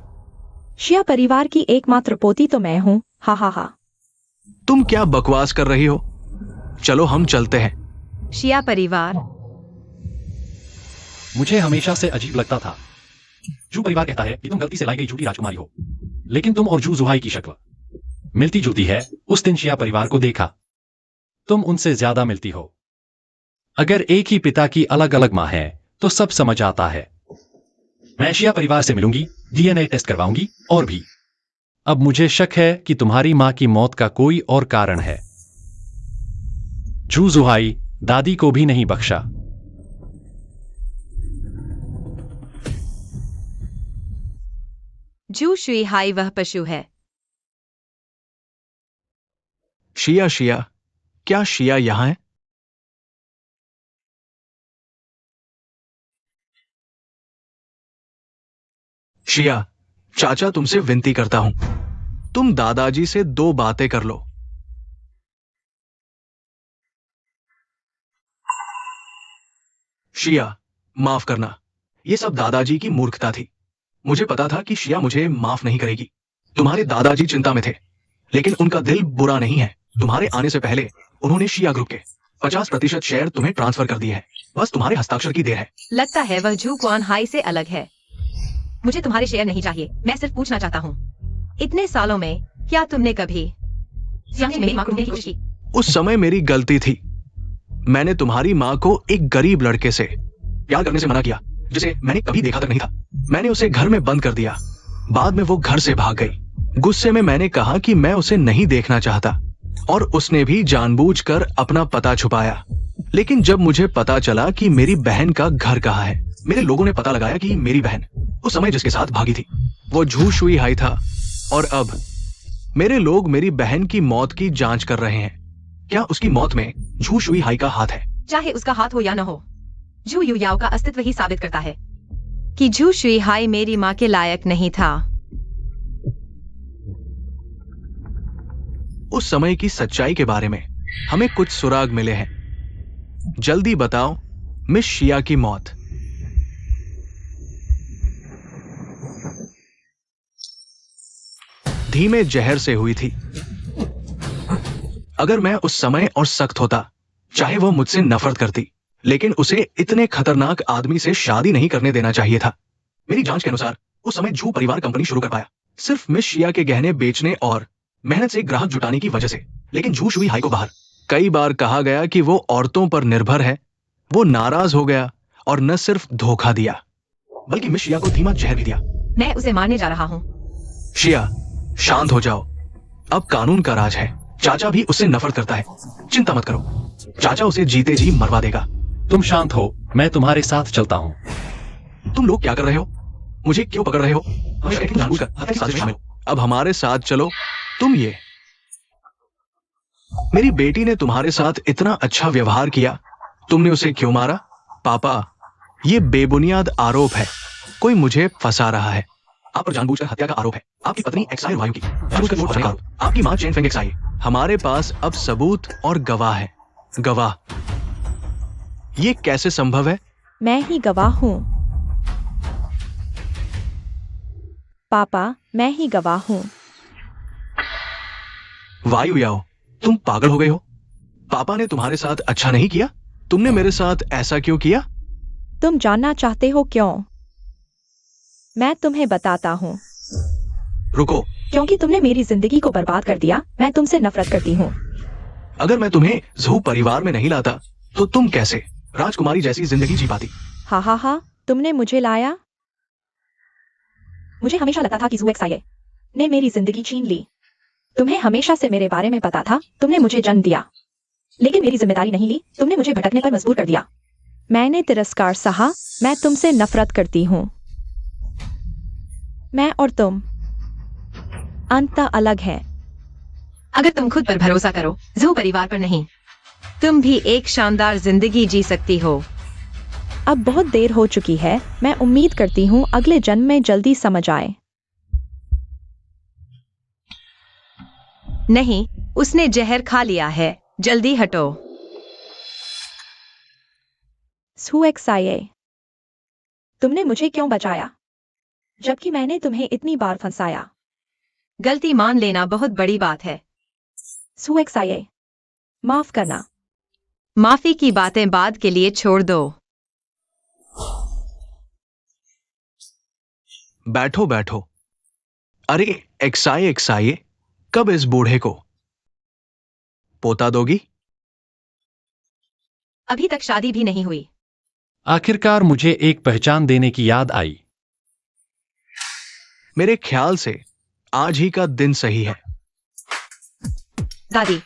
शिया परिवार की एकमात्र पोती तो मैं हूँ। हा हा हा। तुम क्या बकवास कर रही हो? चलो हम चलते हैं। शिया परिवार। मुझे हमेशा से अजीब लगता था। जू परिवार कहता है कि तुम गलती से लाई गई झूठी राजकुमारी हो, लेकिन तुम और जू जुहाई की शक्ल मिलती जुलती है। उस दिन शिया परिवार को देखा, तुम उनसे ज्यादा मिलती हो। अगर एक ही पिता की अलग अलग माँ है तो सब समझ आता है। मैं शिया परिवार से मिलूंगी, डीएनए टेस्ट करवाऊंगी और भी। अब मुझे शक है कि तुम्हारी मां की मौत का कोई और कारण है। जू जुहाई दादी को भी नहीं बख्शा। जू शुई हाई वह पशु है। शिया, क्या शिया यहां है? शिया, चाचा तुमसे विनती करता हूं, तुम दादाजी से 2 बातें कर लो। शिया, माफ करना, यह सब दादाजी की मूर्खता थी। मुझे पता था कि शिया मुझे माफ नहीं करेगी। तुम्हारे दादाजी चिंता में थे, लेकिन उनका दिल बुरा नहीं है। तुम्हारे आने से पहले उन्होंने शिया ग्रुप के 50% शेयर तुम्हें ट्रांसफर कर दिए हैं। बस तुम्हारे हस्ताक्षर की देर है। लगता है वह जू क्वान हाई से अलग है। मुझे तुम्हारे शेयर नहीं चाहिए। मैं सिर्फ पूछना चाहता हूँ, इतने सालों में क्या तुमने कभी मेरी मां को ढूंढने की कोशिश की? उस समय मेरी गलती थी। मैंने तुम्हारी माँ को एक गरीब लड़के से प्यार करने से मना किया, जिसे मैंने कभी देखा तक नहीं था। मैंने उसे घर में बंद कर दिया। बाद में वो घर से भाग गई। गुस्से में मैंने कहा कि मैं उसे नहीं देखना चाहता, और उसने भी जानबूझकर अपना पता छुपाया। लेकिन जब मुझे पता चला कि मेरी बहन का घर कहाँ है, मेरे लोगों ने पता लगाया कि मेरी बहन उस समय जिसके साथ भागी थी वो झू शुई हाई था। और अब मेरे लोग मेरी बहन की मौत की जांच कर रहे हैं। क्या उसकी मौत में झू शुई हाई का हाथ है? चाहे उसका हाथ हो या न हो, जू युयाओ का अस्तित्व ही साबित करता है कि झू शुई हाई मेरी मां के लायक नहीं था। उस समय की सच्चाई के बारे में हमें कुछ सुराग मिले हैं। जल्दी बताओ मिस शिया की मौत। धीमे जहर से हुई थी। अगर मैं उस समय और सख्त होता, चाहे वह मुझसे नफरत करती, लेकिन उसे इतने खतरनाक आदमी से शादी नहीं करने देना चाहिए था। मेरी जांच के अनुसार उस समय झू परिवार कंपनी शुरू कर पाया, सिर्फ मिस शिया के गहने बेचने और मेहनत से ग्राहक जुटाने की वजह से। लेकिन झू शुई हाई को बाहर कई बार कहा गया कि वो औरतों पर निर्भर है। वो नाराज हो गया और न सिर्फ धोखा दिया बल्कि मिस शिया को धीमा जहर भी दिया। मैं उसे मारने जा रहा हूँ। शिया, शांत हो जाओ। अब कानून का राज है। चाचा भी उससे नफरत करता है। चिंता मत करो, चाचा उसे जीते जी मरवा देगा। तुम शांत हो, मैं तुम्हारे साथ चलता हूँ। तुम लोग क्या कर रहे हो? मुझे क्यों पकड़ रहे हो? हमेशा एक जानबूझकर हत्या की साजिश में शामिल हो। अब हमारे साथ चलो। तुम ये मेरी बेटी ने तुम्हारे साथ इतना अच्छा व्यवहार किया, तुमने उसे क्यों मारा? पापा, ये बेबुनियाद आरोप है। कोई मुझे फंसा रहा है। आप पर जानबूझकर हत्या का आरोप है। आपकी पत्नी एक्साई वायु की जानबूझकर वोट फंसाने का आरोप। आपकी मां चेन फेंग एक्साई। हमारे पास अब सबूत और गवाह है। गवाह? ये कैसे संभव है? मैं ही गवाह हूँ। पापा, मैं ही गवाह हूँ। वायु याओ, तुम पागल हो गए हो? पापा ने तुम्हारे साथ अच्छा नहीं किया? तुमने मेरे साथ ऐसा क्यों किया? तुम जानना चाहते हो क्यों? मैं तुम्हें बताता हूँ। रुको। क्योंकि तुमने मेरी जिंदगी को बर्बाद कर दिया। मैं तुमसे नफरत करती हूँ। अगर मैं तुम्हें ज़ू परिवार में नहीं लाता तो तुम कैसे राजकुमारी जैसी जिंदगी जी पाती? हा हा हा, तुमने मुझे लाया। मुझे हमेशा लगता था कि ज़ू एक्साई ने मेरी जिंदगी छीन ली। तुम्हें हमेशा से मेरे बारे में पता था। तुमने मुझे जन्म दिया, लेकिन मेरी जिम्मेदारी नहीं ली। तुमने मुझे भटकने पर मजबूर कर दिया। मैंने तिरस्कार सहा। मैं तुमसे नफरत करती हूँ। मैं और तुम अंततः अलग हैं। अगर तुम खुद पर भरोसा करो, ज़ू परिवार पर नहीं, तुम भी एक शानदार जिंदगी जी सकती हो। अब बहुत देर हो चुकी है। मैं उम्मीद करती हूँ अगले जन्म में जल्दी समझ आए। नहीं, उसने जहर खा लिया है। जल्दी हटो। ज़ू एक्साई, तुमने मुझे क्यों बचाया जबकि मैंने तुम्हें इतनी बार फंसाया? गलती मान लेना बहुत बड़ी बात है। ज़ू एक्साई, माफ करना। माफी की बातें बाद के लिए छोड़ दो। बैठो बैठो। अरे एक्साई एक्साई, कब इस बूढ़े को पोता दोगी? अभी तक शादी भी नहीं हुई। आखिरकार मुझे एक पहचान देने की याद आई। मेरे ख्याल से आज ही का दिन सही है। दादी,